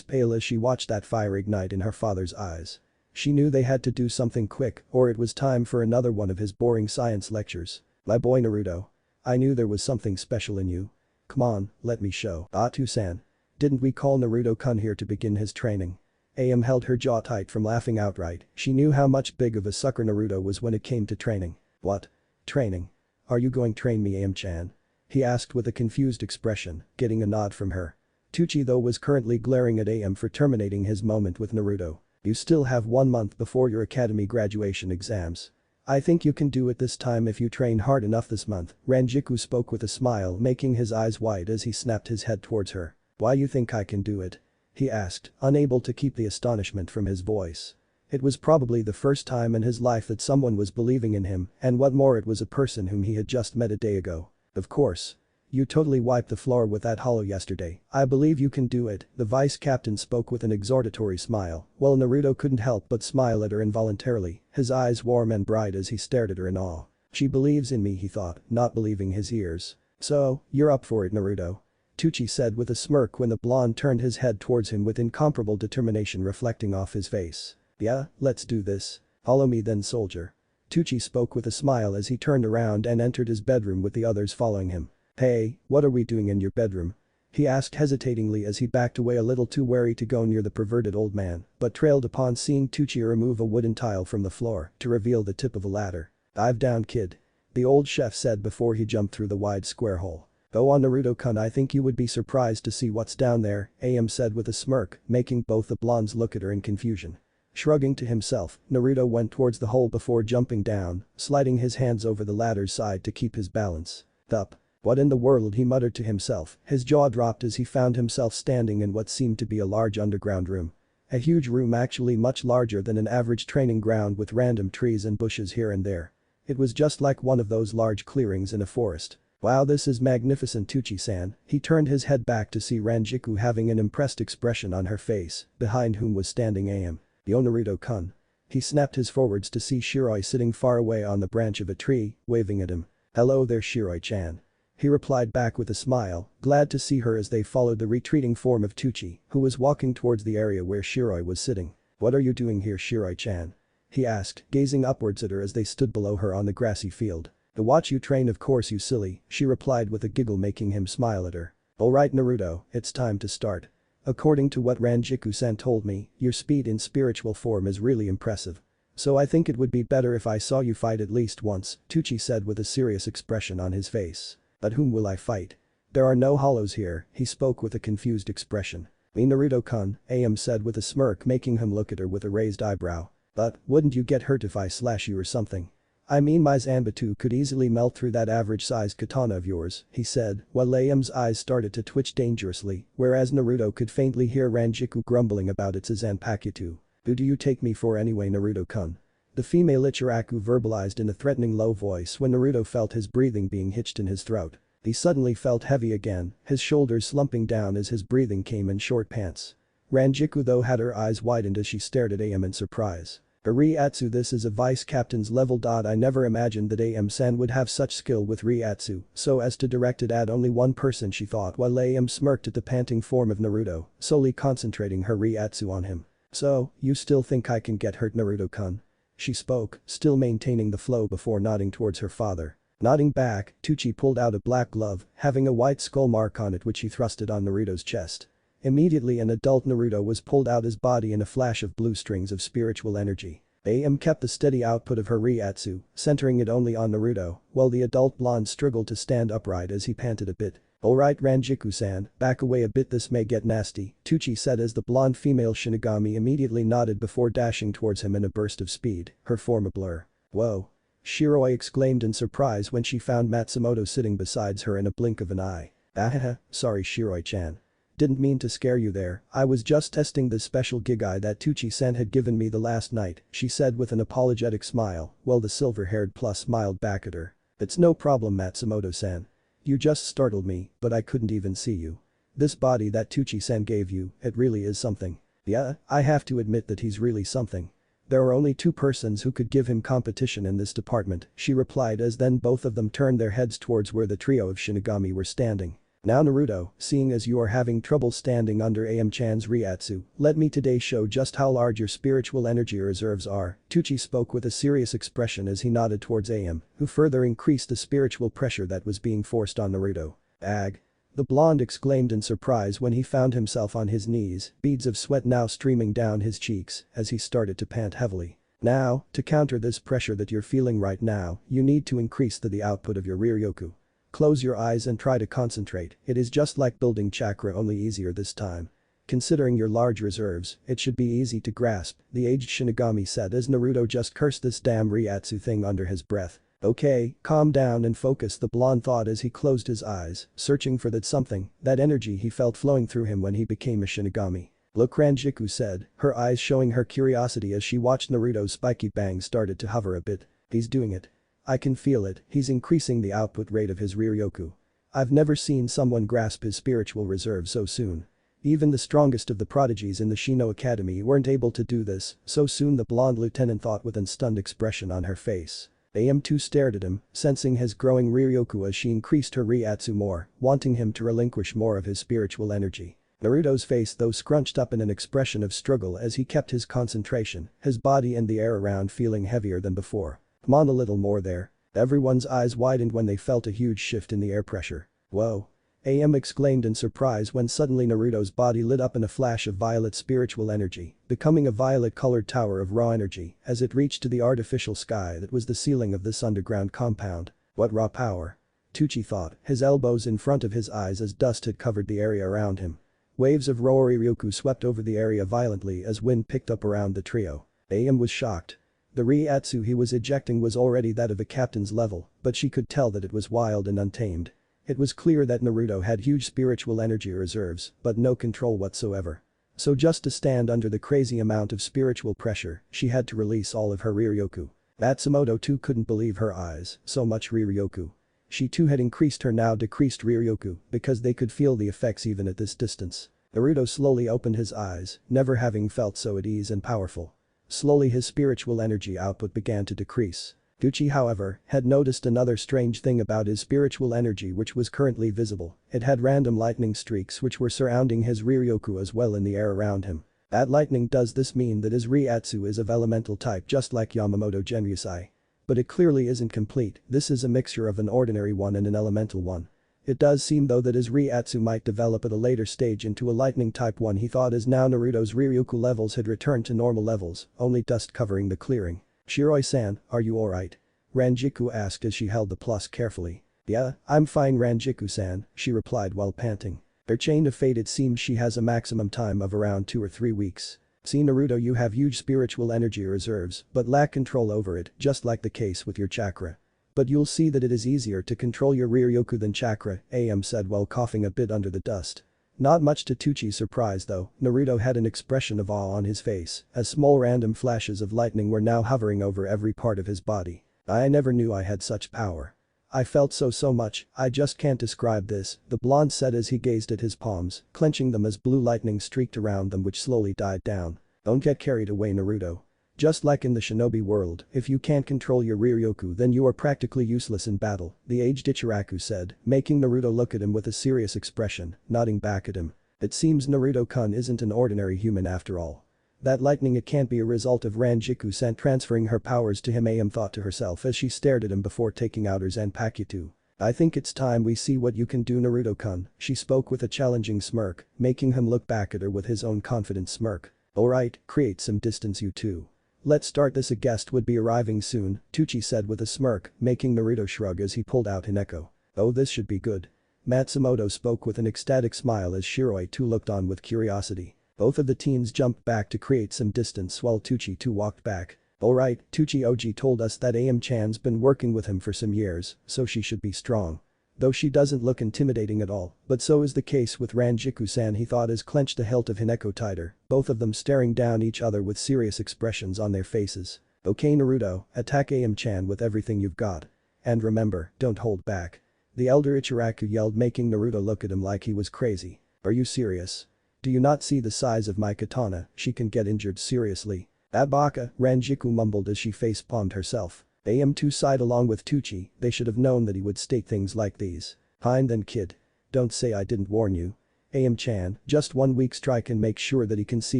pale as she watched that fire ignite in her father's eyes. She knew they had to do something quick or it was time for another one of his boring science lectures. My boy Naruto. I knew there was something special in you. Come on, let me show. Atu-san. Didn't we call Naruto-kun here to begin his training? Ayame held her jaw tight from laughing outright. She knew how much big of a sucker Naruto was when it came to training. What? Training? Are you going to train me, Ayame-chan? He asked with a confused expression, getting a nod from her. Tucci though was currently glaring at Ayame for terminating his moment with Naruto. You still have 1 month before your academy graduation exams. I think you can do it this time if you train hard enough this month, Rangiku spoke with a smile, making his eyes wide as he snapped his head towards her. Why you think I can do it? He asked, unable to keep the astonishment from his voice. It was probably the first time in his life that someone was believing in him, and what more, it was a person whom he had just met a day ago. Of course. You totally wiped the floor with that hollow yesterday. I believe you can do it, the vice captain spoke with an exhortatory smile, while Naruto couldn't help but smile at her involuntarily, his eyes warm and bright as he stared at her in awe. She believes in me, he thought, not believing his ears. So, you're up for it, Naruto. Tucci said with a smirk when the blonde turned his head towards him with incomparable determination reflecting off his face. Yeah, let's do this. Follow me then, soldier. Tucci spoke with a smile as he turned around and entered his bedroom with the others following him. Hey, what are we doing in your bedroom? He asked hesitatingly as he backed away a little too wary to go near the perverted old man, but trailed upon seeing Tucci remove a wooden tile from the floor to reveal the tip of a ladder. Dive down, kid. The old chef said before he jumped through the wide square hole. Go on, Naruto-kun, I think you would be surprised to see what's down there, Ayame said with a smirk, making both the blondes look at her in confusion. Shrugging to himself, Naruto went towards the hole before jumping down, sliding his hands over the ladder's side to keep his balance. Thup. What in the world, he muttered to himself, his jaw dropped as he found himself standing in what seemed to be a large underground room. A huge room, actually much larger than an average training ground, with random trees and bushes here and there. It was just like one of those large clearings in a forest. Wow, this is magnificent, Tucci-san. He turned his head back to see Rangiku having an impressed expression on her face, behind whom was standing Ayame. Yo, Naruto-kun. He snapped his forwards to see Shiroi sitting far away on the branch of a tree, waving at him. Hello there, Shiroi-chan. He replied back with a smile, glad to see her as they followed the retreating form of Tucci, who was walking towards the area where Shiroi was sitting. What are you doing here, Shiroi-chan? He asked, gazing upwards at her as they stood below her on the grassy field. To watch you train, of course, you silly, she replied with a giggle, making him smile at her. Alright, Naruto, it's time to start. According to what Rangiku-san told me, your speed in spiritual form is really impressive. So I think it would be better if I saw you fight at least once, Tucci said with a serious expression on his face. But whom will I fight? There are no hollows here, he spoke with a confused expression. Me, Naruto-kun, Ayame said with a smirk, making him look at her with a raised eyebrow. But, wouldn't you get hurt if I slash you or something? I mean, my Zanbatsu could easily melt through that average-sized katana of yours, he said, while Ayame's eyes started to twitch dangerously, whereas Naruto could faintly hear Rangiku grumbling about its Zanpakuto. Who do you take me for anyway, Naruto-kun? The female Ichiraku verbalized in a threatening low voice when Naruto felt his breathing being hitched in his throat. He suddenly felt heavy again, his shoulders slumping down as his breathing came in short pants. Rangiku though had her eyes widened as she stared at Ayame in surprise. Riatsu, this is a vice captain's level. I never imagined that Ayame-san would have such skill with Riatsu, so as to direct it at only one person, she thought, while Ayame smirked at the panting form of Naruto, solely concentrating her Riatsu on him. So, you still think I can get hurt, Naruto-kun? She spoke, still maintaining the flow before nodding towards her father. Nodding back, Tucci pulled out a black glove, having a white skull mark on it, which he thrusted on Naruto's chest. Immediately an adult Naruto was pulled out, his body in a flash of blue strings of spiritual energy. Ayame kept the steady output of her Riatsu, centering it only on Naruto, while the adult blonde struggled to stand upright as he panted a bit. Alright, Rangiku-san, back away a bit, this may get nasty, Tucci said as the blonde female Shinigami immediately nodded before dashing towards him in a burst of speed, her form a blur. Whoa. Shiroi exclaimed in surprise when she found Matsumoto sitting beside her in a blink of an eye. Ahaha, sorry Shiroi-chan. Didn't mean to scare you there, I was just testing this special gigai that Tucci-san had given me the last night, she said with an apologetic smile, while the silver-haired plus smiled back at her. It's no problem, Matsumoto-san. You just startled me, but I couldn't even see you. This body that Tucci-san gave you, it really is something. Yeah, I have to admit that he's really something. There are only 2 persons who could give him competition in this department, she replied as then both of them turned their heads towards where the trio of Shinigami were standing. Now Naruto, seeing as you are having trouble standing under AM-chan's Reiatsu, let me today show just how large your spiritual energy reserves are, Tucci spoke with a serious expression as he nodded towards AM, who further increased the spiritual pressure that was being forced on Naruto. Ag. The blonde exclaimed in surprise when he found himself on his knees, beads of sweat now streaming down his cheeks as he started to pant heavily. Now, to counter this pressure that you're feeling right now, you need to increase the output of your Riryoku. Close your eyes and try to concentrate, it is just like building chakra, only easier this time. Considering your large reserves, it should be easy to grasp, the aged Shinigami said as Naruto just cursed this damn Reiatsu thing under his breath. Okay, calm down and focus, the blonde thought as he closed his eyes, searching for that something, that energy he felt flowing through him when he became a Shinigami. Look, Rangiku said, her eyes showing her curiosity as she watched Naruto's spiky bangs started to hover a bit. He's doing it. I can feel it, he's increasing the output rate of his Riryoku. I've never seen someone grasp his spiritual reserve so soon. Even the strongest of the prodigies in the Shino Academy weren't able to do this so soon, the blonde lieutenant thought with a stunned expression on her face. AM2 stared at him, sensing his growing Riryoku as she increased her Reiatsu more, wanting him to relinquish more of his spiritual energy. Naruto's face though scrunched up in an expression of struggle as he kept his concentration, his body and the air around feeling heavier than before. Come on, a little more there. Everyone's eyes widened when they felt a huge shift in the air pressure. Whoa. AM exclaimed in surprise when suddenly Naruto's body lit up in a flash of violet spiritual energy, becoming a violet-colored tower of raw energy as it reached to the artificial sky that was the ceiling of this underground compound. What raw power? Tucci thought, his elbows in front of his eyes as dust had covered the area around him. Waves of Roori-ryoku swept over the area violently as wind picked up around the trio. AM was shocked. The Reiatsu he was ejecting was already that of a captain's level, but she could tell that it was wild and untamed. It was clear that Naruto had huge spiritual energy reserves, but no control whatsoever. So just to stand under the crazy amount of spiritual pressure, she had to release all of her Riryoku. Matsumoto too couldn't believe her eyes, so much Riryoku. She too had increased her now decreased Riryoku because they could feel the effects even at this distance. Naruto slowly opened his eyes, never having felt so at ease and powerful. Slowly his spiritual energy output began to decrease. Tucci, however, had noticed another strange thing about his spiritual energy which was currently visible. It had random lightning streaks which were surrounding his Riryoku as well in the air around him. That lightning, does this mean that his Reiatsu is of elemental type just like Yamamoto Genryusai? But it clearly isn't complete, this is a mixture of an ordinary one and an elemental one. It does seem though that his Reiatsu might develop at a later stage into a lightning type one, he thought, as now Naruto's Riryoku levels had returned to normal levels, only dust covering the clearing. Shiroi-san, are you alright? Rangiku asked as she held the plus carefully. Yeah, I'm fine, Rangiku-san, she replied while panting. Her chain of fate, it seems she has a maximum time of around 2 or 3 weeks. See Naruto, you have huge spiritual energy reserves but lack control over it, just like the case with your chakra. But you'll see that it is easier to control your Riryoku than chakra, AM said while coughing a bit under the dust. Not much to Tucci's surprise though, Naruto had an expression of awe on his face as small random flashes of lightning were now hovering over every part of his body. I never knew I had such power. I felt so much, I just can't describe this, the blonde said as he gazed at his palms, clenching them as blue lightning streaked around them which slowly died down. Don't get carried away, Naruto. Just like in the shinobi world, if you can't control your Riryoku then you are practically useless in battle, the aged Ichiraku said, making Naruto look at him with a serious expression, nodding back at him. It seems Naruto-kun isn't an ordinary human after all. That lightning, it can't be a result of Rangiku-san transferring her powers to him, AM thought to herself as she stared at him before taking out her Zanpakuto. I think it's time we see what you can do, Naruto-kun, she spoke with a challenging smirk, making him look back at her with his own confident smirk. Alright, create some distance you two. Let's start this, a guest would be arriving soon, Tucci said with a smirk, making Naruto shrug as he pulled out Hineko. Oh, this should be good. Matsumoto spoke with an ecstatic smile as Shiroi too looked on with curiosity. Both of the teens jumped back to create some distance while Tucci too walked back. Alright, Tucci Oji told us that AM-chan's been working with him for some years, so she should be strong. Though she doesn't look intimidating at all, but so is the case with Rangiku-san, he thought as clenched the hilt of Hineko tighter, both of them staring down each other with serious expressions on their faces. Okay Naruto, attack AM-chan with everything you've got. And remember, don't hold back. The elder Ichiraku yelled, making Naruto look at him like he was crazy. Are you serious? Do you not see the size of my katana? She can get injured seriously. That baka, Rangiku mumbled as she face-palmed herself. AM2 sighed along with Tucci, they should have known that he would state things like these. Fine then, kid. Don't say I didn't warn you. Ayame-chan, just 1 week strike and make sure that he can see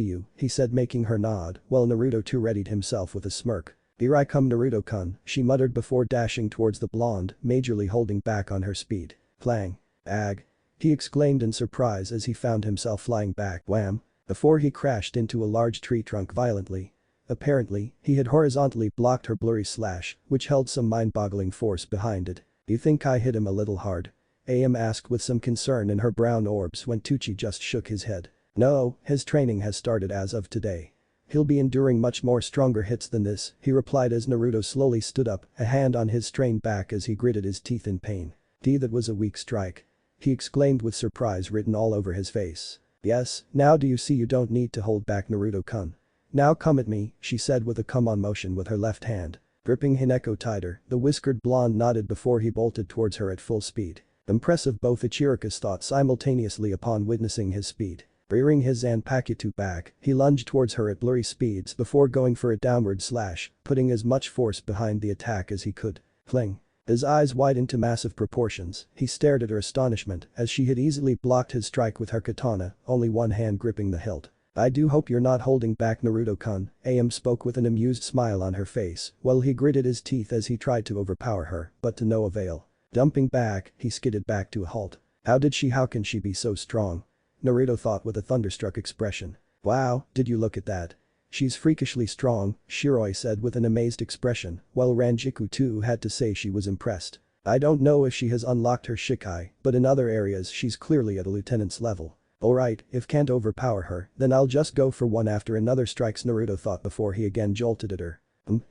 you, he said, making her nod, while Naruto too readied himself with a smirk. Here I come, Naruto-kun, she muttered before dashing towards the blonde, majorly holding back on her speed. Clang. Ag. He exclaimed in surprise as he found himself flying back, wham, before he crashed into a large tree trunk violently. Apparently, he had horizontally blocked her blurry slash, which held some mind-boggling force behind it. Do you think I hit him a little hard? Ayame asked with some concern in her brown orbs when Tucci just shook his head. No, his training has started as of today. He'll be enduring much more stronger hits than this, he replied as Naruto slowly stood up, a hand on his strained back as he gritted his teeth in pain. That was a weak strike. He exclaimed with surprise written all over his face. Yes, now do you see you don't need to hold back, Naruto-kun. Now come at me, she said with a come-on motion with her left hand. Gripping Hineko tighter, the whiskered blonde nodded before he bolted towards her at full speed. Impressive, both Ichiraku thought simultaneously upon witnessing his speed. Rearing his Zanpakuto back, he lunged towards her at blurry speeds before going for a downward slash, putting as much force behind the attack as he could. Fling. His eyes widened to massive proportions, he stared at her astonishment as she had easily blocked his strike with her katana, only one hand gripping the hilt. I do hope you're not holding back, Naruto-kun, Ayame spoke with an amused smile on her face, while he gritted his teeth as he tried to overpower her, but to no avail. Dumping back, he skidded back to a halt. How can she be so strong? Naruto thought with a thunderstruck expression. Wow, did you look at that? She's freakishly strong, Shiroi said with an amazed expression, while Rangiku too had to say she was impressed. I don't know if she has unlocked her Shikai, but in other areas she's clearly at a lieutenant's level. Alright, if can't overpower her, then I'll just go for one after another strikes, Naruto thought before he again jolted at her.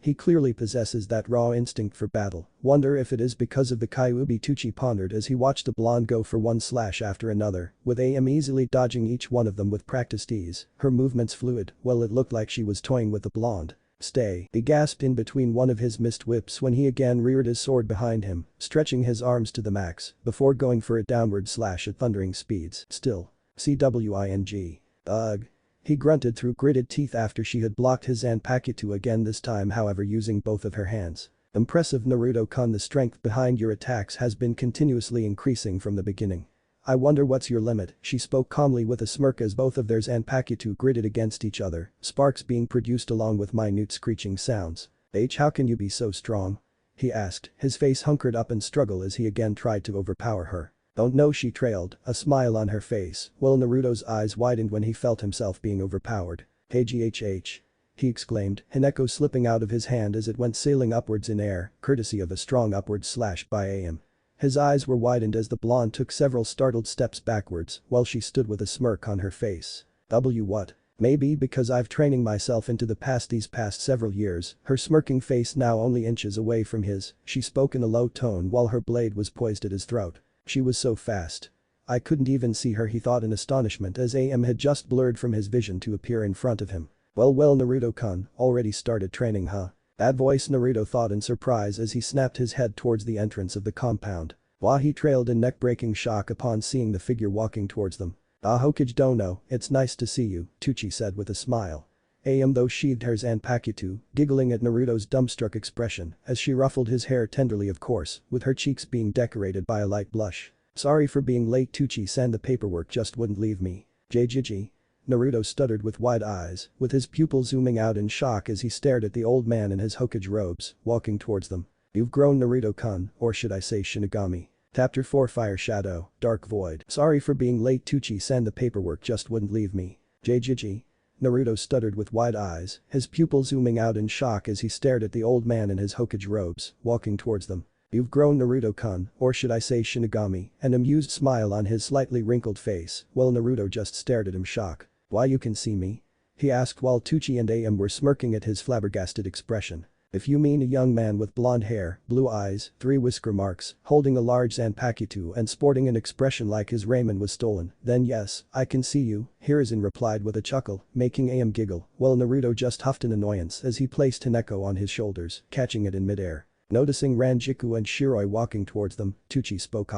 He clearly possesses that raw instinct for battle. Wonder if it is because of the Kyuubi, Tucci pondered as he watched the blonde go for one slash after another, with Ayame easily dodging each one of them with practiced ease, her movements fluid, well it looked like she was toying with the blonde. Stay, he gasped in between one of his missed whips when he again reared his sword behind him, stretching his arms to the max, before going for a downward slash at thundering speeds. Still. CWING. Ugh. He grunted through gritted teeth after she had blocked his Zanpakuto again, this time however using both of her hands. Impressive, Naruto-kun, the strength behind your attacks has been continuously increasing from the beginning. I wonder what's your limit, she spoke calmly with a smirk as both of their Zanpakuto gritted against each other, sparks being produced along with minute screeching sounds. How can you be so strong? He asked, his face hunkered up in struggle as he again tried to overpower her. Don't know, she trailed, a smile on her face, while Naruto's eyes widened when he felt himself being overpowered. Hey GHH. He exclaimed, Hineko slipping out of his hand as it went sailing upwards in air, courtesy of a strong upward slash by Ayame. His eyes were widened as the blonde took several startled steps backwards while she stood with a smirk on her face. What? Maybe because I've training myself into these past several years, her smirking face now only inches away from his, she spoke in a low tone while her blade was poised at his throat. She was so fast. I couldn't even see her, he thought in astonishment as Ayame had just blurred from his vision to appear in front of him. Well Naruto-kun, already started training huh? That voice, Naruto thought in surprise as he snapped his head towards the entrance of the compound. He trailed in neck-breaking shock upon seeing the figure walking towards them. Hokage dono, it's nice to see you, Tucci said with a smile. Ayame though sheathed her Zanpakuto, giggling at Naruto's dumbstruck expression as she ruffled his hair tenderly, of course, with her cheeks being decorated by a light blush. Sorry for being late, Tucci-san, the paperwork just wouldn't leave me. JJJ. Naruto stuttered with wide eyes, with his pupil zooming out in shock as he stared at the old man in his Hokage robes, walking towards them. You've grown, Naruto-kun, or should I say Shinigami. Chapter 4 Fire Shadow, Dark Void. Sorry for being late, Tucci-san, the paperwork just wouldn't leave me. JJJ. Naruto stuttered with wide eyes, his pupil zooming out in shock as he stared at the old man in his Hokage robes, walking towards them. You've grown, Naruto-kun, or should I say Shinigami, an amused smile on his slightly wrinkled face, while Naruto just stared at him shock. Why, you can see me? He asked while Tucci and Ayame were smirking at his flabbergasted expression. If you mean a young man with blonde hair, blue eyes, 3 whisker marks, holding a large Zanpakuto and sporting an expression like his raiment was stolen, then yes, I can see you, Hiruzen replied with a chuckle, making Ayame giggle, while Naruto just huffed in annoyance as he placed Hineko on his shoulders, catching it in midair. Noticing Rangiku and Shiroi walking towards them, Tucci spoke.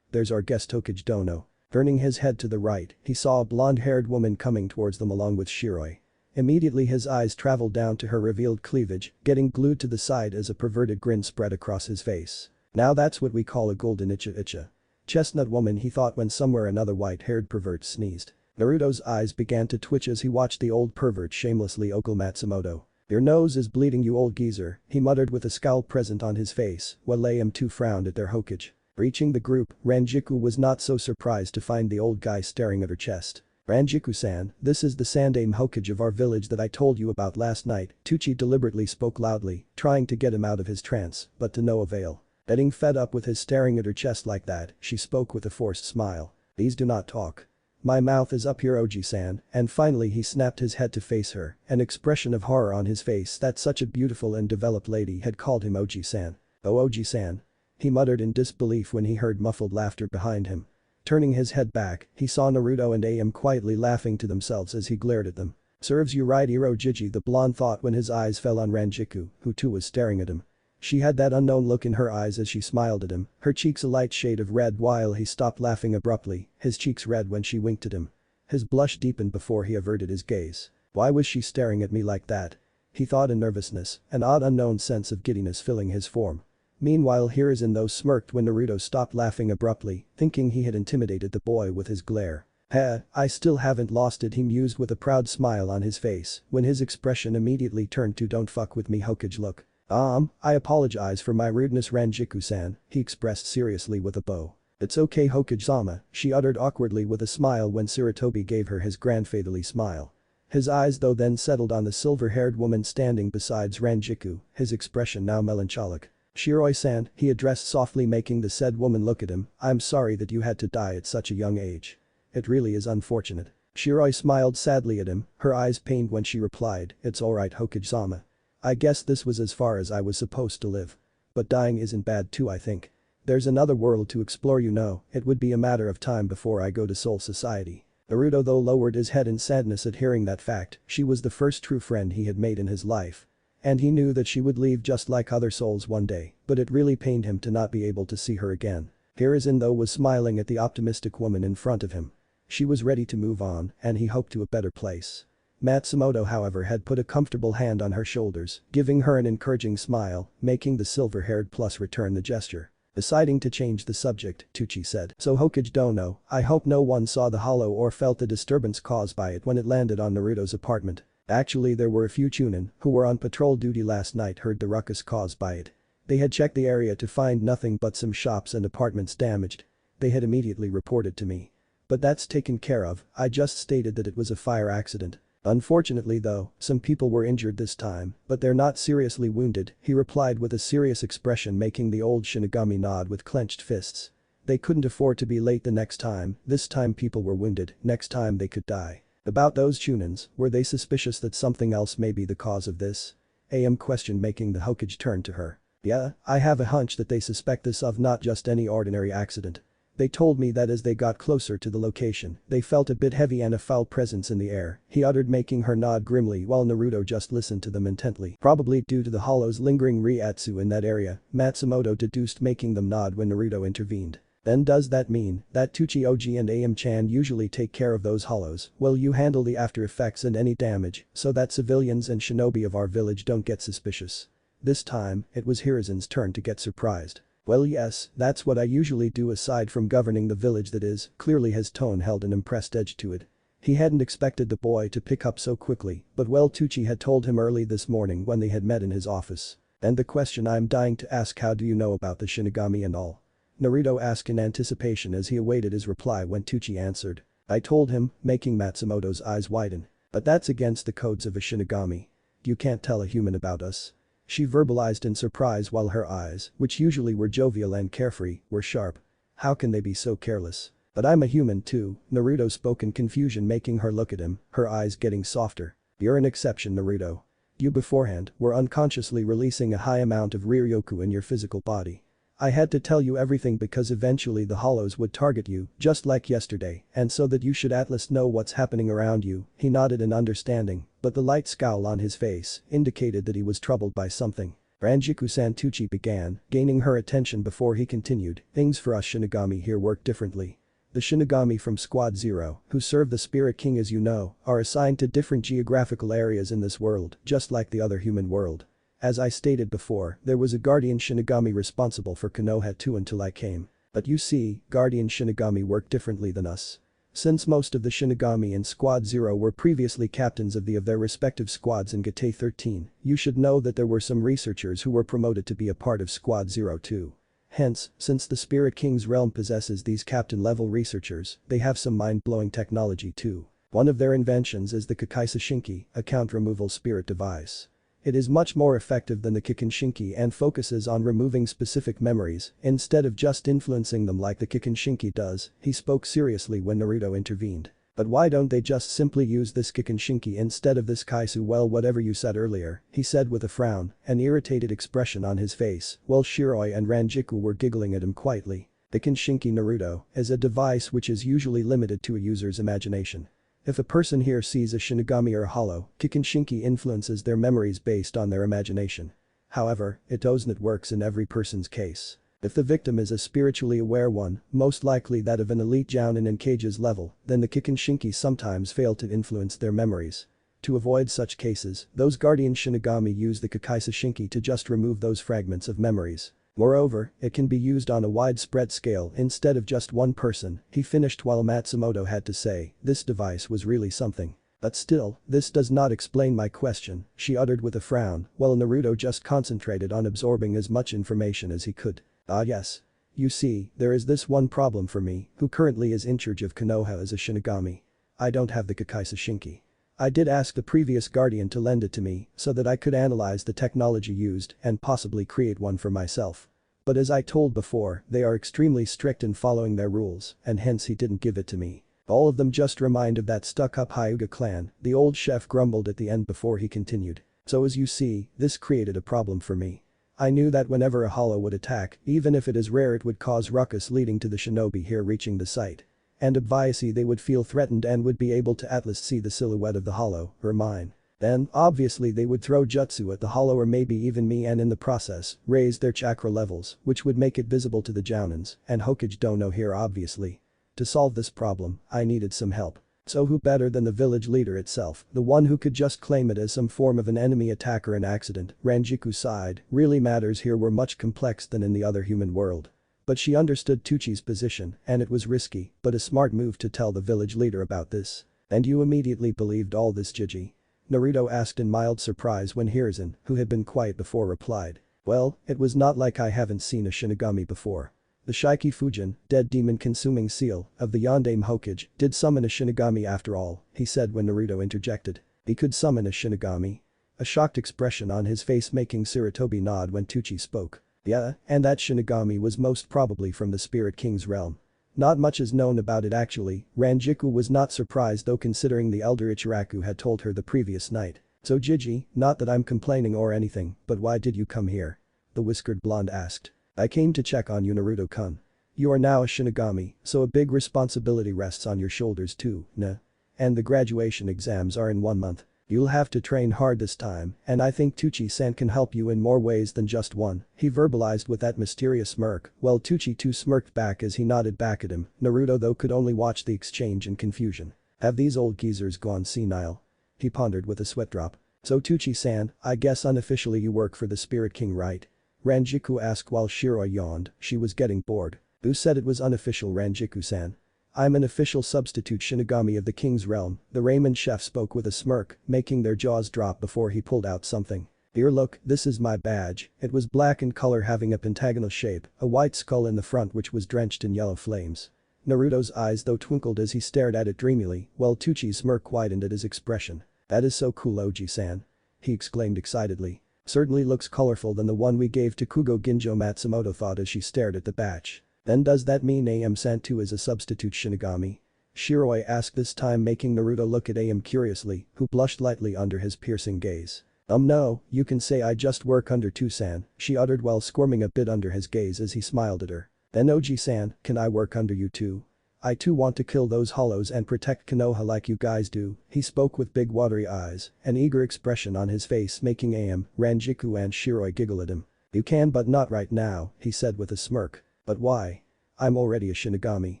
There's our guest Hokage dono. Turning his head to the right, he saw a blonde-haired woman coming towards them along with Shiroi. Immediately his eyes traveled down to her revealed cleavage, getting glued to the side as a perverted grin spread across his face. Now that's what we call a golden icha. Chestnut woman, he thought when somewhere another white-haired pervert sneezed. Naruto's eyes began to twitch as he watched the old pervert shamelessly ogle Matsumoto. "Your nose is bleeding, you old geezer," he muttered with a scowl present on his face, while Ayame frowned at their Hokage. Reaching the group, Rangiku was not so surprised to find the old guy staring at her chest. "Rangiku-san, this is the Sandame Hokage of our village that I told you about last night," Tucci deliberately spoke loudly, trying to get him out of his trance, but to no avail. Getting fed up with his staring at her chest like that, she spoke with a forced smile. "Please do not talk. My mouth is up here, Oji-san," and finally he snapped his head to face her, an expression of horror on his face that such a beautiful and developed lady had called him Oji-san. "Oh, Oji-san," he muttered in disbelief when he heard muffled laughter behind him. Turning his head back, he saw Naruto and Ayame quietly laughing to themselves as he glared at them. "Serves you right, Irojiji," the blonde thought when his eyes fell on Rangiku, who too was staring at him. She had that unknown look in her eyes as she smiled at him, her cheeks a light shade of red while he stopped laughing abruptly, his cheeks red when she winked at him. His blush deepened before he averted his gaze. "Why was she staring at me like that?" he thought in nervousness, an odd unknown sense of giddiness filling his form. Meanwhile Hiruzen smirked when Naruto stopped laughing abruptly, thinking he had intimidated the boy with his glare. I still haven't lost it," he mused with a proud smile on his face, when his expression immediately turned to "don't fuck with me Hokage" look. I apologize for my rudeness Rangiku-san," he expressed seriously with a bow. "It's okay Hokage-sama," she uttered awkwardly with a smile when Sarutobi gave her his grandfatherly smile. His eyes though then settled on the silver-haired woman standing beside Rangiku, his expression now melancholic. "Shiroi-san," he addressed softly, making the said woman look at him, "I'm sorry that you had to die at such a young age. It really is unfortunate." Shiroi smiled sadly at him, her eyes pained when she replied, "It's alright Hokage-sama. I guess this was as far as I was supposed to live. But dying isn't bad too, I think. There's another world to explore, you know, it would be a matter of time before I go to Soul Society." Naruto though lowered his head in sadness at hearing that fact, she was the first true friend he had made in his life. And he knew that she would leave just like other souls one day, but it really pained him to not be able to see her again. Hiruzen though was smiling at the optimistic woman in front of him. She was ready to move on, and he hoped to a better place. Matsumoto however had put a comfortable hand on her shoulders, giving her an encouraging smile, making the silver-haired plus return the gesture. Deciding to change the subject, Tucci said, "So Hokage Dono, I hope no one saw the hollow or felt the disturbance caused by it when it landed on Naruto's apartment." Actually there were a few Chunin who were on patrol duty last night heard the ruckus caused by it. They had checked the area to find nothing but some shops and apartments damaged. They had immediately reported to me. But that's taken care of, I just stated that it was a fire accident. Unfortunately though, some people were injured this time, but they're not seriously wounded, he replied with a serious expression making the old Shinigami nod with clenched fists. They couldn't afford to be late the next time, this time people were wounded, next time they could die. About those Chunins, were they suspicious that something else may be the cause of this? Ayame questioned making the Hokage turn to her. "Yeah, I have a hunch that they suspect this of not just any ordinary accident. They told me that as they got closer to the location, they felt a bit heavy and a foul presence in the air," he uttered making her nod grimly while Naruto just listened to them intently. "Probably due to the hollow's lingering Ryatsu in that area," Matsumoto deduced making them nod when Naruto intervened. "Then does that mean that Tucci Oji and Ayame-chan usually take care of those hollows? Will you handle the after effects and any damage so that civilians and shinobi of our village don't get suspicious?" This time, it was Hiruzen's turn to get surprised. "Well yes, that's what I usually do aside from governing the village that is," clearly his tone held an impressed edge to it. He hadn't expected the boy to pick up so quickly, but well Tucci had told him early this morning when they had met in his office. "And the question I'm dying to ask, how do you know about the Shinigami and all?" Naruto asked in anticipation as he awaited his reply when Tucci answered. "I told him," making Matsumoto's eyes widen. "But that's against the codes of a Shinigami. You can't tell a human about us." She verbalized in surprise while her eyes, which usually were jovial and carefree, were sharp. "How can they be so careless?" "But I'm a human too," Naruto spoke in confusion making her look at him, her eyes getting softer. "You're an exception Naruto. You beforehand were unconsciously releasing a high amount of Ryoryoku in your physical body. I had to tell you everything because eventually the hollows would target you, just like yesterday, and so that you should at least know what's happening around you." He nodded in understanding, but the light scowl on his face indicated that he was troubled by something. "Rangiku-san," Tucci began, gaining her attention before he continued, "things for us Shinigami here work differently. The Shinigami from Squad 0, who serve the Spirit King as you know, are assigned to different geographical areas in this world, just like the other human world. As I stated before, there was a guardian Shinigami responsible for Konoha too until I came. But you see, Guardian Shinigami work differently than us. Since most of the Shinigami in Squad 0 were previously captains of their respective squads in Gate 13, you should know that there were some researchers who were promoted to be a part of Squad 0 too. Hence, since the Spirit King's realm possesses these captain-level researchers, they have some mind-blowing technology too. One of their inventions is the Kakaisa Shinki, a count-removal spirit device. It is much more effective than the Kikenshinki and focuses on removing specific memories instead of just influencing them like the Kikenshinki does. He spoke seriously when Naruto intervened. But why don't they just simply use this Kikenshinki instead of this Kaisu? Well, whatever you said earlier, he said with a frown, an irritated expression on his face, while Shiroi and Rangiku were giggling at him quietly. The Kenshinki Naruto is a device which is usually limited to a user's imagination. If a person here sees a Shinigami or a hollow, Kikenshinki influences their memories based on their imagination. However, it doesn't work in every person's case. If the victim is a spiritually aware one, most likely that of an elite Jounin in Kage's level, then the Kikenshinki sometimes fail to influence their memories. To avoid such cases, those Guardian Shinigami use the Kakaisa Shinki to just remove those fragments of memories. Moreover, it can be used on a widespread scale instead of just one person, he finished while Matsumoto had to say, this device was really something. But still, this does not explain my question, she uttered with a frown, while Naruto just concentrated on absorbing as much information as he could. Ah yes. You see, there is this one problem for me, who currently is in charge of Konoha as a Shinigami. I don't have the Kakaisa Shinki. I did ask the previous guardian to lend it to me so that I could analyze the technology used and possibly create one for myself. But as I told before, they are extremely strict in following their rules and hence he didn't give it to me. All of them just remind of that stuck-up Hyuga clan, the old chef grumbled at the end before he continued. So as you see, this created a problem for me. I knew that whenever a hollow would attack, even if it is rare, it would cause ruckus leading to the shinobi here reaching the site. And obviously they would feel threatened and would be able to at least see the silhouette of the hollow, or mine. Then, obviously they would throw jutsu at the hollow or maybe even me and in the process, raise their chakra levels, which would make it visible to the Jounins, and Hokage don't know here obviously. To solve this problem, I needed some help. So who better than the village leader itself, the one who could just claim it as some form of an enemy attack or an accident. Rangiku sighed, really matters here were much complex than in the other human world. But she understood Tuchi's position, and it was risky, but a smart move to tell the village leader about this. And you immediately believed all this, Jiji? Naruto asked in mild surprise when Hiruzen, who had been quiet before, replied. Well, it was not like I haven't seen a Shinigami before. The Shiki Fujin, dead demon-consuming seal, of the Yondaime Hokage, did summon a Shinigami after all, he said when Naruto interjected. He could summon a Shinigami? A shocked expression on his face making Sarutobi nod when Tuchi spoke. Yeah, and that Shinigami was most probably from the Spirit King's realm. Not much is known about it actually, Rangiku was not surprised though considering the elder Ichiraku had told her the previous night. So Jiji, not that I'm complaining or anything, but why did you come here? The whiskered blonde asked. I came to check on you, Naruto-kun. You are now a Shinigami, so a big responsibility rests on your shoulders too, nah? And the graduation exams are in 1 month. You'll have to train hard this time, and I think Tuchi-san can help you in more ways than just one, he verbalized with that mysterious smirk, while Tuchi too smirked back as he nodded back at him. Naruto though could only watch the exchange in confusion. Have these old geezers gone senile? He pondered with a sweat drop. So Tuchi-san, I guess unofficially you work for the Spirit King, right? Rangiku asked while Shiroi yawned, she was getting bored. Who said it was unofficial, Rangiku-san? I'm an official substitute Shinigami of the King's realm, the ramen chef spoke with a smirk, making their jaws drop before he pulled out something. Here look, this is my badge. It was black in color having a pentagonal shape, a white skull in the front which was drenched in yellow flames. Naruto's eyes though twinkled as he stared at it dreamily, while Tuchi's smirk widened at his expression. That is so cool, Oji-san. He exclaimed excitedly. Certainly looks colorful than the one we gave to Kugo Ginjo, Matsumoto thought as she stared at the badge. Then does that mean Ayame-san too is a substitute Shinigami? Shiroi asked, this time making Naruto look at Ayame curiously, who blushed lightly under his piercing gaze. No, you can say I just work under Tu-san, she uttered while squirming a bit under his gaze as he smiled at her. Then Oji-san, can I work under you too? I too want to kill those hollows and protect Konoha like you guys do, he spoke with big watery eyes, an eager expression on his face making Ayame, Rangiku and Shiroi giggle at him. You can but not right now, he said with a smirk. But why? I'm already a Shinigami.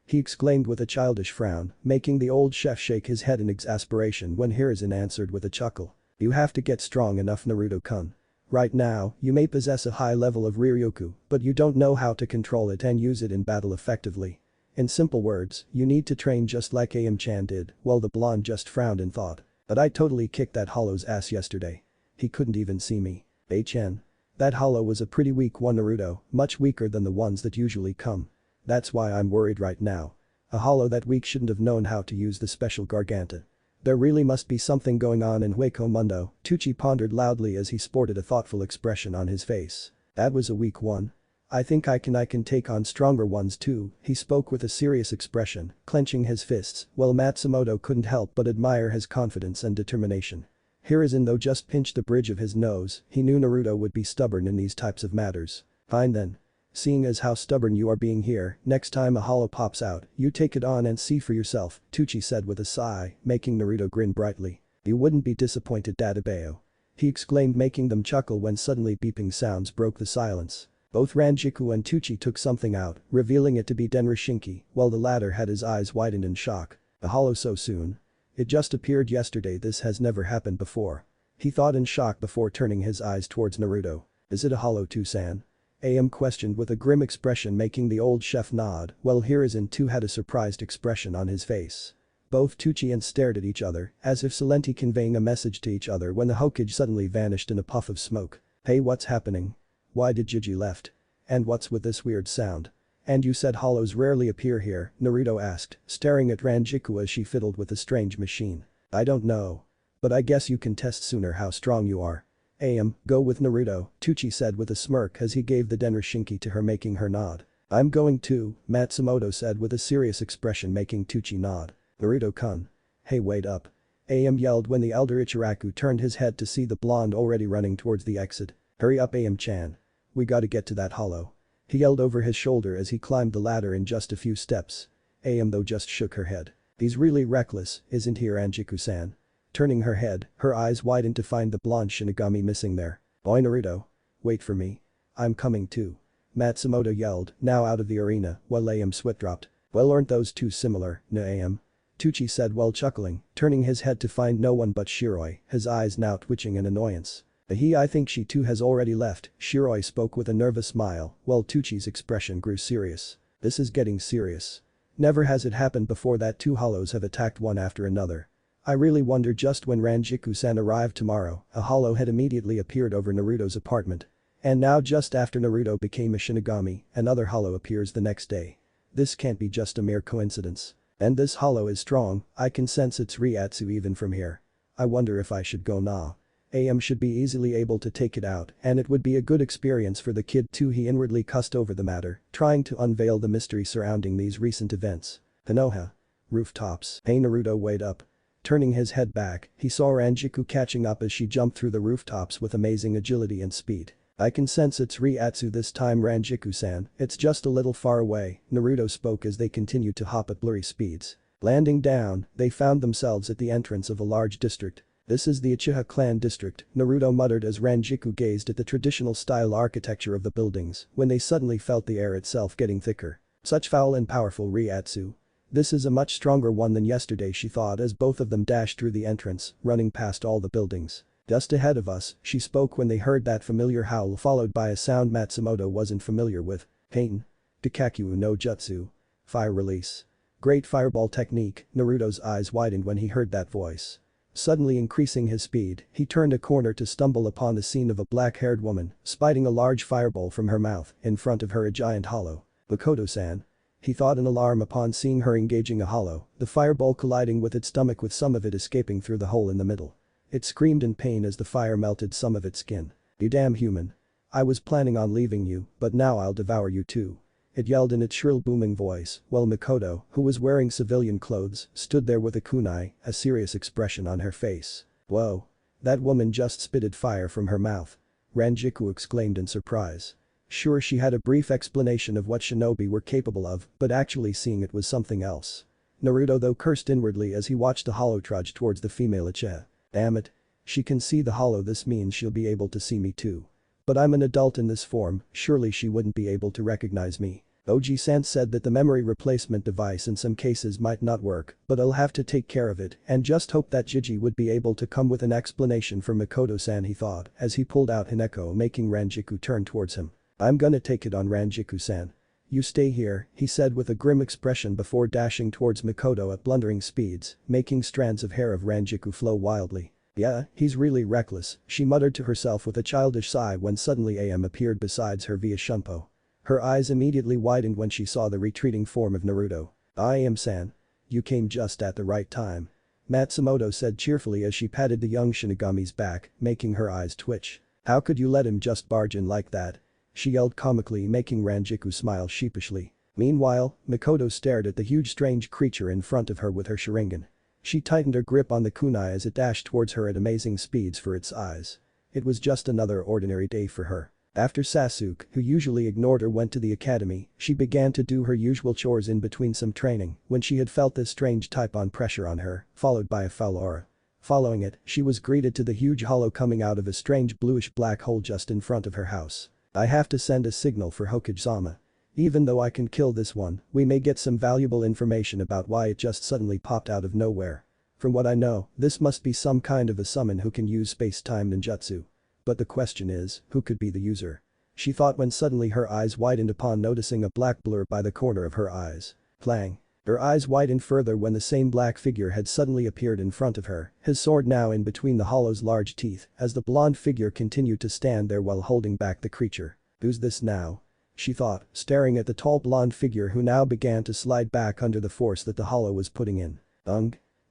He exclaimed with a childish frown, making the old chef shake his head in exasperation when Hiruzen answered with a chuckle. You have to get strong enough, Naruto-kun. Right now, you may possess a high level of Ryukyu, but you don't know how to control it and use it in battle effectively. In simple words, you need to train just like Ayame-chan did, while the blonde just frowned in thought. But I totally kicked that hollow's ass yesterday. He couldn't even see me. Chen. That hollow was a pretty weak one, Naruto, much weaker than the ones that usually come. That's why I'm worried right now. A hollow that weak shouldn't have known how to use the special Garganta. There really must be something going on in Hueco Mundo, Tucci pondered loudly as he sported a thoughtful expression on his face. That was a weak one. I think I can take on stronger ones too, he spoke with a serious expression, clenching his fists, while Matsumoto couldn't help but admire his confidence and determination. Hiruzen though just pinched the bridge of his nose, he knew Naruto would be stubborn in these types of matters. Fine then. Seeing as how stubborn you are being here, next time a hollow pops out, you take it on and see for yourself, Tucci said with a sigh, making Naruto grin brightly. You wouldn't be disappointed, Dadabeo. He exclaimed, making them chuckle when suddenly beeping sounds broke the silence. Both Rangiku and Tucci took something out, revealing it to be Denrishinki, while the latter had his eyes widened in shock. A hollow so soon? It just appeared yesterday, this has never happened before. He thought in shock before turning his eyes towards Naruto. Is it a hollow too, San? Ayame questioned with a grim expression, making the old chef nod, while Hiruzen too had a surprised expression on his face. Both Tucci and stared at each other, as if silently conveying a message to each other when the Hokage suddenly vanished in a puff of smoke. Hey, what's happening? Why did Gigi left? And what's with this weird sound? And you said hollows rarely appear here, Naruto asked, staring at Rangiku as she fiddled with the strange machine. I don't know. But I guess you can test sooner how strong you are. Ayame, go with Naruto, Tucci said with a smirk as he gave the Denrishinki to her, making her nod. I'm going too, Matsumoto said with a serious expression, making Tucci nod. Naruto-kun. Hey, wait up. Ayame yelled when the elder Ichiraku turned his head to see the blonde already running towards the exit. Hurry up, Ayame-chan. We gotta get to that hollow. He yelled over his shoulder as he climbed the ladder in just a few steps. Ayame though just shook her head. He's really reckless, isn't he, Rangiku-san? Turning her head, her eyes widened to find the blonde Shinigami missing there. Oi, Naruto. Wait for me. I'm coming too. Matsumoto yelled, now out of the arena, while Ayame sweat dropped. Well, aren't those two similar, no Ayame? Tucci said while chuckling, turning his head to find no one but Shiroi, his eyes now twitching in annoyance. I think she too has already left, Shiroi spoke with a nervous smile, while Tucci's expression grew serious. This is getting serious. Never has it happened before that two hollows have attacked one after another. I really wonder just when Rangiku-san arrived tomorrow, a hollow had immediately appeared over Naruto's apartment. And now just after Naruto became a Shinigami, another hollow appears the next day. This can't be just a mere coincidence. And this hollow is strong, I can sense its Reiatsu even from here. I wonder if I should go now. Ayame should be easily able to take it out, and it would be a good experience for the kid too, he inwardly cussed over the matter, trying to unveil the mystery surrounding these recent events. Konoha. Rooftops. Hey, Naruto, wait up. Turning his head back, he saw Rangiku catching up as she jumped through the rooftops with amazing agility and speed. I can sense its Reiatsu this time, Rangiku-san, it's just a little far away, Naruto spoke as they continued to hop at blurry speeds. Landing down, they found themselves at the entrance of a large district. This is the Uchiha clan district, Naruto muttered as Rangiku gazed at the traditional style architecture of the buildings, when they suddenly felt the air itself getting thicker. Such foul and powerful Reiatsu. This is a much stronger one than yesterday, she thought as both of them dashed through the entrance, running past all the buildings. Just ahead of us, she spoke when they heard that familiar howl followed by a sound Matsumoto wasn't familiar with. Pain. Dikakyu no Jutsu. Fire release. Great fireball technique, Naruto's eyes widened when he heard that voice. Suddenly increasing his speed, he turned a corner to stumble upon the scene of a black-haired woman, spiting a large fireball from her mouth, in front of her a giant hollow. Makoto-san. He thought in alarm upon seeing her engaging a hollow, the fireball colliding with its stomach with some of it escaping through the hole in the middle. It screamed in pain as the fire melted some of its skin. You damn human. I was planning on leaving you, but now I'll devour you too. It yelled in its shrill booming voice, while Makoto, who was wearing civilian clothes, stood there with a kunai, a serious expression on her face. Whoa. That woman just spitted fire from her mouth. Rangiku exclaimed in surprise. Sure, she had a brief explanation of what shinobi were capable of, but actually seeing it was something else. Naruto though cursed inwardly as he watched the hollow trudge towards the female Uchiha. Damn it. She can see the hollow, this means she'll be able to see me too. But I'm an adult in this form, surely she wouldn't be able to recognize me. OG-san said that the memory replacement device in some cases might not work, but I'll have to take care of it and just hope that Gigi would be able to come with an explanation for Makoto-san, he thought as he pulled out Hineko, making Rangiku turn towards him. I'm gonna take it on Rangiku-san. You stay here, he said with a grim expression before dashing towards Makoto at blundering speeds, making strands of hair of Rangiku flow wildly. Yeah, he's really reckless, she muttered to herself with a childish sigh when suddenly Ayame appeared beside her via Shunpo. Her eyes immediately widened when she saw the retreating form of Naruto. Ayame-san. You came just at the right time. Matsumoto said cheerfully as she patted the young Shinigami's back, making her eyes twitch. How could you let him just barge in like that? She yelled comically, making Rangiku smile sheepishly. Meanwhile, Makoto stared at the huge strange creature in front of her with her Sharingan. She tightened her grip on the kunai as it dashed towards her at amazing speeds for its size. It was just another ordinary day for her. After Sasuke, who usually ignored her, went to the academy, she began to do her usual chores in between some training when she had felt this strange type-on pressure on her, followed by a foul aura. Following it, she was greeted to the huge hollow coming out of a strange bluish black hole just in front of her house. I have to send a signal for Hokage-sama. Even though I can kill this one, we may get some valuable information about why it just suddenly popped out of nowhere. From what I know, this must be some kind of a summon who can use space-time ninjutsu. But the question is, who could be the user? She thought when suddenly her eyes widened upon noticing a black blur by the corner of her eyes. Clang. Her eyes widened further when the same black figure had suddenly appeared in front of her, his sword now in between the hollow's large teeth as the blonde figure continued to stand there while holding back the creature. Who's this now? She thought, staring at the tall blonde figure who now began to slide back under the force that the hollow was putting in.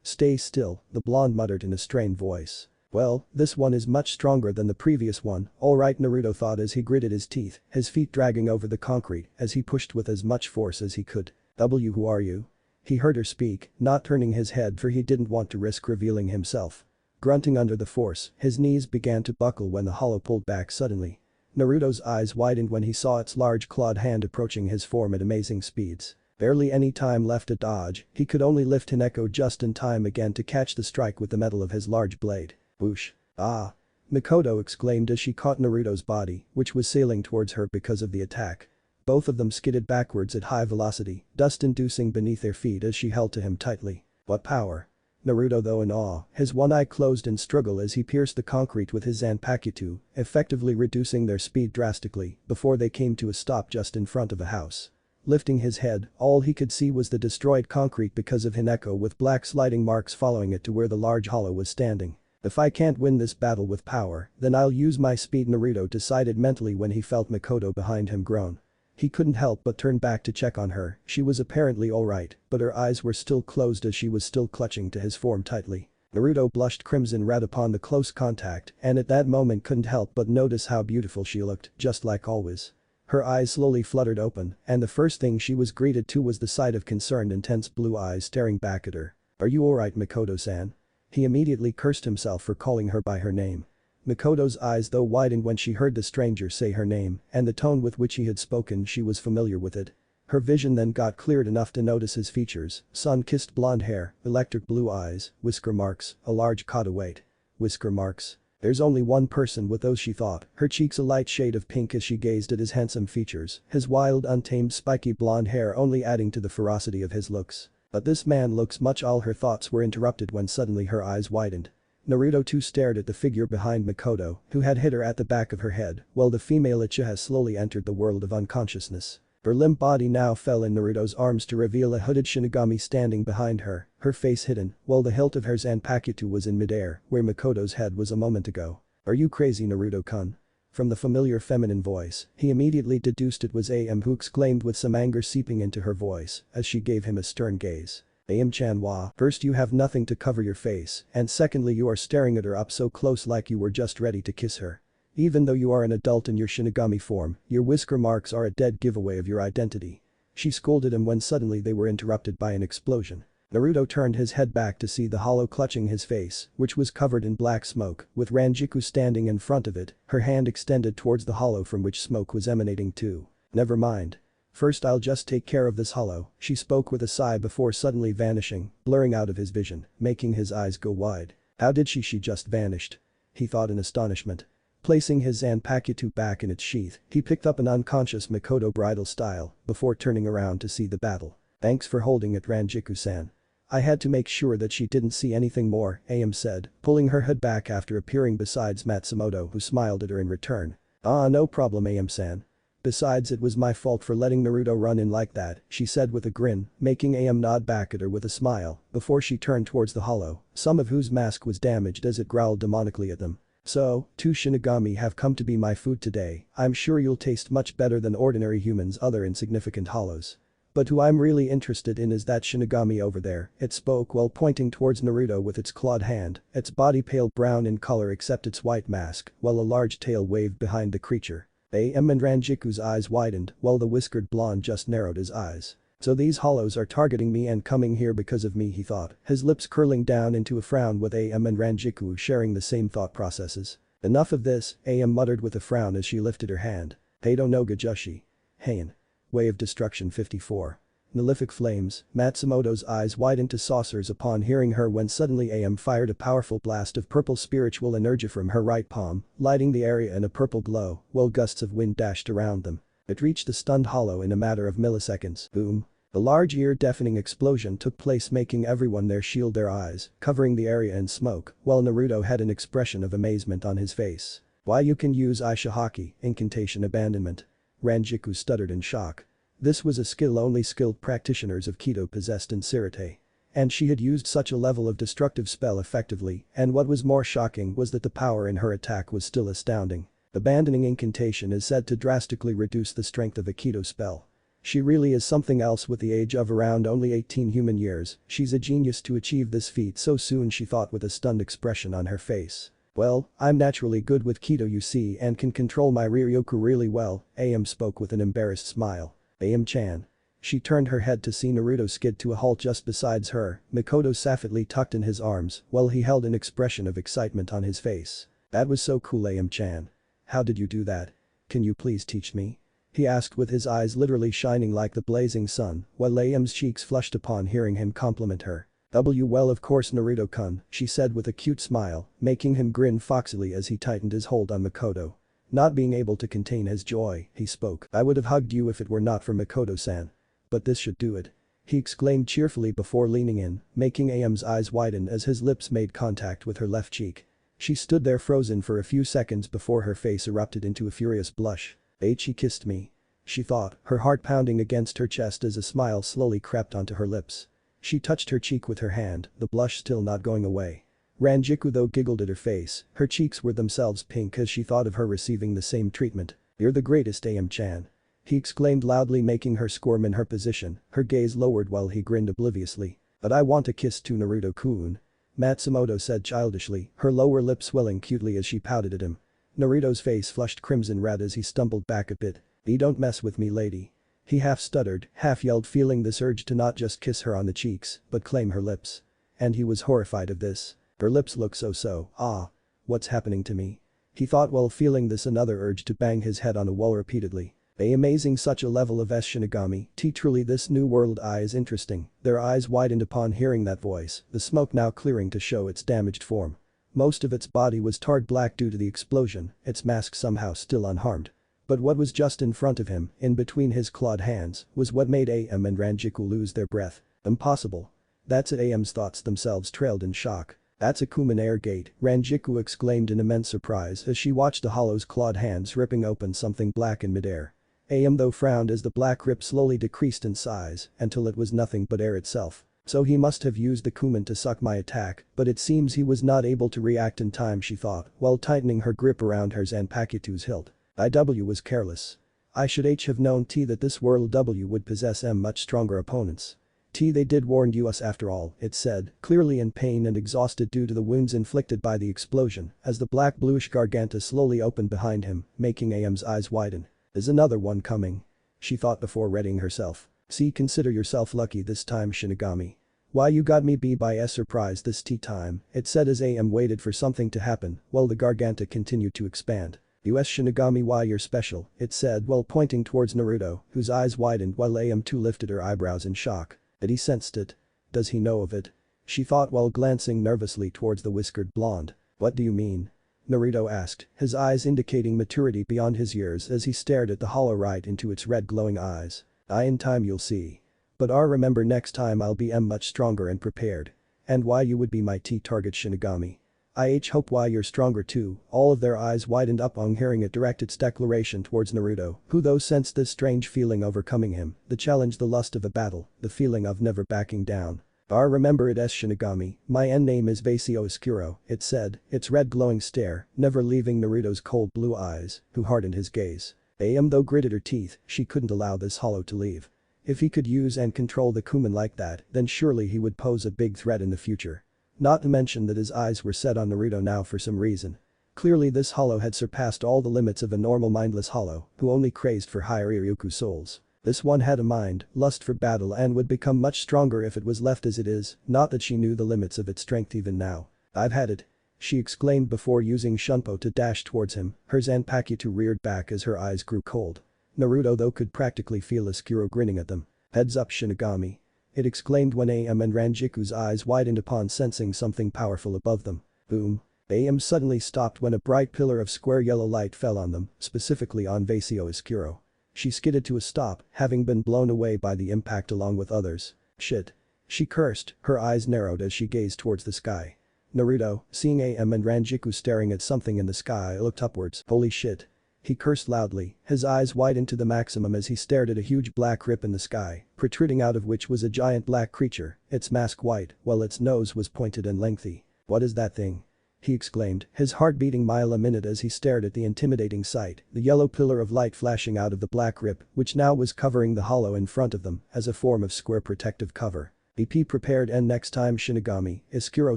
Stay still, the blonde muttered in a strained voice. Well, this one is much stronger than the previous one, alright, Naruto thought as he gritted his teeth, his feet dragging over the concrete as he pushed with as much force as he could. Who are you? He heard her speak, not turning his head for he didn't want to risk revealing himself. Grunting under the force, his knees began to buckle when the hollow pulled back suddenly. Naruto's eyes widened when he saw its large clawed hand approaching his form at amazing speeds. Barely any time left to dodge, he could only lift Hineko just in time again to catch the strike with the metal of his large blade. Whoosh. Ah. Makoto exclaimed as she caught Naruto's body, which was sailing towards her because of the attack. Both of them skidded backwards at high velocity, dust inducing beneath their feet as she held to him tightly. What power? Naruto though in awe, his one eye closed in struggle as he pierced the concrete with his Zanpakuto, effectively reducing their speed drastically before they came to a stop just in front of a house. Lifting his head, all he could see was the destroyed concrete because of Hineko with black sliding marks following it to where the large hollow was standing. If I can't win this battle with power, then I'll use my speed, Naruto decided mentally when he felt Makoto behind him groan. He couldn't help but turn back to check on her, she was apparently alright, but her eyes were still closed as she was still clutching to his form tightly. Naruto blushed crimson red upon the close contact and at that moment couldn't help but notice how beautiful she looked, just like always. Her eyes slowly fluttered open and the first thing she was greeted to was the sight of concerned intense blue eyes staring back at her. Are you alright, Makoto-san? He immediately cursed himself for calling her by her name. Makoto's eyes though widened when she heard the stranger say her name and the tone with which he had spoken, she was familiar with it. Her vision then got cleared enough to notice his features, sun-kissed blonde hair, electric blue eyes, whisker marks, a large kata weight. Whisker marks. There's only one person with those, she thought, her cheeks a light shade of pink as she gazed at his handsome features, his wild untamed spiky blonde hair only adding to the ferocity of his looks. But this man looks much. All her thoughts were interrupted when suddenly her eyes widened. Naruto too stared at the figure behind Makoto, who had hit her at the back of her head, while the female Ichiraku slowly entered the world of unconsciousness. Her limp body now fell in Naruto's arms to reveal a hooded Shinigami standing behind her, her face hidden, while the hilt of her Zanpakuto was in midair, where Makoto's head was a moment ago. Are you crazy, Naruto-kun? From the familiar feminine voice, he immediately deduced it was Ayame, who exclaimed with some anger seeping into her voice as she gave him a stern gaze. Ayame-chan, wa, first you have nothing to cover your face and secondly you are staring at her up so close like you were just ready to kiss her. Even though you are an adult in your Shinigami form, your whisker marks are a dead giveaway of your identity. She scolded him when suddenly they were interrupted by an explosion. Naruto turned his head back to see the hollow clutching his face, which was covered in black smoke, with Rangiku standing in front of it, her hand extended towards the hollow from which smoke was emanating too. Never mind. First I'll just take care of this hollow, she spoke with a sigh before suddenly vanishing, blurring out of his vision, making his eyes go wide. How did she just vanished? He thought in astonishment. Placing his Zanpakuto back in its sheath, he picked up an unconscious Mikoto bridal style before turning around to see the battle. "Thanks for holding it, Rangiku-san. I had to make sure that she didn't see anything more," Ayame said, pulling her head back after appearing beside Matsumoto, who smiled at her in return. "Ah, no problem, Ayame-san. Besides, it was my fault for letting Naruto run in like that," she said with a grin, making Ayame nod back at her with a smile before she turned towards the hollow, some of whose mask was damaged as it growled demonically at them. "So, 2 Shinigami have come to be my food today. I'm sure you'll taste much better than ordinary humans, other insignificant hollows. But who I'm really interested in is that Shinigami over there," it spoke while pointing towards Naruto with its clawed hand, its body pale brown in color except its white mask, while a large tail waved behind the creature. Ayame and Ranjiku's eyes widened while the whiskered blonde just narrowed his eyes. "So these hollows are targeting me and coming here because of me," he thought, his lips curling down into a frown with Ayame and Rangiku sharing the same thought processes. "Enough of this," Ayame muttered with a frown as she lifted her hand. "Heito no Gajushi. Heian. Way of Destruction 54. Nullific flames." Matsumoto's eyes widened to saucers upon hearing her when suddenly Ayame fired a powerful blast of purple spiritual energy from her right palm, lighting the area in a purple glow, while gusts of wind dashed around them. It reached the stunned hollow in a matter of milliseconds. Boom. A large ear-deafening explosion took place, making everyone there shield their eyes, covering the area in smoke, while Naruto had an expression of amazement on his face. "Why, you can use Ishihaki, incantation abandonment." Rangiku stuttered in shock. This was a skill only skilled practitioners of Kido possessed in Sirte. And she had used such a level of destructive spell effectively, and what was more shocking was that the power in her attack was still astounding. Abandoning incantation is said to drastically reduce the strength of a Kido spell. She really is something else. With the age of around only 18 human years, she's a genius to achieve this feat so soon, she thought with a stunned expression on her face. "Well, I'm naturally good with Kido, you see, and can control my Ryoku really well," Ayame spoke with an embarrassed smile. "Ayame-chan." She turned her head to see Naruto skid to a halt just beside her, Mikoto saffetly tucked in his arms while he held an expression of excitement on his face. "That was so cool, Ayame-chan. How did you do that? Can you please teach me?" he asked with his eyes literally shining like the blazing sun, while Ayame's cheeks flushed upon hearing him compliment her. Well, of course, Naruto-kun," she said with a cute smile, making him grin foxily as he tightened his hold on Mikoto. Not being able to contain his joy, he spoke. "I would have hugged you if it were not for Mikoto-san. But this should do it," he exclaimed cheerfully before leaning in, making Ayame's eyes widen as his lips made contact with her left cheek. She stood there frozen for a few seconds before her face erupted into a furious blush. "He kissed me," she thought, her heart pounding against her chest as a smile slowly crept onto her lips. She touched her cheek with her hand, the blush still not going away. Rangiku though giggled at her face, her cheeks were themselves pink as she thought of her receiving the same treatment. "You're the greatest, Ayame-chan," he exclaimed loudly, making her squirm in her position, her gaze lowered while he grinned obliviously. "But I want a kiss too, Naruto-kun," Matsumoto said childishly, her lower lip swelling cutely as she pouted at him. Naruto's face flushed crimson red as he stumbled back a bit. Don't mess with me, lady." He half stuttered, half yelled, feeling this urge to not just kiss her on the cheeks, but claim her lips. And he was horrified of this. Her lips look so. Ah. What's happening to me? He thought while feeling this another urge to bang his head on a wall repeatedly. Amazing, such a level of Shinigami, truly this new world is interesting. Their eyes widened upon hearing that voice, the smoke now clearing to show its damaged form. Most of its body was tarred black due to the explosion, its mask somehow still unharmed. But what was just in front of him, in between his clawed hands, was what made Ayame and Rangiku lose their breath. Impossible. That's it, Ayame's thoughts themselves trailed in shock. "That's a Kuman air gate," Rangiku exclaimed in immense surprise as she watched the hollow's clawed hands ripping open something black in midair. Ayame though frowned as the black rip slowly decreased in size until it was nothing but air itself. "So he must have used the Kuman to suck my attack, but it seems he was not able to react in time," she thought, while tightening her grip around her Zanpakuto's hilt. "IW was careless. I should have known that this world W would possess much stronger opponents. They did warn us after all," it said, clearly in pain and exhausted due to the wounds inflicted by the explosion, as the black bluish garganta slowly opened behind him, making Ayame's eyes widen. "Is another one coming?" she thought before readying herself. "See, consider yourself lucky this time, Shinigami. Why, you got me by surprise this time," it said as Ayame waited for something to happen while the garganta continued to expand. "US Shinigami, why you're special," it said while pointing towards Naruto, whose eyes widened while Ayame too lifted her eyebrows in shock. Had he sensed it? Does he know of it? She thought while glancing nervously towards the whiskered blonde. "What do you mean?" Naruto asked, his eyes indicating maturity beyond his years as he stared at the hollow right into its red glowing eyes. In time you'll see. But remember next time I'll be much stronger and prepared. And why you would be my target Shinigami. I hope why you're stronger too. All of their eyes widened up on hearing it direct its declaration towards Naruto, who though sensed this strange feeling overcoming him, the challenge, the lust of a battle, the feeling of never backing down. Remember it as Shinigami, my end name is Vasio Oscuro, it said, its red glowing stare, never leaving Naruto's cold blue eyes, who hardened his gaze. Though gritted her teeth, she couldn't allow this hollow to leave. If he could use and control the Kuman like that, then surely he would pose a big threat in the future. Not to mention that his eyes were set on Naruto now for some reason. Clearly this hollow had surpassed all the limits of a normal mindless hollow, who only crazed for higher Ichiraku souls. This one had a mind, lust for battle and would become much stronger if it was left as it is, not that she knew the limits of its strength even now. I've had it. She exclaimed before using Shunpo to dash towards him, her Zanpakuto reared back as her eyes grew cold. Naruto though could practically feel Oscuro grinning at them. Heads up Shinigami. It exclaimed when Ayame and Ranjiku's eyes widened upon sensing something powerful above them. Boom. Ayame suddenly stopped when a bright pillar of square yellow light fell on them, specifically on Vasio Oscuro. She skidded to a stop, having been blown away by the impact along with others. Shit. She cursed, her eyes narrowed as she gazed towards the sky. Naruto, seeing Ayame and Rangiku staring at something in the sky, looked upwards. Holy shit. He cursed loudly, his eyes widened to the maximum as he stared at a huge black rip in the sky, protruding out of which was a giant black creature, its mask white, while its nose was pointed and lengthy. What is that thing? He exclaimed, his heart beating mile a minute as he stared at the intimidating sight, the yellow pillar of light flashing out of the black rip, which now was covering the hollow in front of them, as a form of square protective cover. Be prepared and next time Shinigami, Oscuro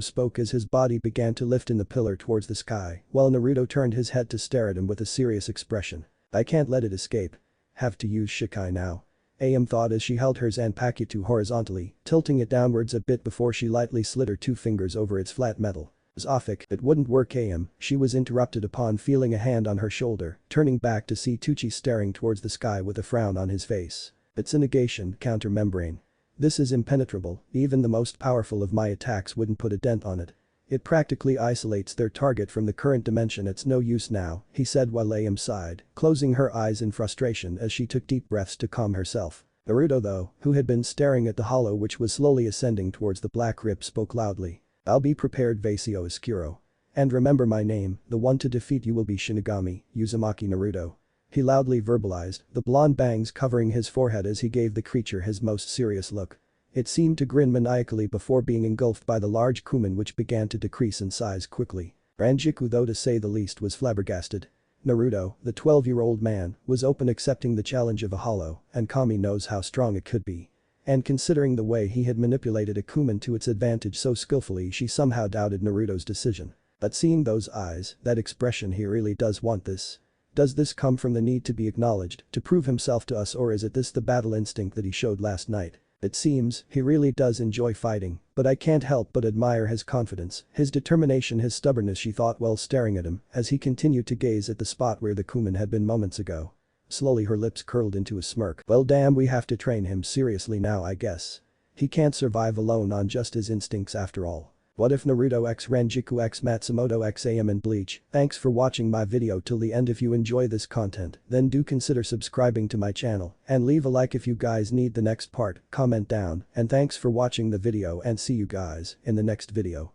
spoke as his body began to lift in the pillar towards the sky, while Naruto turned his head to stare at him with a serious expression. I can't let it escape. Have to use Shikai now. Ayame thought as she held her Zanpakuto horizontally, tilting it downwards a bit before she lightly slid her two fingers over its flat metal. Zofik, it wouldn't work Ayame, she was interrupted upon feeling a hand on her shoulder, turning back to see Tucci staring towards the sky with a frown on his face. It's a negation counter membrane. This is impenetrable, even the most powerful of my attacks wouldn't put a dent on it. It practically isolates their target from the current dimension. It's no use now, he said while Ayame sighed, closing her eyes in frustration as she took deep breaths to calm herself. Naruto though, who had been staring at the hollow which was slowly ascending towards the black rip spoke loudly. I'll be prepared Vasio Oscuro. And remember my name, the one to defeat you will be Shinigami, Uzumaki Naruto. He loudly verbalized, the blonde bangs covering his forehead as he gave the creature his most serious look. It seemed to grin maniacally before being engulfed by the large Kuman which began to decrease in size quickly. Rangiku though to say the least was flabbergasted. Naruto, the 12-year-old man, was open accepting the challenge of a hollow, and Kami knows how strong it could be. And considering the way he had manipulated a Kuman to its advantage so skillfully she somehow doubted Naruto's decision. But seeing those eyes, that expression he really does want this. Does this come from the need to be acknowledged, to prove himself to us or is it this the battle instinct that he showed last night? It seems, he really does enjoy fighting, but I can't help but admire his confidence, his determination his stubbornness she thought while staring at him as he continued to gaze at the spot where the Kuman had been moments ago. Slowly her lips curled into a smirk. Well damn we have to train him seriously now I guess. He can't survive alone on just his instincts after all. What if Naruto x Rangiku x Matsumoto x Ayame and Bleach? Thanks for watching my video till the end. If you enjoy this content, then do consider subscribing to my channel and leave a like if you guys need the next part, comment down and thanks for watching the video and see you guys in the next video.